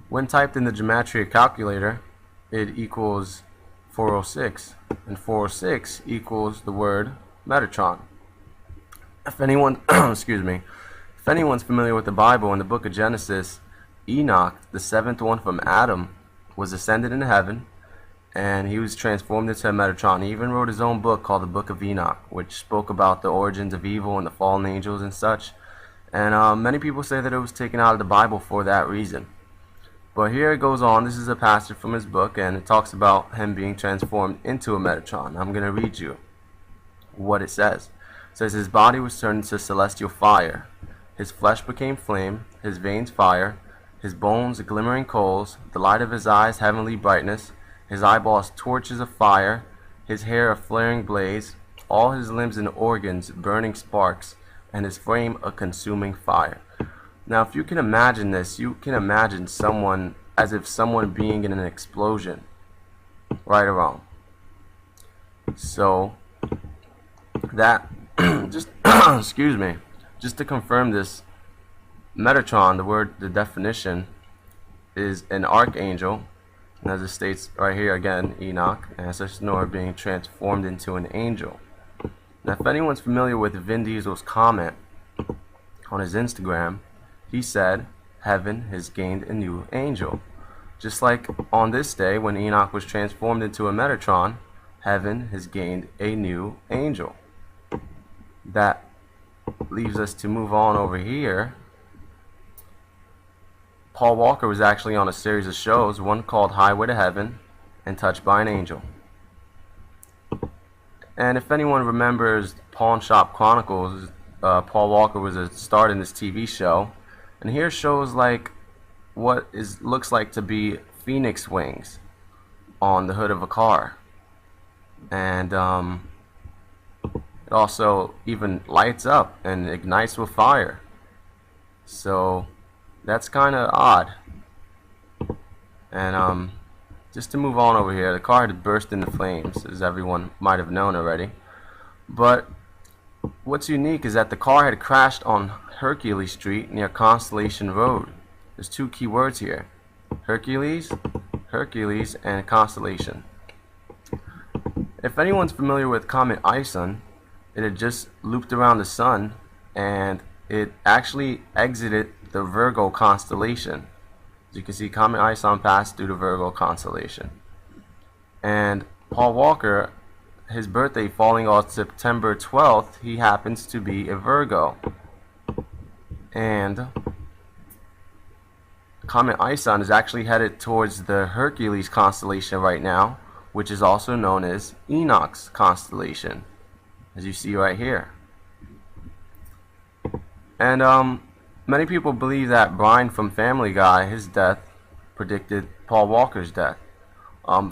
When typed in the gematria calculator, it equals 406, and 406 equals the word Metatron. If anyone, excuse me, if anyone's familiar with the Bible, in the book of Genesis, Enoch, the seventh one from Adam, was ascended into heaven, and he was transformed into a Metatron. He even wrote his own book called the Book of Enoch, which spoke about the origins of evil and the fallen angels and such. And many people say that it was taken out of the Bible for that reason. But here it goes on. This is a passage from his book, and it talks about him being transformed into a Metatron. I'm going to read you what it says. It says, his body was turned into celestial fire. His flesh became flame, his veins fire, his bones glimmering coals, the light of his eyes heavenly brightness, his eyeballs torches of fire, his hair a flaring blaze, all his limbs and organs burning sparks, and his frame a consuming fire. Now if you can imagine this, you can imagine someone as if someone being in an explosion. Right or wrong? So that just excuse me, just to confirm this, Metatron, the definition is an archangel, and as it states right here again, Enoch, ancestor Noah being transformed into an angel. Now if anyone's familiar with Vin Diesel's comment on his Instagram, he said, heaven has gained a new angel. Just like on this day when Enoch was transformed into a Metatron, heaven has gained a new angel. That leaves us to move on over here. Paul Walker was actually on a series of shows, one called Highway to Heaven and Touched by an Angel. And if anyone remembers Pawn Shop Chronicles, Paul Walker was a star in this TV show. And here shows like what looks like to be phoenix wings on the hood of a car. And it also even lights up and ignites with fire. So that's kind of odd. And just to move on over here, the car had burst into flames, as everyone might have known already. But what's unique is that the car had crashed on Hercules Street near Constellation Road. There's two key words here: Hercules, and Constellation. If anyone's familiar with Comet Ison, it had just looped around the sun, and it actually exited the Virgo constellation. As you can see, Comet Ison passed through the Virgo constellation. And Paul Walker, his birthday falling on September 12th, he happens to be a Virgo. And Comet Ison is actually headed towards the Hercules constellation right now, which is also known as Enoch's constellation, as you see right here. And many people believe that Brian from Family Guy, his death, predicted Paul Walker's death.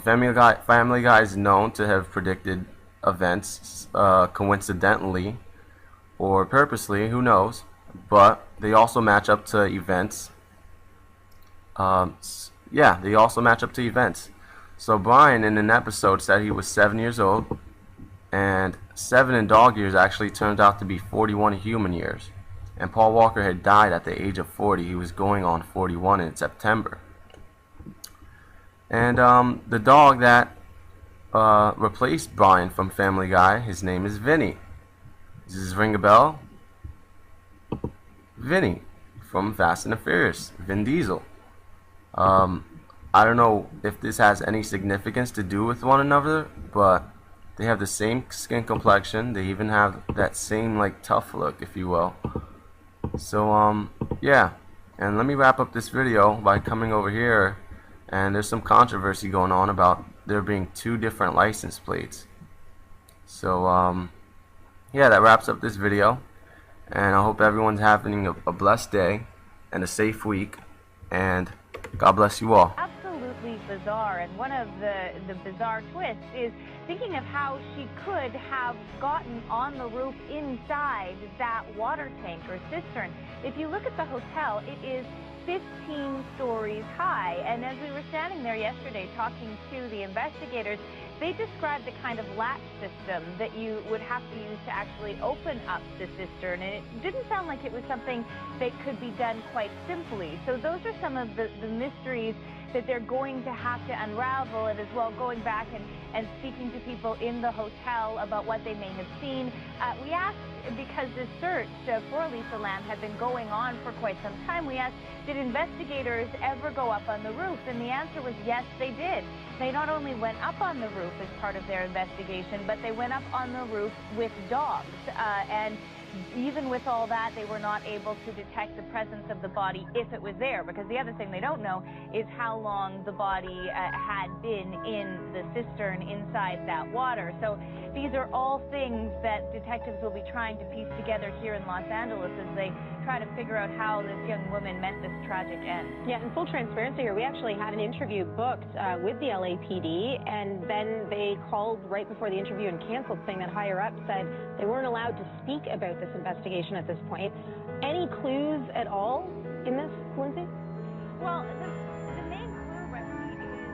Family Guy is known to have predicted events coincidentally or purposely, who knows, but they also match up to events. Yeah, they also match up to events. So Brian in an episode said he was 7 years old, and 7 in dog years actually turned out to be 41 human years. And Paul Walker had died at the age of 40. He was going on 41 in September. And the dog that replaced Brian from Family Guy, his name is Vinny. Does this ring a bell? Vinny from Fast and the Furious, Vin Diesel. I don't know if this has any significance to do with one another, but they have the same skin complexion. They even have that same like tough look, if you will. So yeah, and let me wrap up this video by coming over here, and there's some controversy going on about there being 2 different license plates. So yeah, that wraps up this video, and I hope everyone's having a blessed day and a safe week, and God bless you all. Absolutely bizarre, and one of the bizarre twists is thinking of how she could have gotten on the roof inside that water tank or cistern. If you look at the hotel, it is 15 stories high, and as we were standing there yesterday talking to the investigators, they described the kind of latch system that you would have to use to actually open up the cistern, and it didn't sound like it was something that could be done quite simply. So those are some of the mysteries that they're going to have to unravel, and as well going back and speaking to people in the hotel about what they may have seen. We asked because this search for Lisa Lam had been going on for quite some time, we asked, did investigators ever go up on the roof? And the answer was yes, they did. They not only went up on the roof as part of their investigation, but they went up on the roof with dogs. And even with all that, they were not able to detect the presence of the body if it was there, because the other thing they don't know is how long the body had been in the cistern inside that water. So these are all things that detectives will be trying to piece together here in Los Angeles as they try to figure out how this young woman met this tragic end. Yeah, in full transparency here, we actually had an interview booked with the LAPD, and then they called right before the interview and canceled, saying that higher up said they weren't allowed to speak about this investigation at this point. Any clues at all in this, Lindsay? Well, the main clue, Rusty, is...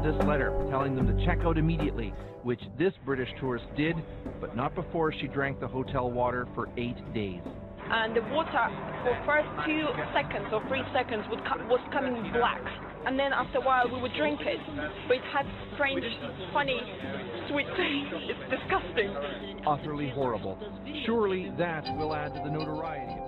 this letter, telling them to check out immediately, which this British tourist did, but not before she drank the hotel water for 8 days. And the water, for first 2 seconds or 3 seconds, was coming black. And then after a while, we would drink it, but it had strange, funny, sweet taste. It's disgusting. Utterly horrible. Surely that will add to the notoriety.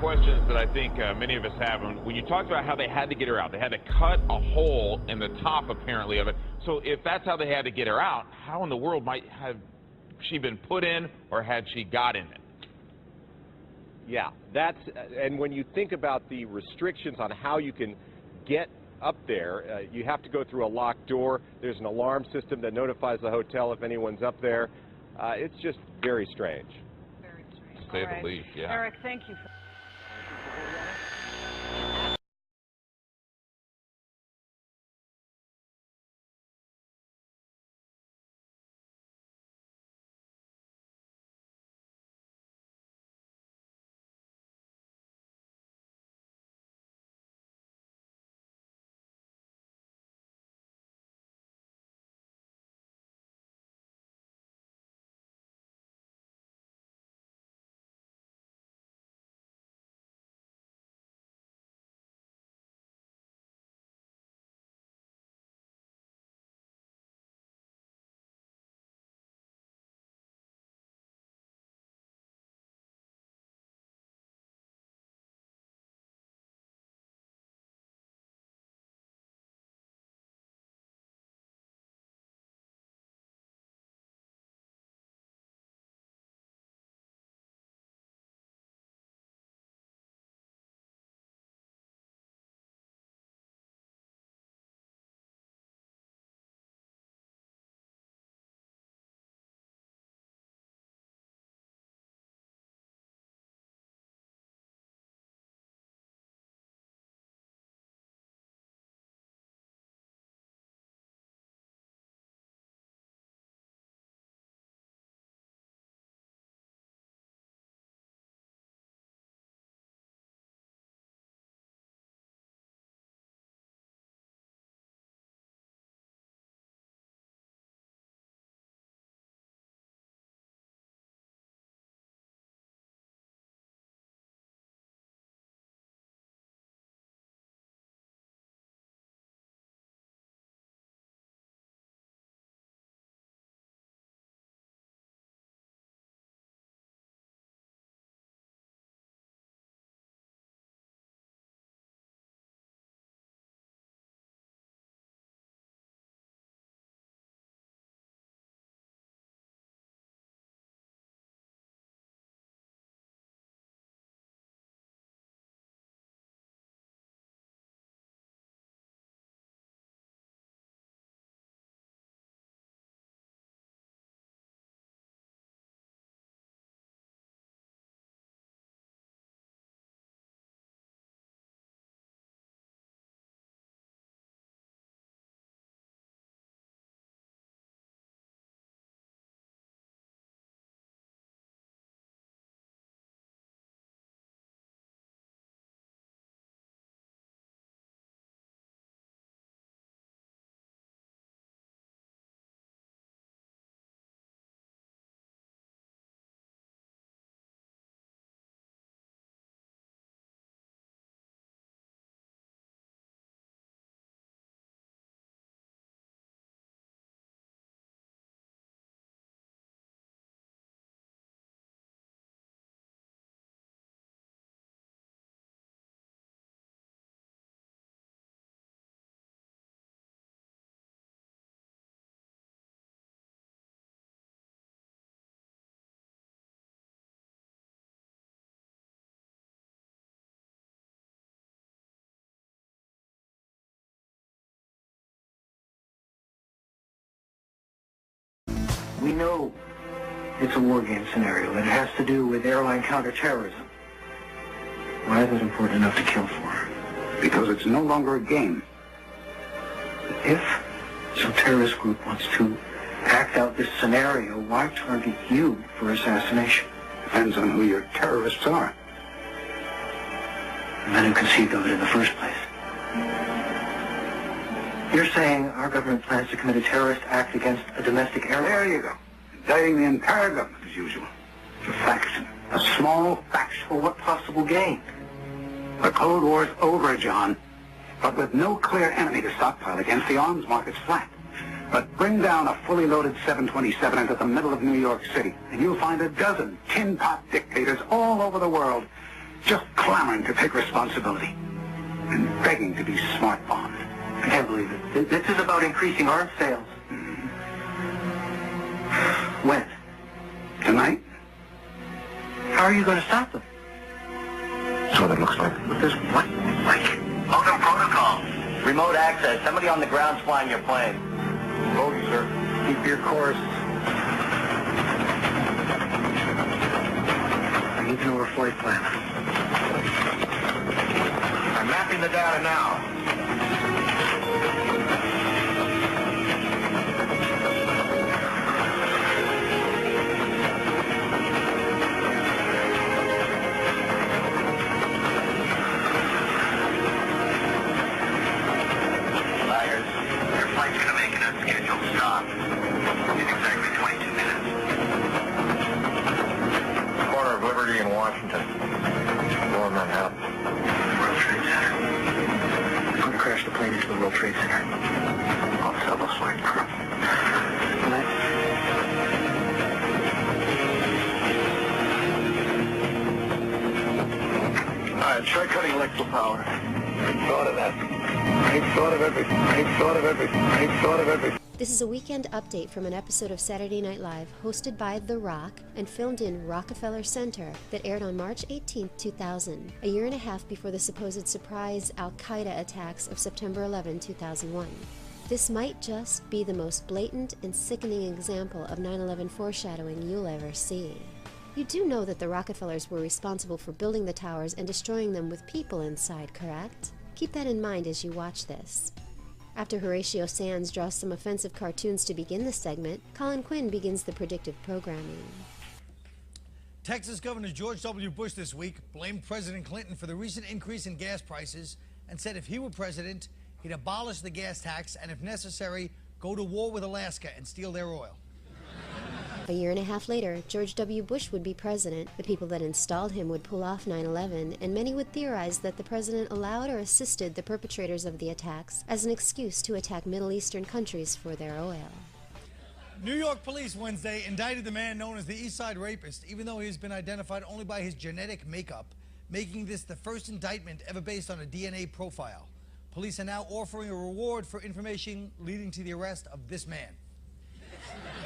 questions that I think many of us have. When you talked about how they had to get her out, they had to cut a hole in the top, apparently, of it. So if that's how they had to get her out, how in the world might have she been put in, or had she got in it? Yeah, and when you think about the restrictions on how you can get up there, you have to go through a locked door. There's an alarm system that notifies the hotel if anyone's up there. It's just very strange. Very strange. To say the least, yeah. Eric, thank you for We know it's a war game scenario, that it has to do with airline counterterrorism. Why is it important enough to kill for? Because it's no longer a game. If some terrorist group wants to act out this scenario, why target you for assassination? Depends on who your terrorists are. The men who conceived of it in the first place. You're saying our government plans to commit a terrorist act against a domestic airline? There you go. Indicting the entire government, as usual. It's a faction. A small faction. For what possible gain? The Cold War's over, John. But with no clear enemy to stockpile against, the arms market's flat. But bring down a fully loaded 727 into the middle of New York City, and you'll find a dozen tin pot dictators all over the world just clamoring to take responsibility and begging to be smart-bombed. I can't believe it. This is about increasing arms sales. When? Tonight? How are you going to stop them? That's what it looks like. But there's what? Like? Modem protocol. Remote access. Somebody on the ground's flying your plane. Bogey, sir. Keep your course. I need to know our flight plan. I'm mapping the data now. Try cutting electrical power. I thought of that. I thought of everything. I thought of everything. I thought of everything. This is a weekend update from an episode of Saturday Night Live hosted by The Rock and filmed in Rockefeller Center that aired on March 18, 2000, a year and a half before the supposed surprise Al-Qaeda attacks of September 11, 2001. This might just be the most blatant and sickening example of 9/11 foreshadowing you'll ever see. You do know that the Rockefellers were responsible for building the towers and destroying them with people inside, correct? Keep that in mind as you watch this. After Horatio Sands draws some offensive cartoons to begin the segment, Colin Quinn begins the predictive programming. Texas Governor George W. Bush this week blamed President Clinton for the recent increase in gas prices and said if he were president, he'd abolish the gas tax and, if necessary, go to war with Alaska and steal their oil. A year and a half later, George W. Bush would be president, the people that installed him would pull off 9/11, and many would theorize that the president allowed or assisted the perpetrators of the attacks as an excuse to attack Middle Eastern countries for their oil. New York police Wednesday indicted the man known as the East Side Rapist, even though he has been identified only by his genetic makeup, making this the first indictment ever based on a DNA profile. Police are now offering a reward for information leading to the arrest of this man.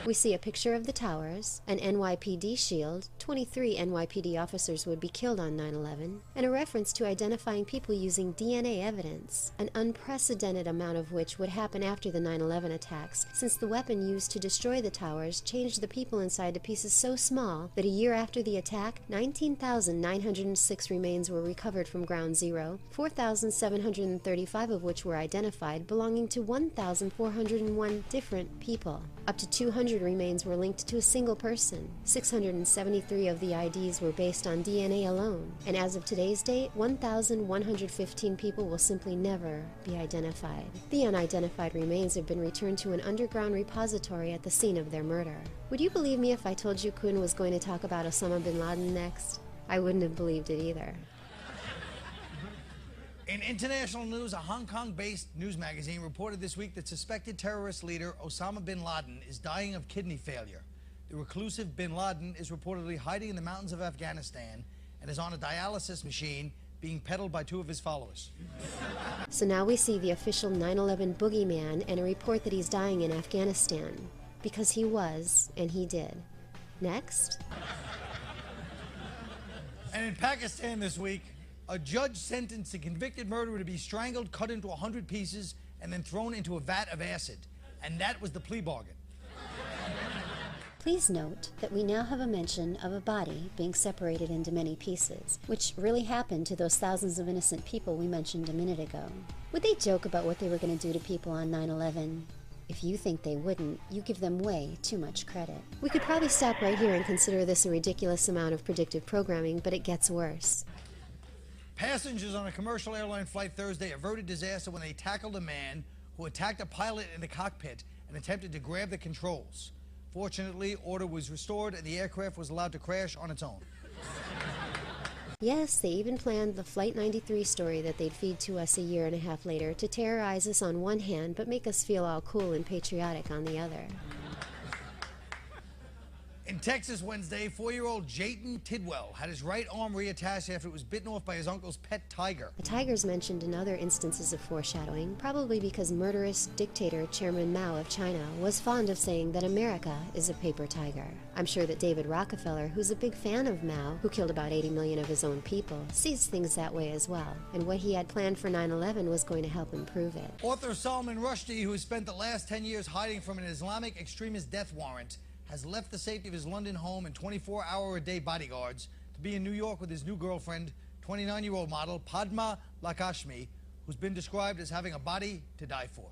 We see a picture of the towers, an NYPD shield, 23 NYPD officers would be killed on 9/11, and a reference to identifying people using DNA evidence, an unprecedented amount of which would happen after the 9/11 attacks, since the weapon used to destroy the towers changed the people inside to pieces so small that a year after the attack, 19,906 remains were recovered from Ground Zero, 4,735 of which were identified, belonging to 1,401 different people. Up to 200 remains were linked to a single person. 673 of the IDs were based on DNA alone. And as of today's date, 1,115 people will simply never be identified. The unidentified remains have been returned to an underground repository at the scene of their murder. Would you believe me if I told you Quinn was going to talk about Osama bin Laden next? I wouldn't have believed it either. In international news, a Hong Kong-based news magazine reported this week that suspected terrorist leader Osama bin Laden is dying of kidney failure. The reclusive bin Laden is reportedly hiding in the mountains of Afghanistan and is on a dialysis machine being peddled by two of his followers. So now we see the official 9/11 boogeyman and a report that he's dying in Afghanistan. Because he was, and he did. Next. And in Pakistan this week, a judge sentenced a convicted murderer to be strangled, cut into 100 pieces, and then thrown into a vat of acid. And that was the plea bargain. Please note that we now have a mention of a body being separated into many pieces, which really happened to those thousands of innocent people we mentioned a minute ago. Would they joke about what they were going to do to people on 9/11? If you think they wouldn't, you give them way too much credit. We could probably stop right here and consider this a ridiculous amount of predictive programming, but it gets worse. Passengers on a commercial airline flight Thursday averted disaster when they tackled a man who attacked a pilot in the cockpit and attempted to grab the controls. Fortunately, order was restored and the aircraft was allowed to crash on its own. Yes, they even planned the Flight 93 story that they'd feed to us a year and a half later to terrorize us on one hand but make us feel all cool and patriotic on the other. In Texas Wednesday, 4-year-old Jayton Tidwell had his right arm reattached after it was bitten off by his uncle's pet tiger. A tiger's mentioned in other instances of foreshadowing, probably because murderous dictator Chairman Mao of China was fond of saying that America is a paper tiger. I'm sure that David Rockefeller, who's a big fan of Mao, who killed about 80 million of his own people, sees things that way as well, and what he had planned for 9/11 was going to help him prove it. Author Salman Rushdie, who has spent the last 10 years hiding from an Islamic extremist death warrant, has left the safety of his London home and 24-hour-a-day bodyguards to be in New York with his new girlfriend, 29-year-old model Padma Lakshmi, who's been described as having a body to die for.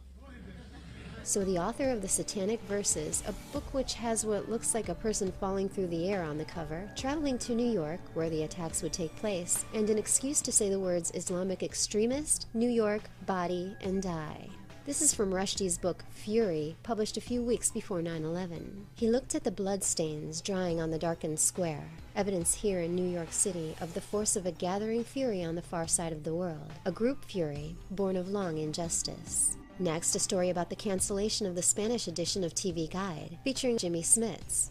So the author of the Satanic Verses, a book which has what looks like a person falling through the air on the cover, traveling to New York, where the attacks would take place, and an excuse to say the words Islamic extremist, New York, body, and die. This is from Rushdie's book, Fury, published a few weeks before 9/11. He looked at the bloodstains drying on the darkened square, evidence here in New York City of the force of a gathering fury on the far side of the world, a group fury born of long injustice. Next, a story about the cancellation of the Spanish edition of TV Guide, featuring Jimmy Smits.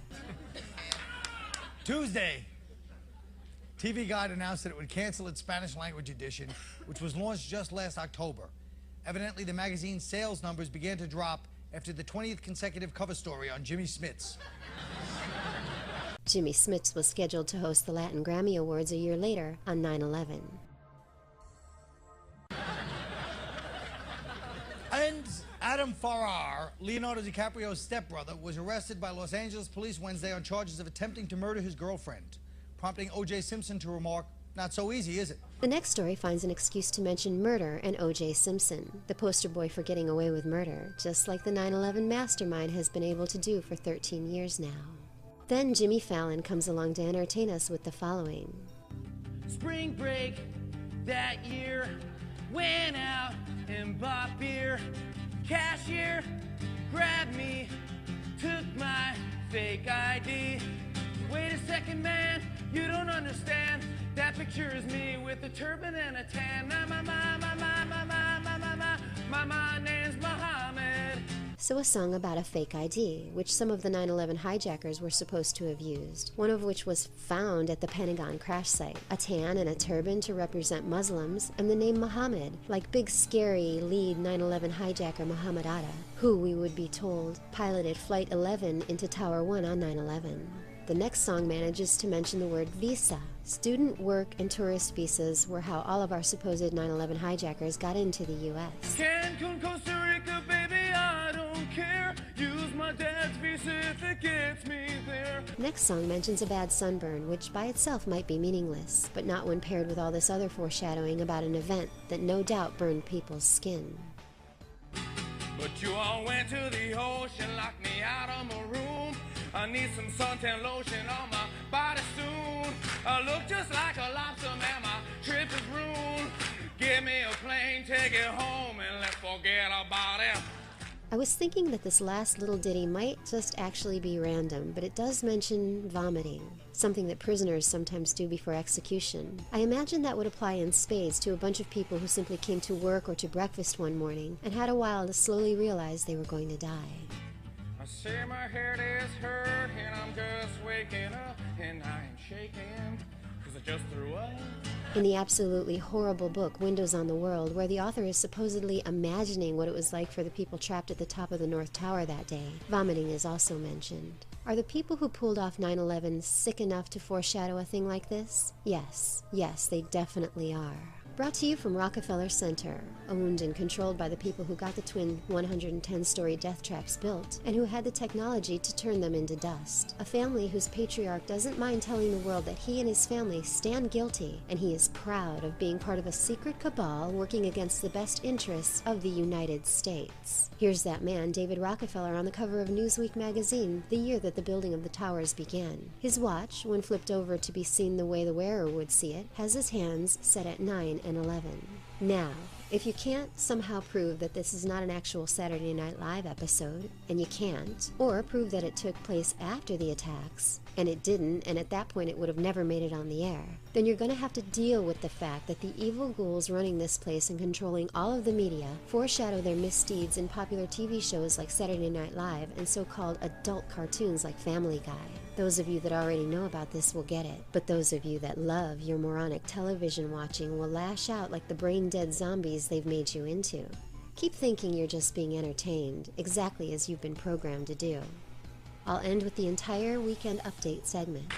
Tuesday, TV Guide announced that it would cancel its Spanish language edition, which was launched just last October. Evidently, the magazine's sales numbers began to drop after the 20th consecutive cover story on Jimmy Smits. Jimmy Smits was scheduled to host the Latin Grammy Awards a year later on 9/11. And Adam Farrar, Leonardo DiCaprio's stepbrother, was arrested by Los Angeles police Wednesday on charges of attempting to murder his girlfriend, prompting O.J. Simpson to remark, "Not so easy, is it?" The next story finds an excuse to mention murder and O.J. Simpson, the poster boy for getting away with murder, just like the 9/11 mastermind has been able to do for 13 years now. Then Jimmy Fallon comes along to entertain us with the following. Spring break that year, went out and bought beer. Cashier grabbed me, took my fake ID. Wait a second, man, you don't understand. That picture is me with a turban and a tan. My name's Muhammad. So a song about a fake ID, which some of the 9/11 hijackers were supposed to have used, one of which was found at the Pentagon crash site. A tan and a turban to represent Muslims, and the name Muhammad, like big scary lead 9/11 hijacker Muhammad Atta, who, we would be told, piloted Flight 11 into Tower 1 on 9/11. The next song manages to mention the word visa. Student, work, and tourist visas were how all of our supposed 9/11 hijackers got into the U.S. Cancun, Costa Rica, baby, I don't care. Use my dad's visa if it gets me there. Next song mentions a bad sunburn, which by itself might be meaningless, but not when paired with all this other foreshadowing about an event that no doubt burned people's skin. But you all went to the ocean, locked me out of my room. I need some suntan lotion on my body soon. I look just like a lobster, man, my trip is ruined. Give me a plane, take it home, and let's forget about it. I was thinking that this last little ditty might just actually be random, but it does mention vomiting, something that prisoners sometimes do before execution. I imagine that would apply in spades to a bunch of people who simply came to work or to breakfast one morning and had a while to slowly realize they were going to die. I say my head is hurt and I'm just waking up and I ain't shaking because I just threw up. In the absolutely horrible book, Windows on the World, where the author is supposedly imagining what it was like for the people trapped at the top of the North Tower that day, vomiting is also mentioned. Are the people who pulled off 9/11 sick enough to foreshadow a thing like this? Yes, they definitely are. Brought to you from Rockefeller Center, owned and controlled by the people who got the twin 110-story death traps built, and who had the technology to turn them into dust. A family whose patriarch doesn't mind telling the world that he and his family stand guilty, and he is proud of being part of a secret cabal working against the best interests of the United States. Here's that man, David Rockefeller, on the cover of Newsweek magazine, the year that the building of the towers began. His watch, when flipped over to be seen the way the wearer would see it, has his hands set at 9 and 11. Now, if you can't somehow prove that this is not an actual Saturday Night Live episode, and you can't, or prove that it took place after the attacks, and it didn't, and at that point it would have never made it on the air, then you're going to have to deal with the fact that the evil ghouls running this place and controlling all of the media foreshadow their misdeeds in popular TV shows like Saturday Night Live and so-called adult cartoons like Family Guy. Those of you that already know about this will get it, but those of you that love your moronic television watching will lash out like the brain-dead zombies they've made you into. Keep thinking you're just being entertained, exactly as you've been programmed to do. I'll end with the entire Weekend Update segment.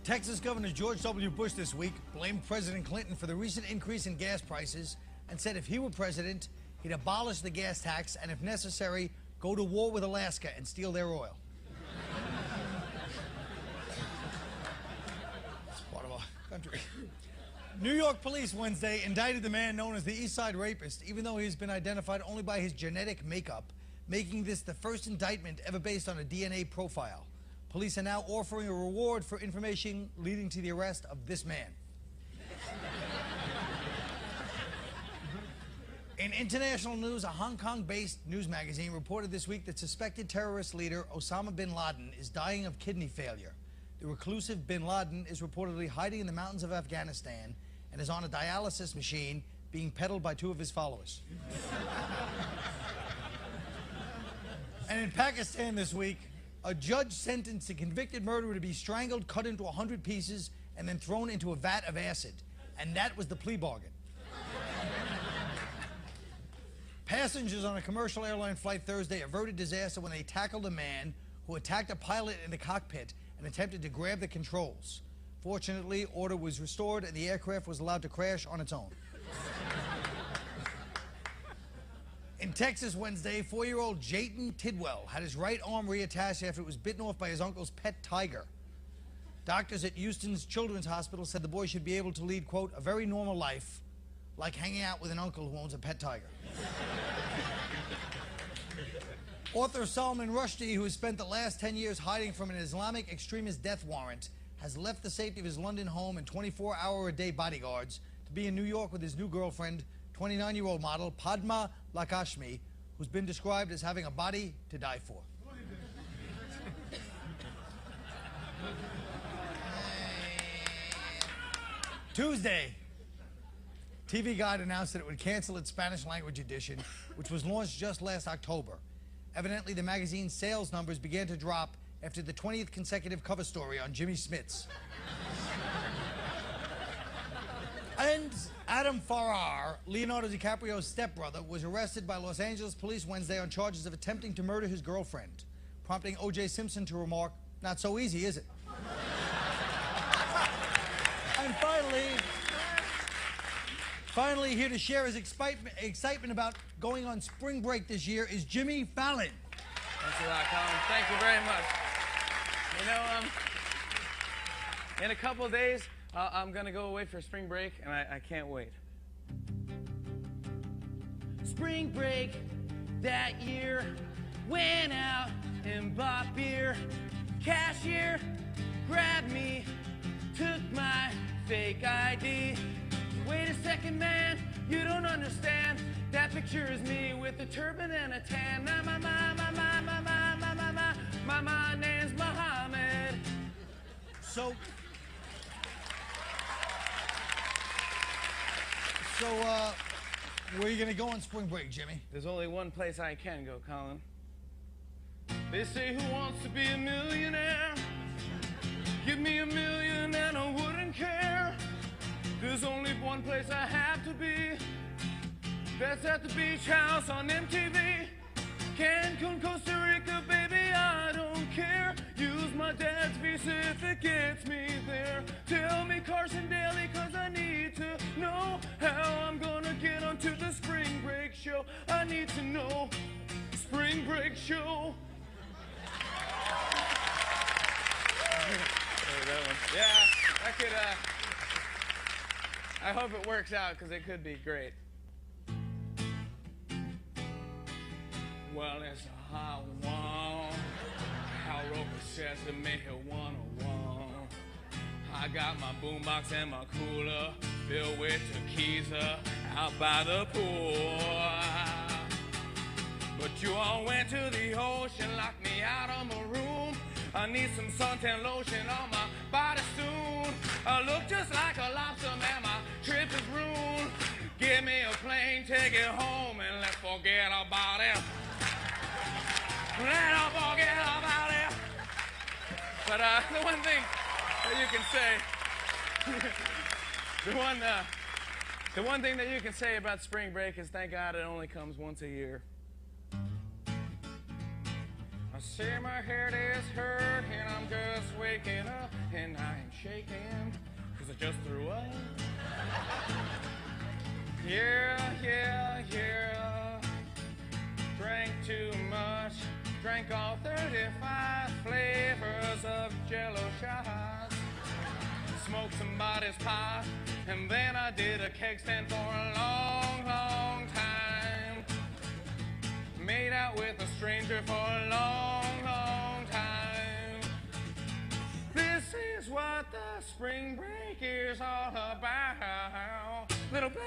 Texas Governor George W. Bush this week blamed President Clinton for the recent increase in gas prices and said if he were president, he'd abolish the gas tax and, if necessary, go to war with Alaska and steal their oil. It's part of our country. New York police Wednesday indicted the man known as the East Side Rapist, even though he's been identified only by his genetic makeup, making this the first indictment ever based on a DNA profile. Police are now offering a reward for information leading to the arrest of this man. In international news, a Hong Kong-based news magazine reported this week that suspected terrorist leader Osama bin Laden is dying of kidney failure. The reclusive bin Laden is reportedly hiding in the mountains of Afghanistan and is on a dialysis machine being peddled by two of his followers. And in Pakistan this week, a judge sentenced a convicted murderer to be strangled, cut into 100 pieces, and then thrown into a vat of acid. And that was the plea bargain. Passengers on a commercial airline flight Thursday averted disaster when they tackled a man who attacked a pilot in the cockpit and attempted to grab the controls. Fortunately, order was restored and the aircraft was allowed to crash on its own. In Texas Wednesday, 4-year-old Jayton Tidwell had his right arm reattached after it was bitten off by his uncle's pet tiger. Doctors at Houston's Children's Hospital said the boy should be able to lead, quote, a very normal life, like hanging out with an uncle who owns a pet tiger. Author Salman Rushdie, who has spent the last 10 years hiding from an Islamic extremist death warrant, has left the safety of his London home and 24-hour-a-day bodyguards to be in New York with his new girlfriend, 29-year-old model Padma Lakshmi, who's been described as having a body to die for. Tuesday, TV Guide announced that it would cancel its Spanish language edition, which was launched just last October. Evidently, the magazine's sales numbers began to drop after the 20th consecutive cover story on Jimmy Smits. And Adam Farrar, Leonardo DiCaprio's stepbrother, was arrested by Los Angeles police Wednesday on charges of attempting to murder his girlfriend, prompting O.J. Simpson to remark, "Not so easy, is it?" And finally, here to share his excitement about going on spring break this year is Jimmy Fallon. Thanks a lot, Colin. Thank you very much. You know, in a couple of days, I'm going to go away for spring break, and I can't wait. Spring break that year, went out and bought beer. Cashier grabbed me, took my fake ID. Wait a second, man, you don't understand. That picture is me with a turban and a tan. My name's Muhammad. So, where are you going to go on spring break, Jimmy? There's only one place I can go, Colin. They say, who wants to be a millionaire? Give me $1 million and I wouldn't care. There's only one place I have to be. That's at the beach house on MTV. Cancun, Costa Rica, baby, I don't care. Use my dad's visa if it gets me there. Tell me Carson Daly, cause I need to know how I'm gonna get onto the spring break show. I need to know. Spring break show. Yeah, I could, I hope it works out because it could be great. Well, it's a hot one. How Roper says to make it 101. I got my boombox and my cooler filled with tequila out by the pool. But you all went to the ocean, locked me out of my room. I need some suntan lotion on my body soon. I look just like a lobster, man, my trip is ruined. Give me a plane, take it home, and let's forget about it. Let's forget about it. But the one thing that you can say, the one thing that you can say about spring break is thank God it only comes once a year. I say my head is hurt and I'm just waking up and I am shaking because I just threw up. Yeah. Drank too much, drank all 35 flavors of Jello shots. Smoked somebody's pot, and then I did a keg stand for a long, long time. Made out with a stranger for a long, long time. This is what the spring break is all about. Little baby,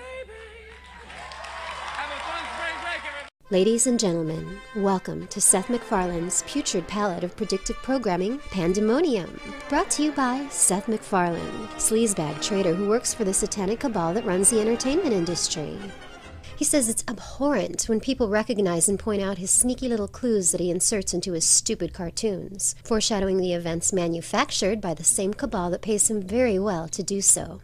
have a fun spring break, everybody. Ladies and gentlemen, welcome to Seth MacFarlane's putrid palette of predictive programming, Pandemonium. Brought to you by Seth MacFarlane, sleazebag trader who works for the satanic cabal that runs the entertainment industry. He says it's abhorrent when people recognize and point out his sneaky little clues that he inserts into his stupid cartoons, foreshadowing the events manufactured by the same cabal that pays him very well to do so.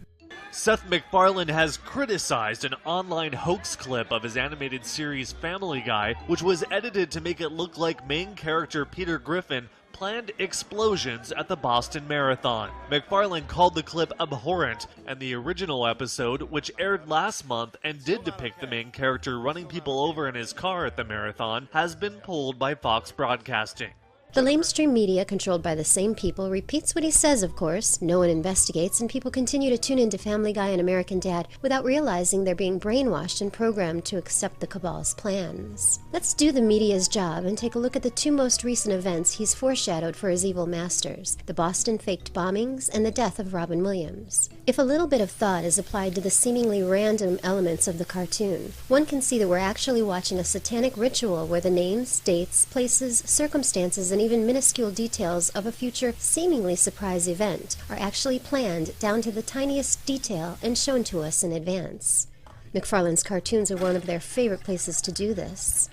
Seth MacFarlane has criticized an online hoax clip of his animated series Family Guy, which was edited to make it look like main character Peter Griffin planned explosions at the Boston Marathon. MacFarlane called the clip abhorrent, and the original episode, which aired last month and did depict the main character running people over in his car at the marathon, has been pulled by Fox Broadcasting. The lamestream media, controlled by the same people, repeats what he says, of course. No one investigates, and people continue to tune into Family Guy and American Dad without realizing they're being brainwashed and programmed to accept the cabal's plans. Let's do the media's job and take a look at the two most recent events he's foreshadowed for his evil masters, the Boston faked bombings and the death of Robin Williams. If a little bit of thought is applied to the seemingly random elements of the cartoon, one can see that we're actually watching a satanic ritual where the names, dates, places, circumstances, and even minuscule details of a future seemingly surprise event are actually planned down to the tiniest detail and shown to us in advance. MacFarlane's cartoons are one of their favorite places to do this.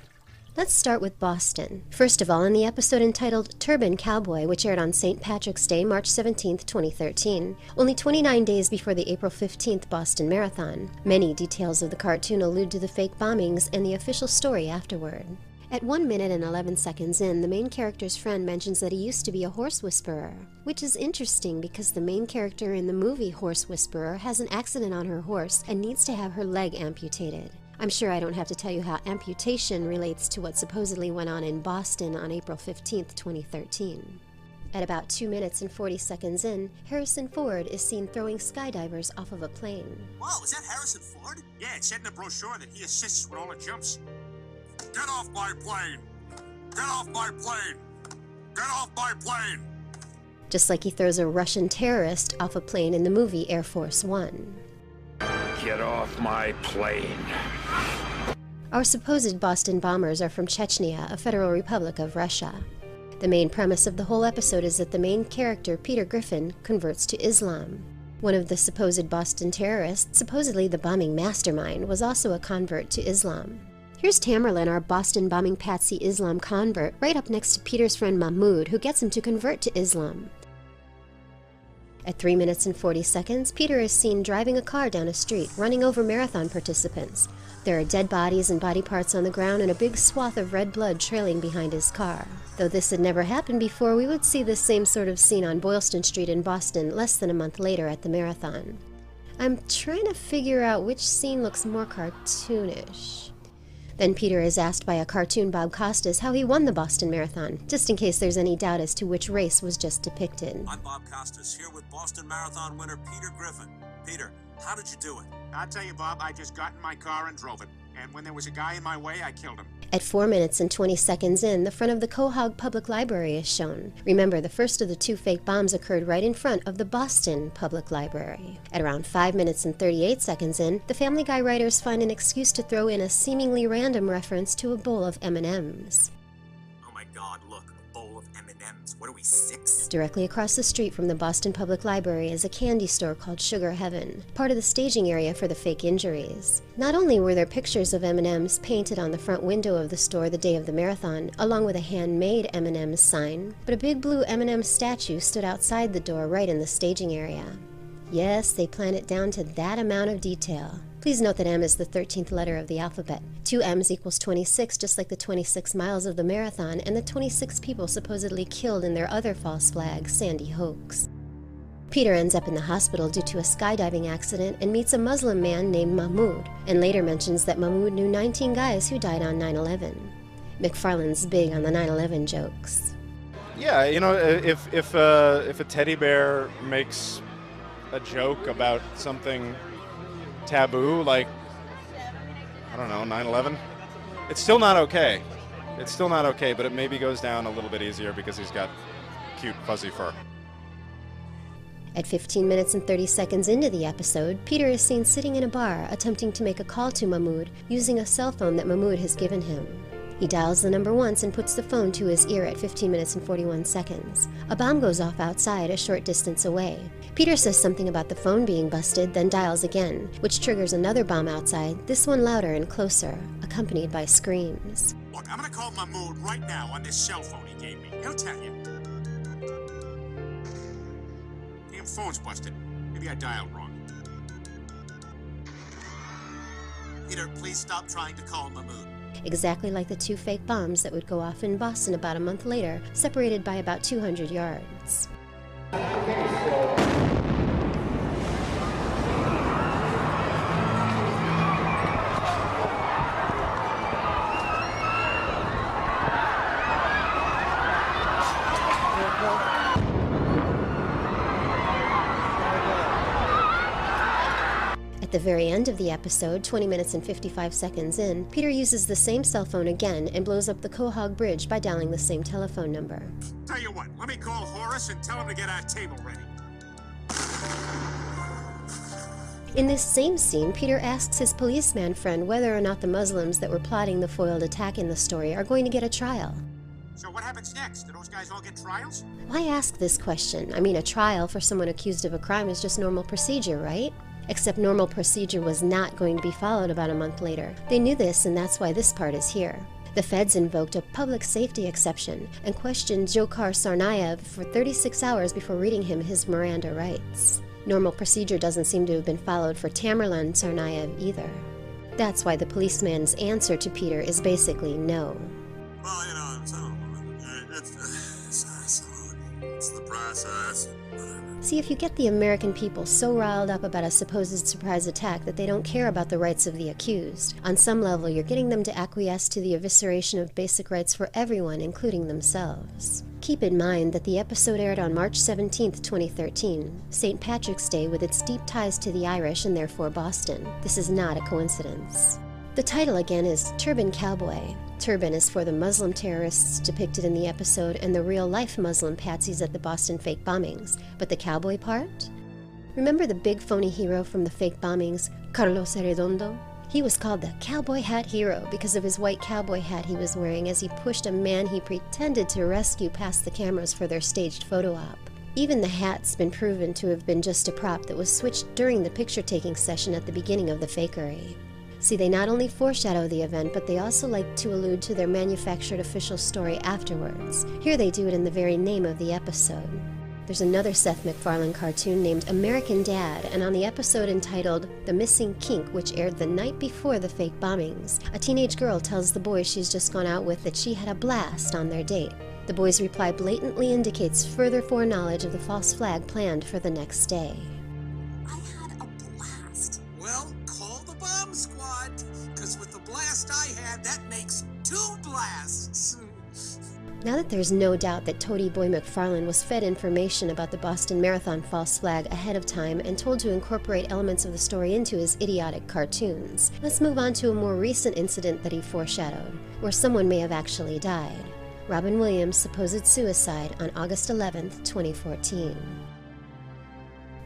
Let's start with Boston. First of all, in the episode entitled Turban Cowboy, which aired on St. Patrick's Day, March 17, 2013, only 29 days before the April 15th Boston Marathon, many details of the cartoon allude to the fake bombings and the official story afterward. At 1 minute and 11 seconds in, the main character's friend mentions that he used to be a horse whisperer, which is interesting because the main character in the movie Horse Whisperer has an accident on her horse and needs to have her leg amputated. I'm sure I don't have to tell you how amputation relates to what supposedly went on in Boston on April 15, 2013. At about 2 minutes and 40 seconds in, Harrison Ford is seen throwing skydivers off of a plane. Whoa, is that Harrison Ford? Yeah, it said in the brochure that he assists with all the jumps. Get off my plane! Get off my plane! Get off my plane! Just like he throws a Russian terrorist off a plane in the movie Air Force One. Get off my plane! Our supposed Boston bombers are from Chechnya, a federal republic of Russia. The main premise of the whole episode is that the main character, Peter Griffin, converts to Islam. One of the supposed Boston terrorists, supposedly the bombing mastermind, was also a convert to Islam. Here's Tamerlan, our Boston bombing patsy Islam convert, right up next to Peter's friend Mahmoud, who gets him to convert to Islam. At 3 minutes and 40 seconds, Peter is seen driving a car down a street, running over marathon participants. There are dead bodies and body parts on the ground and a big swath of red blood trailing behind his car. Though this had never happened before, we would see this same sort of scene on Boylston Street in Boston less than a month later at the marathon. I'm trying to figure out which scene looks more cartoonish. Then Peter is asked by a cartoon Bob Costas how he won the Boston Marathon, just in case there's any doubt as to which race was just depicted. I'm Bob Costas, here with Boston Marathon winner Peter Griffin. Peter, how did you do it? I'll tell you, Bob, I just got in my car and drove it. And when there was a guy in my way, I killed him. At 4 minutes and 20 seconds in, the front of the Quahog Public Library is shown. Remember, the first of the 2 fake bombs occurred right in front of the Boston Public Library. At around 5 minutes and 38 seconds in, the Family Guy writers find an excuse to throw in a seemingly random reference to a bowl of M&Ms. Oh my God, look, a bowl of M&Ms. What are we, 6? Directly across the street from the Boston Public Library is a candy store called Sugar Heaven, part of the staging area for the fake injuries. Not only were there pictures of M&Ms painted on the front window of the store the day of the marathon, along with a handmade M&Ms sign, but a big blue M&M statue stood outside the door right in the staging area. Yes, they planned it down to that amount of detail. Please note that M is the 13th letter of the alphabet. 2 M's equals 26, just like the 26 miles of the marathon and the 26 people supposedly killed in their other false flag, Sandy hoax. Peter ends up in the hospital due to a skydiving accident and meets a Muslim man named Mahmoud, and later mentions that Mahmoud knew 19 guys who died on 9/11. McFarlane's big on the 9/11 jokes. Yeah, you know, if a teddy bear makes a joke about something taboo, like, I don't know, 9/11, it's still not okay. It's still not okay, but it maybe goes down a little bit easier because he's got cute fuzzy fur. At 15 minutes and 30 seconds into the episode, Peter is seen sitting in a bar attempting to make a call to Mahmoud using a cell phone that Mahmoud has given him. He dials the number once and puts the phone to his ear at 15 minutes and 41 seconds. A bomb goes off outside a short distance away. Peter says something about the phone being busted, then dials again, which triggers another bomb outside, this one louder and closer, accompanied by screams. Look, I'm gonna call Mahmoud right now on this cell phone he gave me. He'll tell you. Damn phone's busted. Maybe I dialed wrong. Peter, please stop trying to call Mahmoud. Exactly like the 2 fake bombs that would go off in Boston about a month later, separated by about 200 yards. At the very end of the episode, 20 minutes and 55 seconds in, Peter uses the same cell phone again and blows up the Quahog Bridge by dialing the same telephone number. Tell you what, let me call Horace and tell him to get our table ready. In this same scene, Peter asks his policeman friend whether or not the Muslims that were plotting the foiled attack in the story are going to get a trial. So what happens next? Do those guys all get trials? Why ask this question? I mean, a trial for someone accused of a crime is just normal procedure, right? Except normal procedure was not going to be followed about a month later. They knew this, and that's why this part is here. The feds invoked a public safety exception and questioned Dzhokhar Tsarnaev for 36 hours before reading him his Miranda rights. Normal procedure doesn't seem to have been followed for Tamerlan Tsarnaev either. That's why the policeman's answer to Peter is basically no. Well, you know, it's the process. See, if you get the American people so riled up about a supposed surprise attack that they don't care about the rights of the accused, on some level you're getting them to acquiesce to the evisceration of basic rights for everyone, including themselves. Keep in mind that the episode aired on March 17, 2013, St. Patrick's Day, with its deep ties to the Irish and therefore Boston. This is not a coincidence. The title again is Turban Cowboy. Turban is for the Muslim terrorists depicted in the episode and the real-life Muslim patsies at the Boston fake bombings. But the cowboy part? Remember the big phony hero from the fake bombings, Carlos Arredondo? He was called the Cowboy Hat Hero because of his white cowboy hat he was wearing as he pushed a man he pretended to rescue past the cameras for their staged photo op. Even the hat's been proven to have been just a prop that was switched during the picture-taking session at the beginning of the fakery. See, they not only foreshadow the event, but they also like to allude to their manufactured official story afterwards. Here they do it in the very name of the episode. There's another Seth MacFarlane cartoon named American Dad, and on the episode entitled The Missing Kink, which aired the night before the fake bombings, a teenage girl tells the boy she's just gone out with that she had a blast on their date. The boy's reply blatantly indicates further foreknowledge of the false flag planned for the next day. Well, call the bomb squad, because with the blast I had, that makes 2 blasts. Now that there's no doubt that Toady Boy McFarlane was fed information about the Boston Marathon false flag ahead of time and told to incorporate elements of the story into his idiotic cartoons, let's move on to a more recent incident that he foreshadowed, where someone may have actually died. Robin Williams' supposed suicide on August 11, 2014.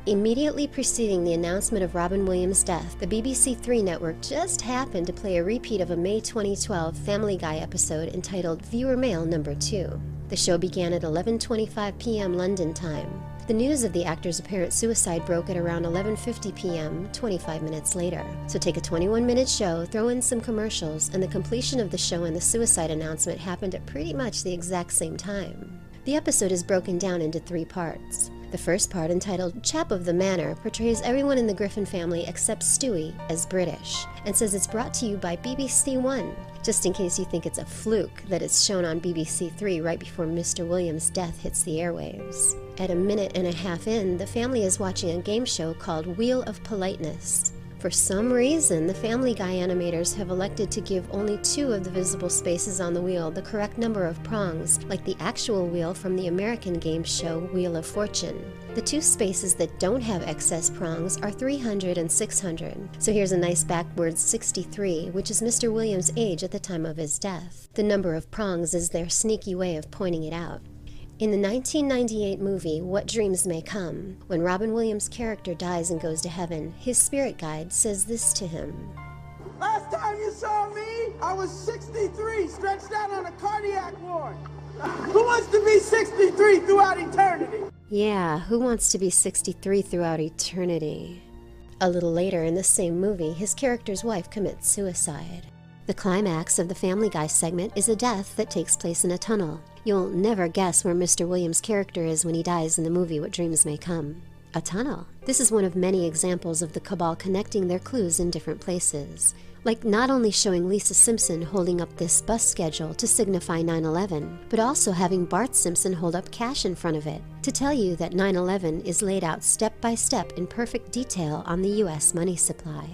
Immediately preceding the announcement of Robin Williams' death, the BBC Three network just happened to play a repeat of a May 2012 Family Guy episode entitled Viewer Mail No. 2. The show began at 11:25 p.m. London time. The news of the actor's apparent suicide broke at around 11:50 p.m., 25 minutes later. So take a 21-minute show, throw in some commercials, and the completion of the show and the suicide announcement happened at pretty much the exact same time. The episode is broken down into 3 parts. The first part, entitled Chap of the Manor, portrays everyone in the Griffin family except Stewie as British, and says it's brought to you by BBC One, just in case you think it's a fluke that it's shown on BBC Three right before Mr. Williams' death hits the airwaves. At a minute and a half in, the family is watching a game show called Wheel of Politeness. For some reason, the Family Guy animators have elected to give only 2 of the visible spaces on the wheel the correct number of prongs, like the actual wheel from the American game show Wheel of Fortune. The 2 spaces that don't have excess prongs are 300 and 600. So here's a nice backwards 63, which is Mr. Williams' age at the time of his death. The number of prongs is their sneaky way of pointing it out. In the 1998 movie What Dreams May Come, when Robin Williams' character dies and goes to heaven, his spirit guide says this to him. Last time you saw me, I was 63, stretched out on a cardiac ward. Who wants to be 63 throughout eternity? Yeah, who wants to be 63 throughout eternity? A little later in the same movie, his character's wife commits suicide. The climax of the Family Guy segment is a death that takes place in a tunnel. You'll never guess where Mr. Williams' character is when he dies in the movie What Dreams May Come. A tunnel. This is one of many examples of the Cabal connecting their clues in different places. Like not only showing Lisa Simpson holding up this bus schedule to signify 9/11, but also having Bart Simpson hold up cash in front of it to tell you that 9/11 is laid out step by step in perfect detail on the U.S. money supply.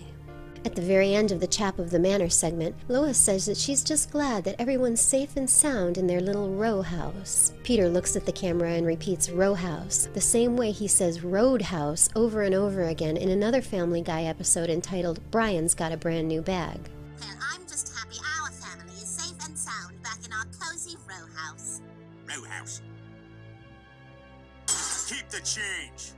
At the very end of the Chap of the Manor segment, Lois says that she's just glad that everyone's safe and sound in their little row house. Peter looks at the camera and repeats row house, the same way he says roadhouse over and over again in another Family Guy episode entitled Brian's Got a Brand New Bag. Well, I'm just happy our family is safe and sound back in our cozy row house. Row house. Keep the change.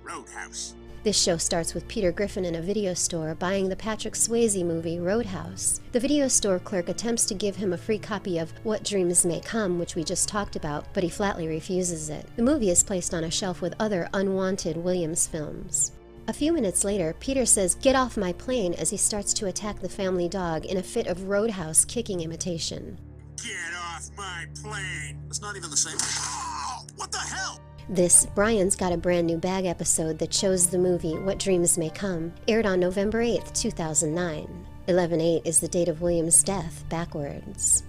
Roadhouse. This show starts with Peter Griffin in a video store buying the Patrick Swayze movie Roadhouse. The video store clerk attempts to give him a free copy of What Dreams May Come, which we just talked about, but he flatly refuses it. The movie is placed on a shelf with other unwanted Williams films. A few minutes later, Peter says, "Get off my plane," as he starts to attack the family dog in a fit of Roadhouse kicking imitation. Get off my plane. It's not even the same. Oh, what the hell? This Brian's Got a Brand New Bag episode that shows the movie What Dreams May Come aired on November 8, 2009. 11/8 is the date of Williams' death backwards.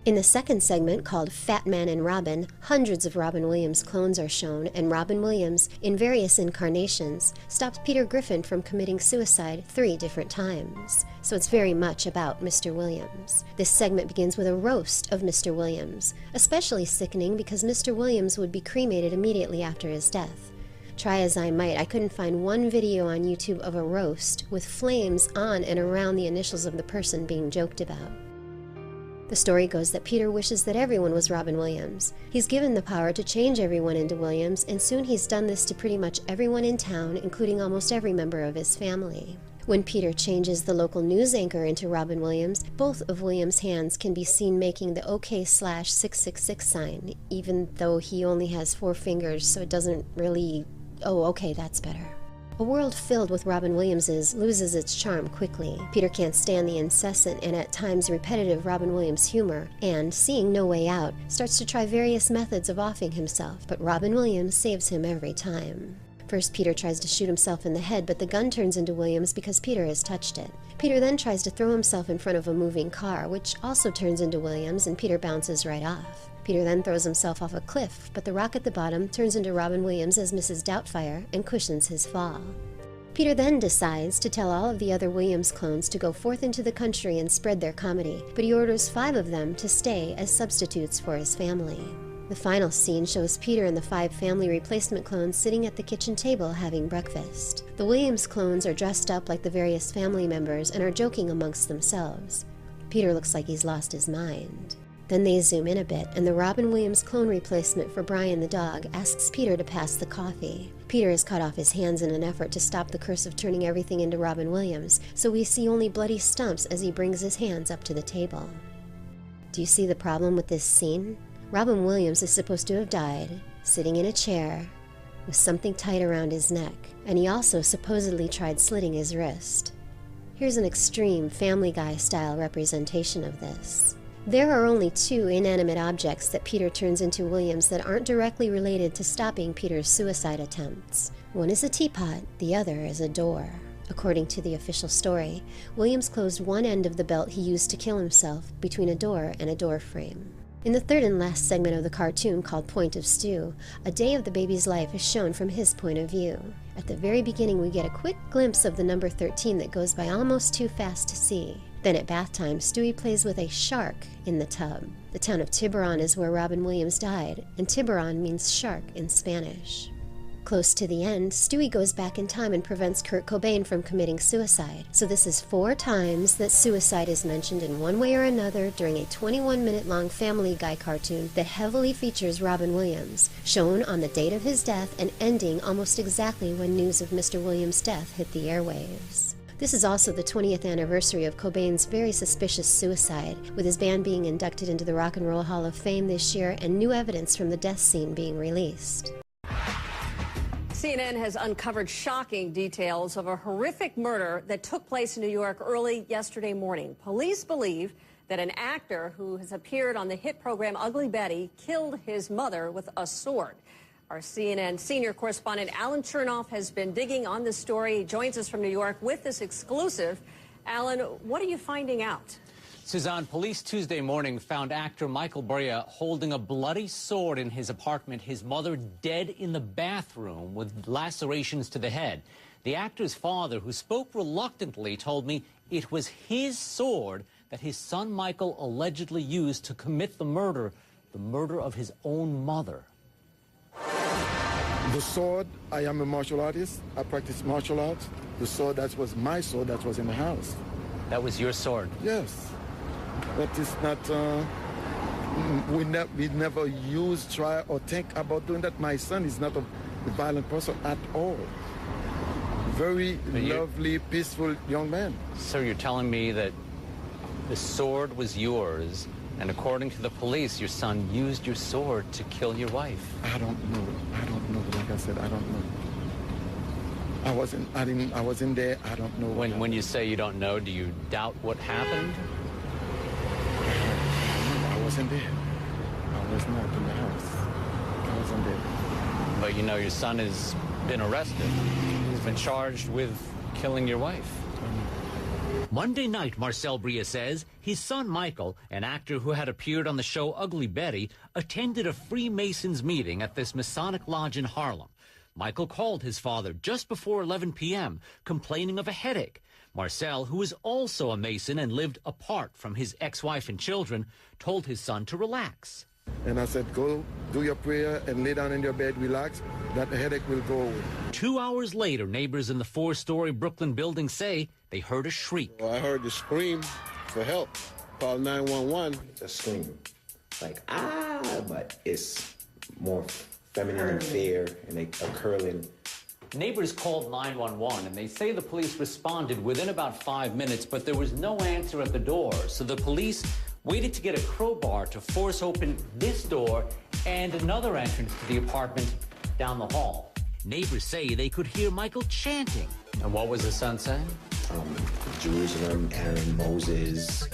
In the second segment, called Fat Man and Robin, hundreds of Robin Williams clones are shown, and Robin Williams, in various incarnations, stops Peter Griffin from committing suicide 3 different times. So it's very much about Mr. Williams. This segment begins with a roast of Mr. Williams, especially sickening because Mr. Williams would be cremated immediately after his death. Try as I might, I couldn't find one video on YouTube of a roast with flames on and around the initials of the person being joked about. The story goes that Peter wishes that everyone was Robin Williams. He's given the power to change everyone into Williams, and soon he's done this to pretty much everyone in town, including almost every member of his family. When Peter changes the local news anchor into Robin Williams, both of Williams' hands can be seen making the OK/666 sign, even though he only has 4 fingers, so it doesn't really... Oh, okay, that's better. A world filled with Robin Williamses loses its charm quickly. Peter can't stand the incessant and at times repetitive Robin Williams humor, and, seeing no way out, starts to try various methods of offing himself, but Robin Williams saves him every time. First, Peter tries to shoot himself in the head, but the gun turns into Williams because Peter has touched it. Peter then tries to throw himself in front of a moving car, which also turns into Williams, and Peter bounces right off. Peter then throws himself off a cliff, but the rock at the bottom turns into Robin Williams as Mrs. Doubtfire and cushions his fall. Peter then decides to tell all of the other Williams clones to go forth into the country and spread their comedy, but he orders 5 of them to stay as substitutes for his family. The final scene shows Peter and the 5 family replacement clones sitting at the kitchen table having breakfast. The Williams clones are dressed up like the various family members and are joking amongst themselves. Peter looks like he's lost his mind. Then they zoom in a bit, and the Robin Williams clone replacement for Brian the dog asks Peter to pass the coffee. Peter has cut off his hands in an effort to stop the curse of turning everything into Robin Williams, so we see only bloody stumps as he brings his hands up to the table. Do you see the problem with this scene? Robin Williams is supposed to have died, sitting in a chair, with something tight around his neck, and he also supposedly tried slitting his wrist. Here's an extreme Family Guy-style representation of this. There are only 2 inanimate objects that Peter turns into Williams that aren't directly related to stopping Peter's suicide attempts. One is a teapot, the other is a door. According to the official story, Williams closed one end of the belt he used to kill himself between a door and a door frame. In the third and last segment of the cartoon called Point of Stew, a day of the baby's life is shown from his point of view. At the very beginning we get a quick glimpse of the number 13 that goes by almost too fast to see. Then at bath time, Stewie plays with a shark in the tub. The town of Tiburon is where Robin Williams died, and Tiburon means shark in Spanish. Close to the end, Stewie goes back in time and prevents Kurt Cobain from committing suicide. So this is 4 times that suicide is mentioned in one way or another during a 21-minute-long Family Guy cartoon that heavily features Robin Williams, shown on the date of his death and ending almost exactly when news of Mr. Williams' death hit the airwaves. This is also the 20th anniversary of Cobain's very suspicious suicide, with his band being inducted into the Rock and Roll Hall of Fame this year and new evidence from the death scene being released. CNN has uncovered shocking details of a horrific murder that took place in New York early yesterday morning. Police believe that an actor who has appeared on the hit program Ugly Betty killed his mother with a sword. Our CNN senior correspondent Alan Chernoff has been digging on this story. He joins us from New York with this exclusive. Alan, what are you finding out? Suzanne, police Tuesday morning found actor Michael Brea holding a bloody sword in his apartment, his mother dead in the bathroom with lacerations to the head. The actor's father, who spoke reluctantly, told me it was his sword that his son Michael allegedly used to commit the murder of his own mother. The sword, I am a martial artist. I practice martial arts. The sword, that was my sword that was in the house. That was your sword? Yes. But it's not, we never try or think about doing that. My son is not a violent person at all. Very lovely, peaceful young man. Sir, you're telling me that the sword was yours, and according to the police, your son used your sword to kill your wife. I don't know. Like I said, I don't know. I was in there. I don't know. When you say you don't know, do you doubt what happened? I wasn't there. I was not in the house. I wasn't there. But you know, your son has been arrested. He's been charged with killing your wife. Monday night, Marcel Brea says his son Michael, an actor who had appeared on the show Ugly Betty, attended a Freemasons meeting at this Masonic lodge in Harlem. Michael called his father just before 11 p.m., complaining of a headache. Marcel, who is also a Mason and lived apart from his ex-wife and children, told his son to relax. And I said, go do your prayer and lay down in your bed, relax. That headache will go away. 2 hours later, neighbors in the 4-story Brooklyn building say they heard a shriek. Well, I heard the scream for help. Called 911. A scream. Like, ah, but it's more feminine and fair, and they are curling. Neighbors called 911, and they say the police responded within about 5 minutes, but there was no answer at the door. So the police waited to get a crowbar to force open this door and another entrance to the apartment down the hall. Neighbors say they could hear Michael chanting. And what was the son saying? Jerusalem, Aaron, Moses.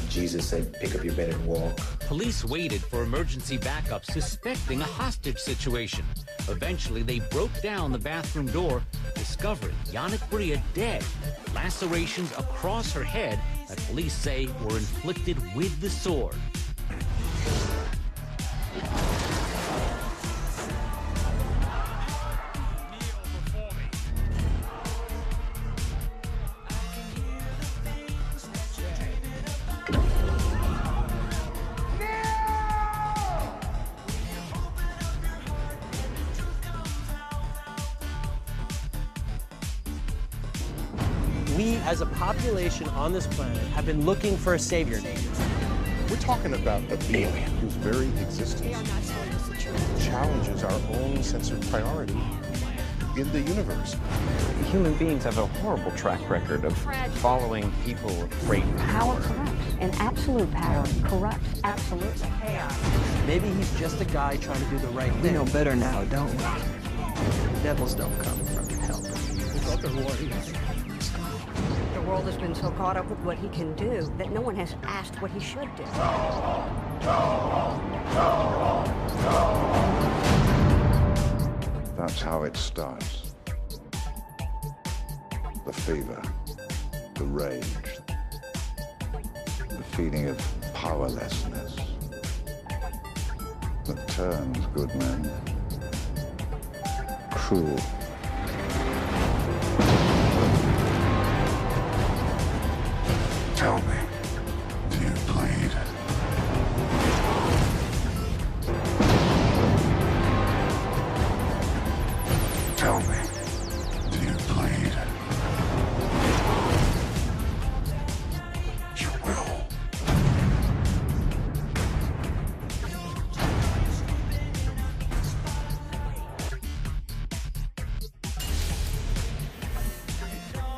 Jesus said, pick up your bed and walk. Police waited for emergency backup, suspecting a hostage situation. Eventually, they broke down the bathroom door, discovering Yannick Brea dead, lacerations across her head that police say were inflicted with the sword. as a population on this planet, have been looking for a savior. We're talking about a being whose very existence challenges our own sense of priority in the universe. Human beings have a horrible track record of following people of great power. Corrupts, and absolute power corrupts absolutely. Maybe he's just a guy trying to do the right thing. We know better now, don't we? Devils don't come from hell. The world has been so caught up with what he can do that no one has asked what he should do. That's how it starts. The fever, the rage, the feeling of powerlessness that turns good men cruel. Tell me, do you bleed? Tell me, do you bleed? You will.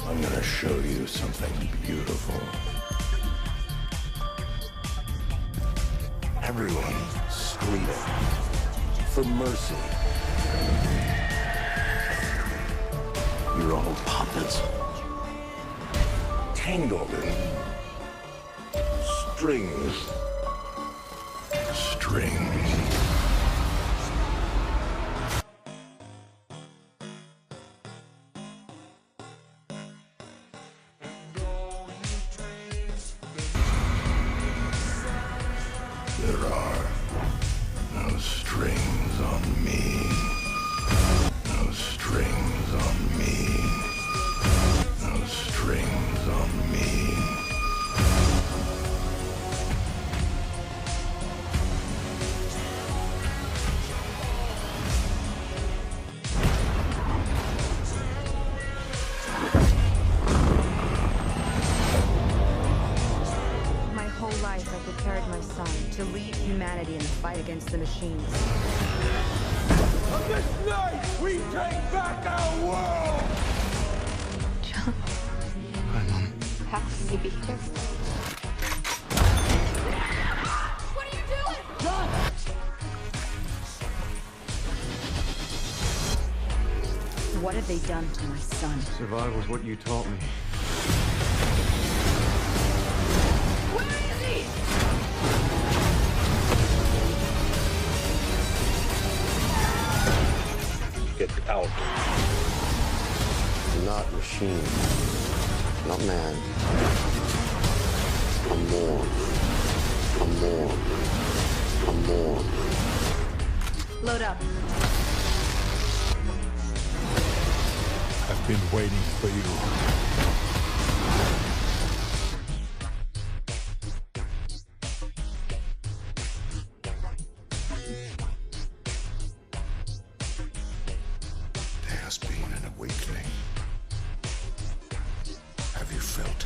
I'm gonna show you something beautiful. Everyone screaming for mercy. You're all puppets, tangled in strings. There are no strings on me. No strings on me. No strings on me. My whole life I prepared my son to lead humanity in the fight against the machines. On this night, we take back our world! John. Hi, Mom. How can you be here? What are you doing? John! What have they done to my son? Survival's what you taught me. Where is he? Get out. Not machine. Not man. I'm more. I'm more. I'm more. Load up. I've been waiting for you. There has been an awakening. Have you felt it?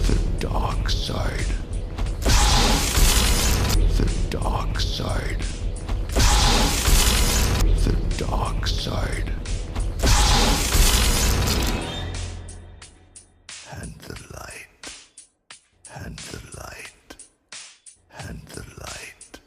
The dark side. The dark side. The dark side. And the light. And the light. And the light.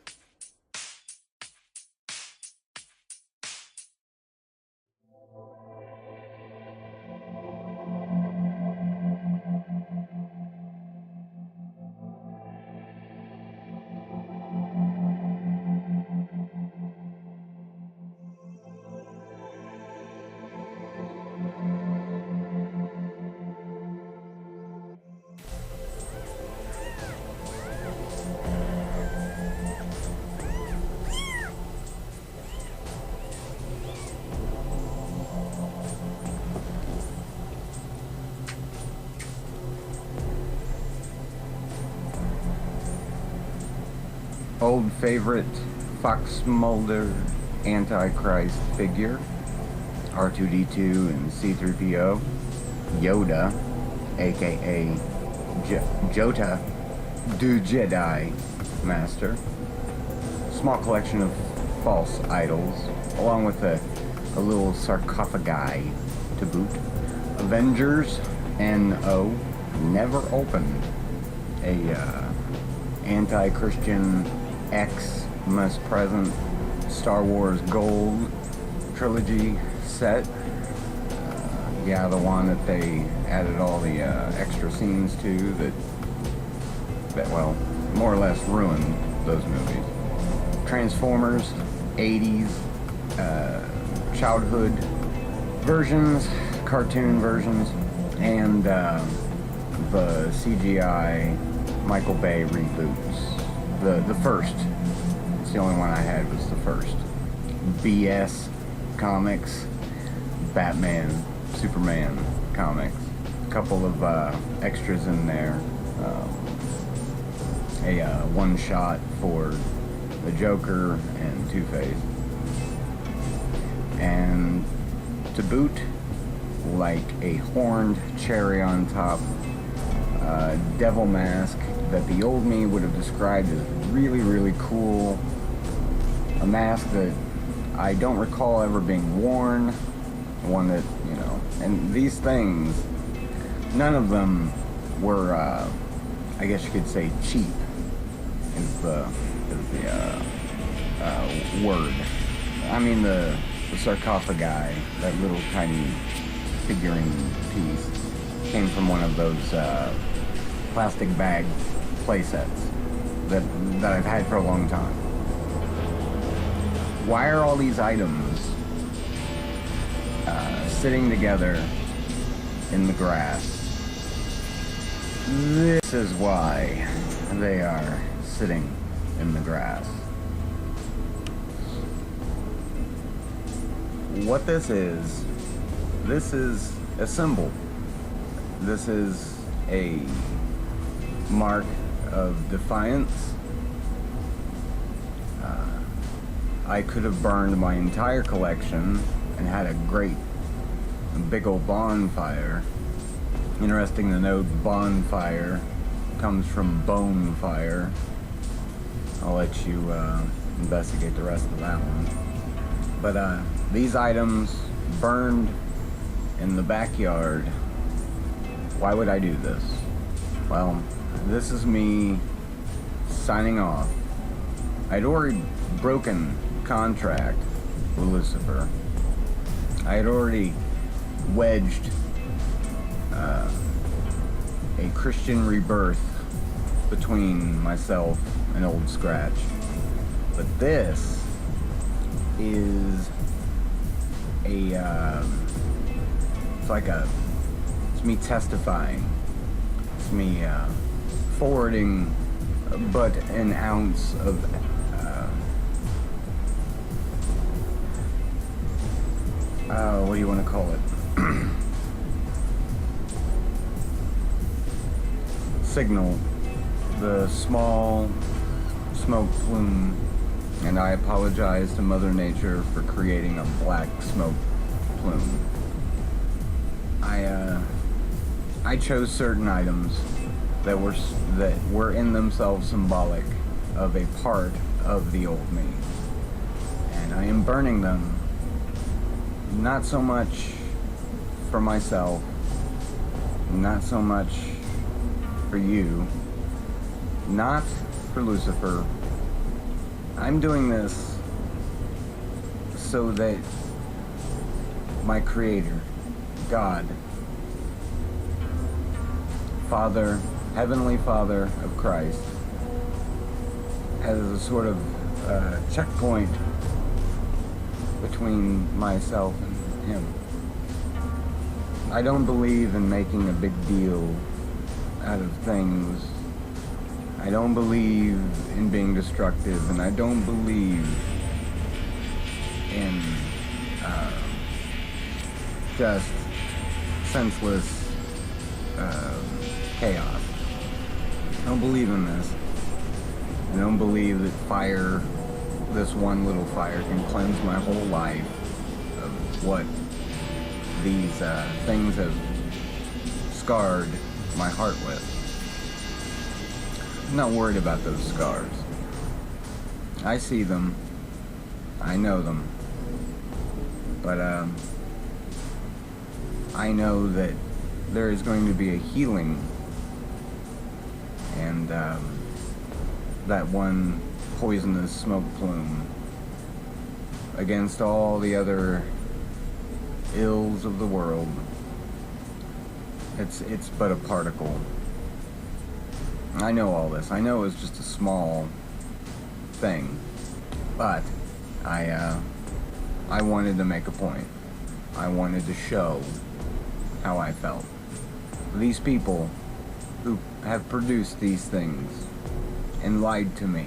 old favorite Fox Mulder Antichrist figure, R2-D2 and C-3PO, Yoda, aka Jota, the Jedi Master, small collection of false idols, along with a little sarcophagi to boot. Avengers N.O. never opened a anti-Christian Xmas present Star Wars Gold trilogy set. Yeah, the one that they added all the extra scenes to that, well, more or less ruined those movies. Transformers, 80s, childhood versions, cartoon versions, and the CGI Michael Bay reboots. The first. It's the only one I had was the first. BS comics, Batman, Superman comics. A couple of extras in there. A one-shot for the Joker and Two-Face. And to boot, like a horned cherry on top, devil mask that the old me would have described as really, really cool. A mask that I don't recall ever being worn. One that, you know, and these things, none of them were, I guess you could say, cheap is the word. I mean, the sarcophagi, that little tiny figurine piece, came from one of those plastic bag play sets that I've had for a long time. Why are all these items sitting together in the grass? This is why they are sitting in the grass. What this is a symbol. This is a mark of defiance. I could have burned my entire collection and had a great big old bonfire. Interesting to note, bonfire comes from bone fire. I'll let you investigate the rest of that one. But these items burned in the backyard. Why would I do this? Well, this is me signing off. I'd already broken contract with Lucifer. I had already wedged a Christian rebirth between myself and Old Scratch. But this is it's me testifying. It's me forwarding but an ounce of what do you want to call it? Signal, the small smoke plume, and I apologize to Mother Nature for creating a black smoke plume. I chose certain items that were in themselves symbolic of a part of the old me, and I am burning them. Not so much for myself, not so much for you, not for Lucifer. I'm doing this so that my Creator, God, Father, Heavenly Father of Christ, has a sort of checkpoint between myself and Him. I don't believe in making a big deal out of things. I don't believe in being destructive, and I don't believe in just senseless chaos. I don't believe in this. I don't believe that fire, this one little fire, can cleanse my whole life of what these things have scarred my heart with. I'm not worried about those scars. I see them. I know them. But I know that there is going to be a healing, and that one poisonous smoke plume against all the other ills of the world. It's but a particle. I know all this. I know it's just a small thing, but I wanted to make a point. I wanted to show how I felt. These people who have produced these things and lied to me,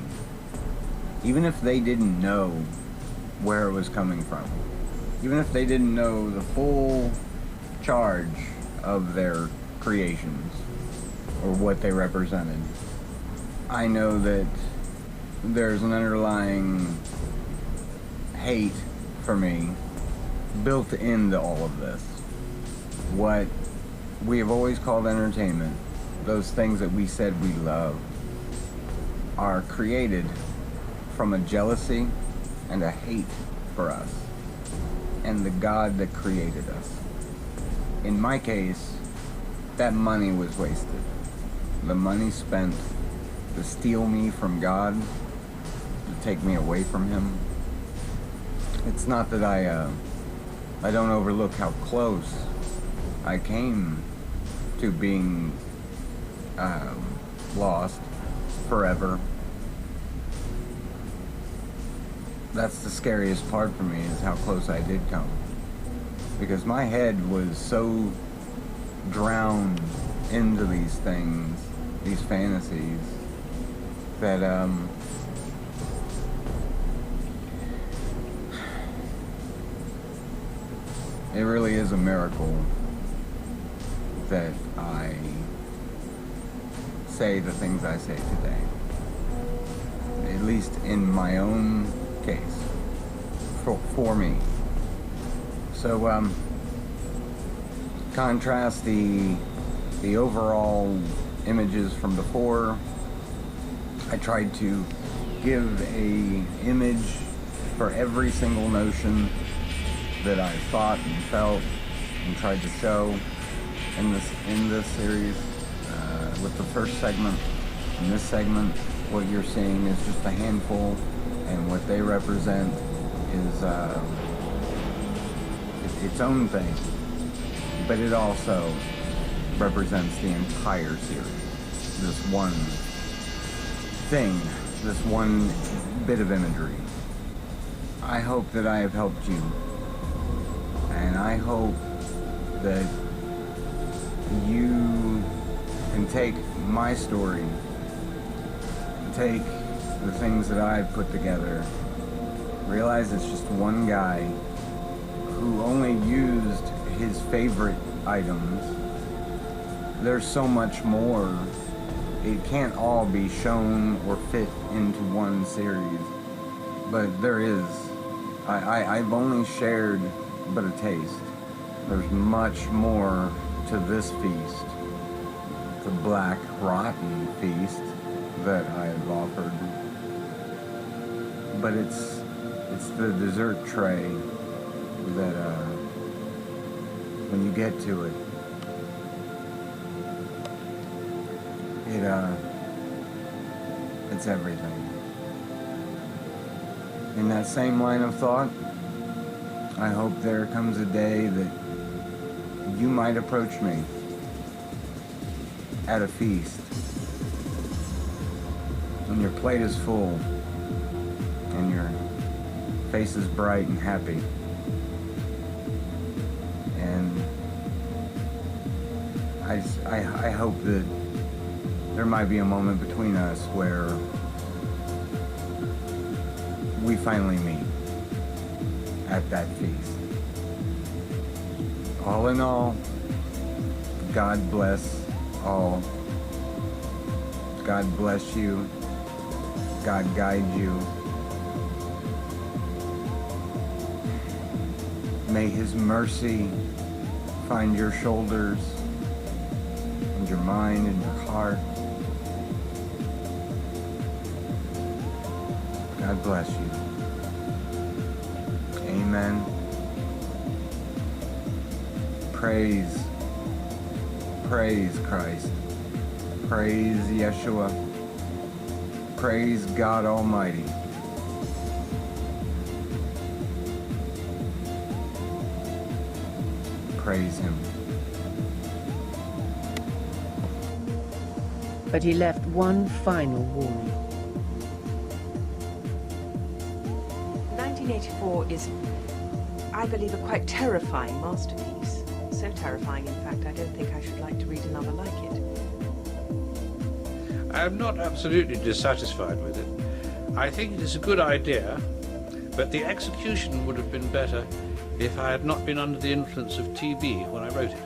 even if they didn't know where it was coming from, even if they didn't know the full charge of their creations or what they represented, I know that there's an underlying hate for me built into all of this. What we have always called entertainment, those things that we said we love, are created from a jealousy and a hate for us and the God that created us. In my case, that money was wasted. The money spent to steal me from God, to take me away from Him. It's not that I don't overlook how close I came to being lost forever. That's the scariest part for me, is how close I did come. Because my head was so drowned into these things, these fantasies, that it really is a miracle that I say the things I say today. At least in my own case, for me. So contrast the overall images from before. I tried to give a image for every single notion that I thought and felt and tried to show in this series. With the first segment, in this segment, what you're seeing is just a handful, and what they represent is its own thing, but it also represents the entire series. This one thing, this one bit of imagery. I hope that I have helped you, and I hope that you can take my story, take the things that I've put together, realize it's just one guy who only used his favorite items. There's so much more. It can't all be shown or fit into one series, but there is. I've only shared but a taste. There's much more to this feast, the black rotten feast that I've offered. But it's the dessert tray that when you get to it, it's everything. In that same line of thought, I hope there comes a day that you might approach me at a feast, when your plate is full and your face is bright and happy, and I hope that there might be a moment between us where we finally meet at that feast. All in all, God bless all. God bless you. God guide you. May His mercy find your shoulders and your mind and your heart. God bless you. Amen. Praise Christ. Praise Yeshua. Praise God Almighty. Praise Him. But he left one final warning. 1984 is, I believe, a quite terrifying masterpiece. So terrifying, in fact, I don't think I should like to read another like it. I am not absolutely dissatisfied with it. I think it is a good idea, but the execution would have been better if I had not been under the influence of TB when I wrote it.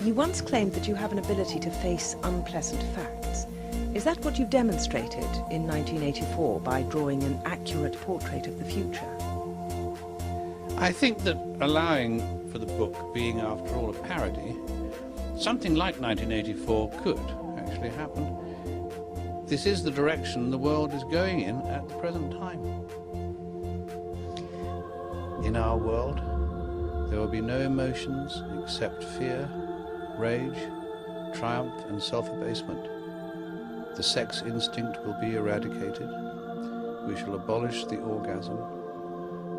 You once claimed that you have an ability to face unpleasant facts. Is that what you've demonstrated in 1984 by drawing an accurate portrait of the future? I think that allowing for the book being, after all, a parody, something like 1984 could actually happen. This is the direction the world is going in at the present time. In our world, there will be no emotions except fear, rage, triumph, and self-abasement. The sex instinct will be eradicated. We shall abolish the orgasm.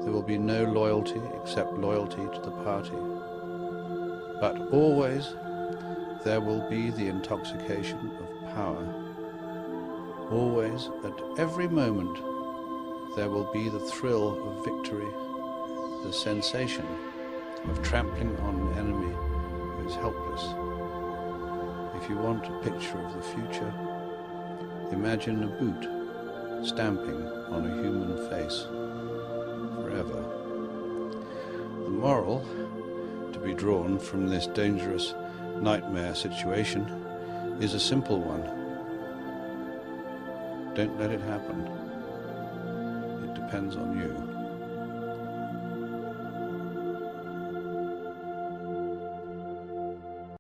There will be no loyalty except loyalty to the party. But always there will be the intoxication of power. Always, at every moment, there will be the thrill of victory, the sensation of trampling on an enemy who is helpless. If you want a picture of the future, imagine a boot stamping on a human face forever. The moral to be drawn from this dangerous nightmare situation is a simple one. Don't let it happen. It depends on you.